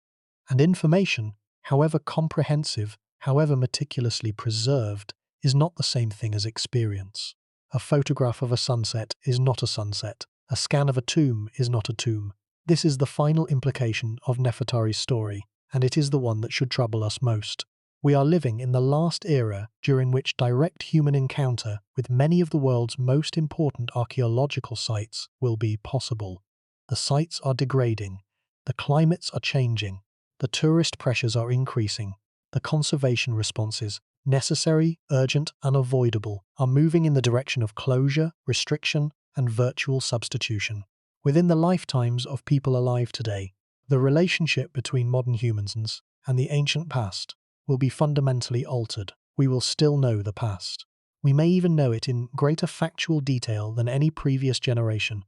And information, however comprehensive, however meticulously preserved, is not the same thing as experience. A photograph of a sunset is not a sunset. A scan of a tomb is not a tomb. This is the final implication of Nefertari's story, and it is the one that should trouble us most. We are living in the last era during which direct human encounter with many of the world's most important archaeological sites will be possible. The sites are degrading. The climates are changing. The tourist pressures are increasing. The conservation responses, necessary, urgent, unavoidable, are moving in the direction of closure, restriction, and virtual substitution. Within the lifetimes of people alive today, the relationship between modern humans and the ancient past will be fundamentally altered. We will still know the past. We may even know it in greater factual detail than any previous generation,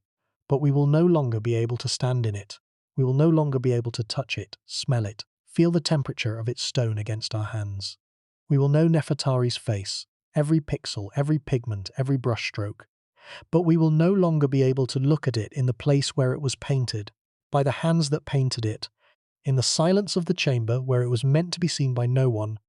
but we will no longer be able to stand in it. We will no longer be able to touch it, smell it, feel the temperature of its stone against our hands. We will know Nefertari's face, every pixel, every pigment, every brushstroke, but we will no longer be able to look at it in the place where it was painted, by the hands that painted it, in the silence of the chamber where it was meant to be seen by no one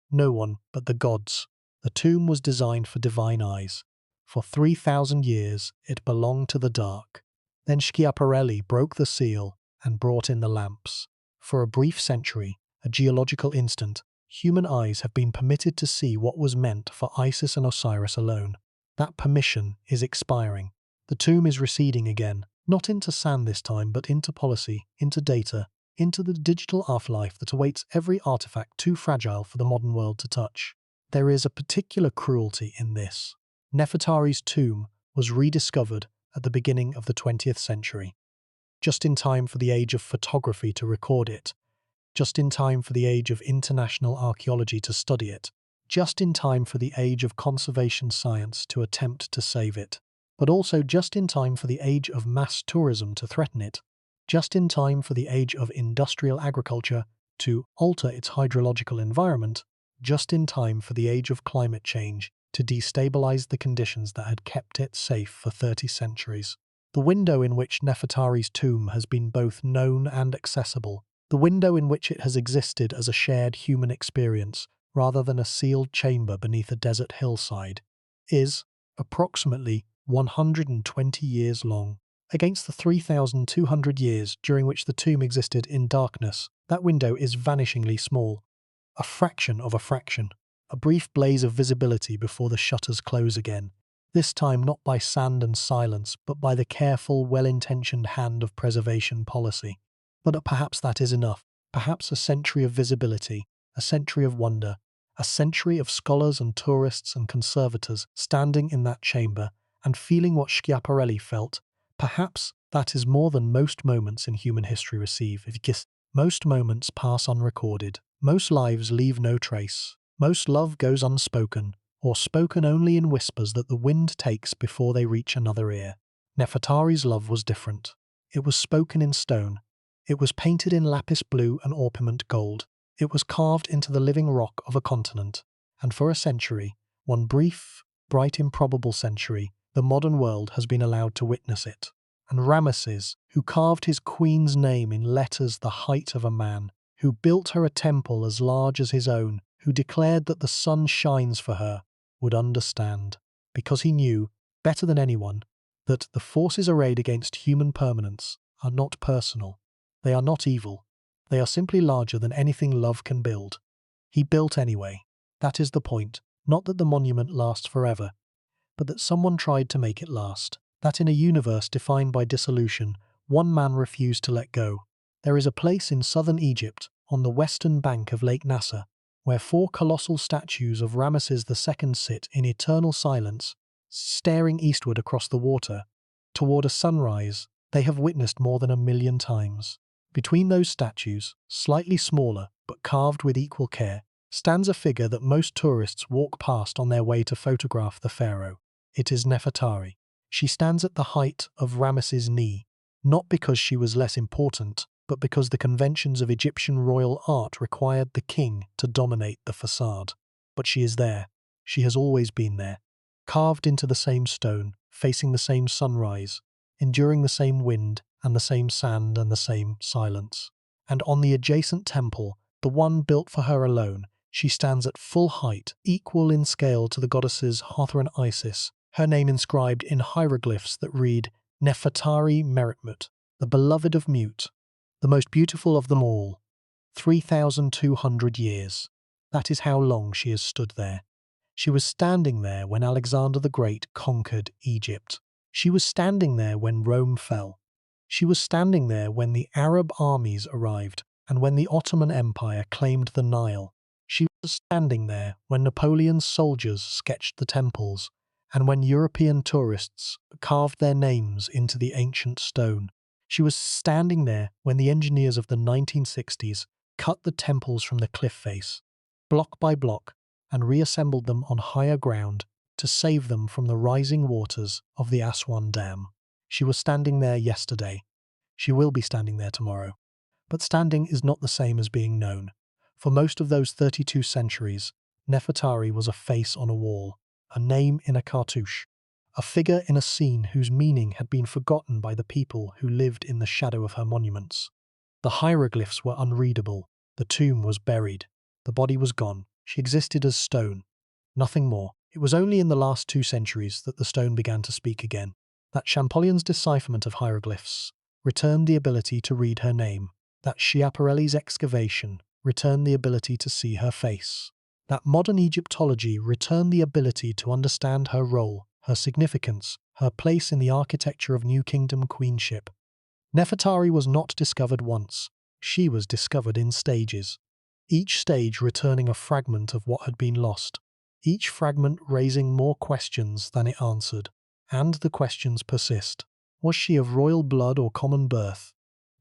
but the gods. The tomb was designed for divine eyes. For 3,000 years it belonged to the dark. Then Schiaparelli broke the seal and brought in the lamps. For a brief century, a geological instant, human eyes have been permitted to see what was meant for Isis and Osiris alone. That permission is expiring. The tomb is receding again, not into sand this time, but into policy, into data, into the digital afterlife that awaits every artifact too fragile for the modern world to touch. There is a particular cruelty in this. Nefertari's tomb was rediscovered at the beginning of the 20th century, just in time for the age of photography to record it, just in time for the age of international archaeology to study it, just in time for the age of conservation science to attempt to save it, but also just in time for the age of mass tourism to threaten it, just in time for the age of industrial agriculture to alter its hydrological environment, just in time for the age of climate change to destabilize the conditions that had kept it safe for 30 centuries. The window in which Nefertari's tomb has been both known and accessible, the window in which it has existed as a shared human experience rather than a sealed chamber beneath a desert hillside, is approximately 120 years long. Against the 3,200 years during which the tomb existed in darkness, that window is vanishingly small. A fraction of a fraction. A brief blaze of visibility before the shutters close again. This time not by sand and silence, but by the careful, well-intentioned hand of preservation policy. But perhaps that is enough. Perhaps a century of visibility, a century of wonder, a century of scholars and tourists and conservators standing in that chamber and feeling what Schiaparelli felt. Perhaps that is more than most moments in human history receive. Most moments pass unrecorded. Most lives leave no trace. Most love goes unspoken, or spoken only in whispers that the wind takes before they reach another ear. Nefertari's love was different. It was spoken in stone. It was painted in lapis blue and orpiment gold. It was carved into the living rock of a continent. And for a century, one brief, bright, improbable century, the modern world has been allowed to witness it. And Ramesses, who carved his queen's name in letters the height of a man, who built her a temple as large as his own, who declared that the sun shines for her, would understand, because he knew, better than anyone, that the forces arrayed against human permanence are not personal. They are not evil. They are simply larger than anything love can build. He built anyway. That is the point. Not that the monument lasts forever, but that someone tried to make it last. That in a universe defined by dissolution, one man refused to let go. There is a place in southern Egypt, on the western bank of Lake Nasser, where 4 colossal statues of Ramesses II sit in eternal silence, staring eastward across the water, toward a sunrise they have witnessed more than 1,000,000 times. Between those statues, slightly smaller but carved with equal care, stands a figure that most tourists walk past on their way to photograph the pharaoh. It is Nefertari. She stands at the height of Ramesses' knee, not because she was less important, but because the conventions of Egyptian royal art required the king to dominate the facade. But she is there. She has always been there, carved into the same stone, facing the same sunrise, enduring the same wind and the same sand and the same silence. And on the adjacent temple, the one built for her alone, she stands at full height, equal in scale to the goddesses Hathor and Isis, her name inscribed in hieroglyphs that read Nefertari Meritmut, the beloved of Mut, the most beautiful of them all. 3,200 years. That is how long she has stood there. She was standing there when Alexander the Great conquered Egypt. She was standing there when Rome fell. She was standing there when the Arab armies arrived and when the Ottoman Empire claimed the Nile. She was standing there when Napoleon's soldiers sketched the temples and when European tourists carved their names into the ancient stone. She was standing there when the engineers of the 1960s cut the temples from the cliff face, block by block, and reassembled them on higher ground to save them from the rising waters of the Aswan Dam. She was standing there yesterday. She will be standing there tomorrow. But standing is not the same as being known. For most of those 32 centuries, Nefertari was a face on a wall, a name in a cartouche, a figure in a scene whose meaning had been forgotten by the people who lived in the shadow of her monuments. The hieroglyphs were unreadable. The tomb was buried. The body was gone. She existed as stone. Nothing more. It was only in the last 2 centuries that the stone began to speak again. That Champollion's decipherment of hieroglyphs returned the ability to read her name. That Schiaparelli's excavation returned the ability to see her face. That modern Egyptology returned the ability to understand her role, her significance, her place in the architecture of New Kingdom queenship. Nefertari was not discovered once. She was discovered in stages. Each stage returning a fragment of what had been lost. Each fragment raising more questions than it answered. And the questions persist. Was she of royal blood or common birth?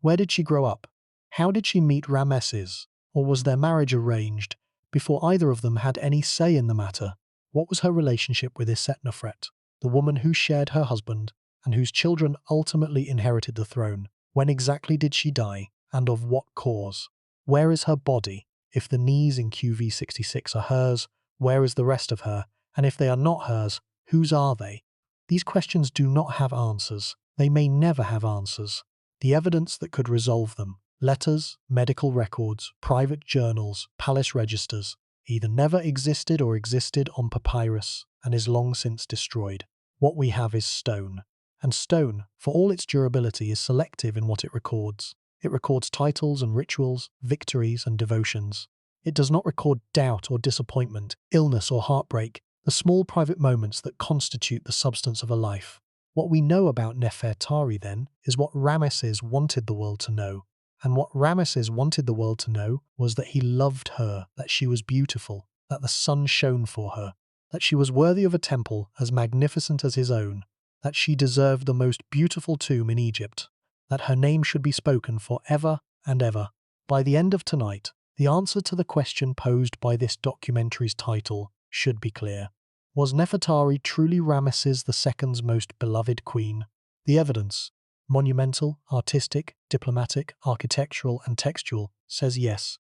Where did she grow up? How did she meet Ramesses? Or was their marriage arranged before either of them had any say in the matter? What was her relationship with Isetnofret, the woman who shared her husband and whose children ultimately inherited the throne? When exactly did she die, and of what cause? Where is her body? If the knees in QV66 are hers, where is the rest of her? And if they are not hers, whose are they? These questions do not have answers. They may never have answers. The evidence that could resolve them, letters, medical records, private journals, palace registers, either never existed or existed on papyrus and is long since destroyed. What we have is stone. And stone, for all its durability, is selective in what it records. It records titles and rituals, victories and devotions. It does not record doubt or disappointment, illness or heartbreak, the small private moments that constitute the substance of a life. What we know about Nefertari, then, is what Ramesses wanted the world to know. And what Ramesses wanted the world to know was that he loved her, that she was beautiful, that the sun shone for her, that she was worthy of a temple as magnificent as his own, that she deserved the most beautiful tomb in Egypt, that her name should be spoken for ever and ever. By the end of tonight, The answer to the question posed by this documentary's title should be clear. Was Nefertari truly Ramesses II's most beloved queen? The evidence, monumental, artistic, diplomatic, architectural, and textual, says yes.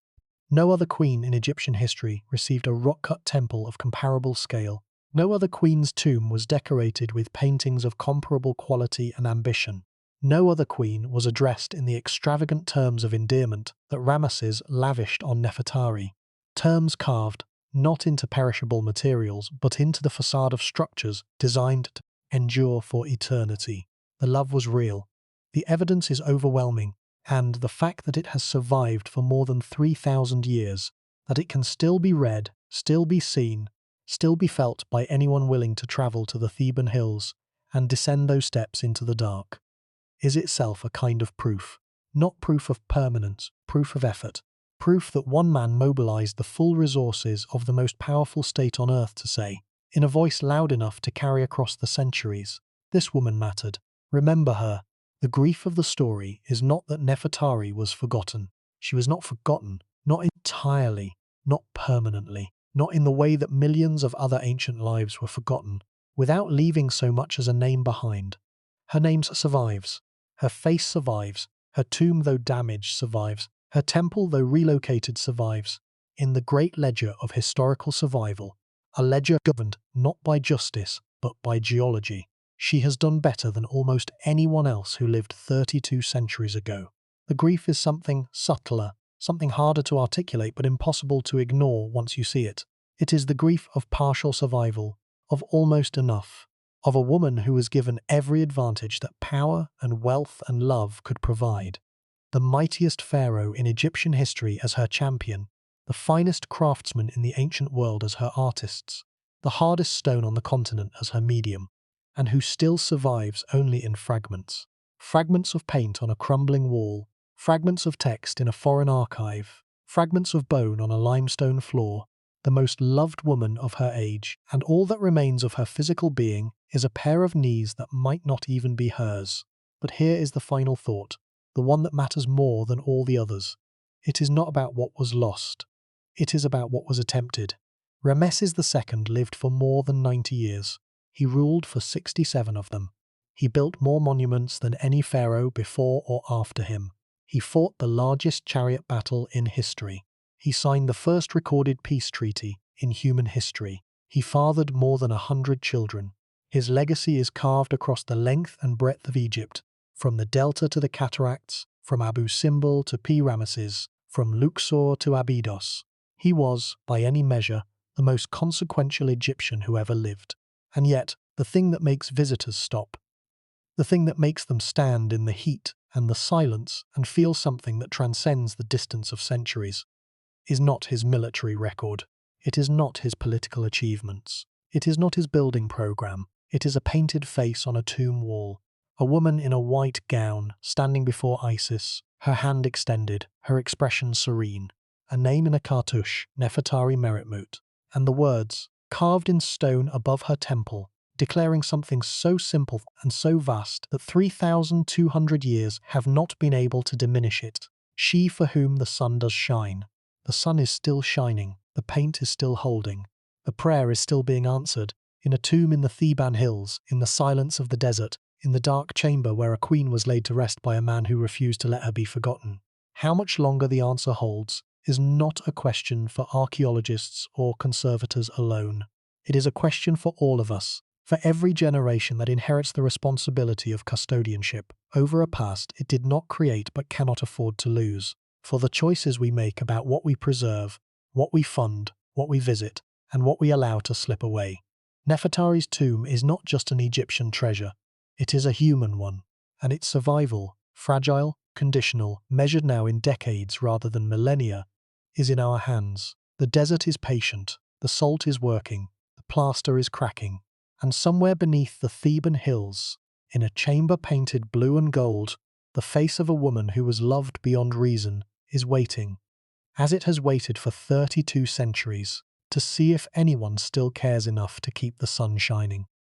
No other queen in Egyptian history received a rock-cut temple of comparable scale. No other queen's tomb was decorated with paintings of comparable quality and ambition. No other queen was addressed in the extravagant terms of endearment that Ramesses lavished on Nefertari. Terms carved, not into perishable materials, but into the facade of structures designed to endure for eternity. The love was real. The evidence is overwhelming, and the fact that it has survived for more than 3,000 years, that it can still be read, still be seen, still be felt by anyone willing to travel to the Theban hills and descend those steps into the dark, is itself a kind of proof. Not proof of permanence, proof of effort. Proof that one man mobilized the full resources of the most powerful state on earth to say, in a voice loud enough to carry across the centuries, this woman mattered. Remember her. The grief of the story is not that Nefertari was forgotten. She was not forgotten, not entirely, not permanently, not in the way that millions of other ancient lives were forgotten, without leaving so much as a name behind. Her name survives. Her face survives. Her tomb, though damaged, survives. Her temple, though relocated, survives. In the great ledger of historical survival, a ledger governed not by justice, but by geology, she has done better than almost anyone else who lived 32 centuries ago. The grief is something subtler, something harder to articulate but impossible to ignore once you see it. It is the grief of partial survival, of almost enough, of a woman who was given every advantage that power and wealth and love could provide. The mightiest pharaoh in Egyptian history as her champion, the finest craftsmen in the ancient world as her artists, the hardest stone on the continent as her medium, and who still survives only in fragments. Fragments of paint on a crumbling wall, fragments of text in a foreign archive, fragments of bone on a limestone floor, the most loved woman of her age, and all that remains of her physical being is a pair of knees that might not even be hers. But here is the final thought, the one that matters more than all the others. It is not about what was lost. It is about what was attempted. Ramesses II lived for more than 90 years. He ruled for 67 of them. He built more monuments than any pharaoh before or after him. He fought the largest chariot battle in history. He signed the first recorded peace treaty in human history. He fathered more than 100 children. His legacy is carved across the length and breadth of Egypt, from the Delta to the Cataracts, from Abu Simbel to P. Ramesses, from Luxor to Abydos. He was, by any measure, the most consequential Egyptian who ever lived. And yet, the thing that makes visitors stop, the thing that makes them stand in the heat and the silence and feel something that transcends the distance of centuries, is not his military record. It is not his political achievements. It is not his building program. It is a painted face on a tomb wall. A woman in a white gown, standing before Isis, her hand extended, her expression serene. A name in a cartouche, Nefertari Meritmut, and the words, carved in stone above her temple, declaring something so simple and so vast that 3,200 years have not been able to diminish it. She for whom the sun does shine. The sun is still shining, the paint is still holding, the prayer is still being answered, in a tomb in the Theban hills, in the silence of the desert, in the dark chamber where a queen was laid to rest by a man who refused to let her be forgotten. How much longer the answer holds is not a question for archaeologists or conservators alone. It is a question for all of us, for every generation that inherits the responsibility of custodianship over a past it did not create but cannot afford to lose, for the choices we make about what we preserve, what we fund, what we visit, and what we allow to slip away. Nefertari's tomb is not just an Egyptian treasure, it is a human one, and its survival, fragile, conditional, measured now in decades rather than millennia, is in our hands. The desert is patient, the salt is working, the plaster is cracking, and somewhere beneath the Theban hills, in a chamber painted blue and gold, the face of a woman who was loved beyond reason is waiting, as it has waited for 32 centuries, to see if anyone still cares enough to keep the sun shining.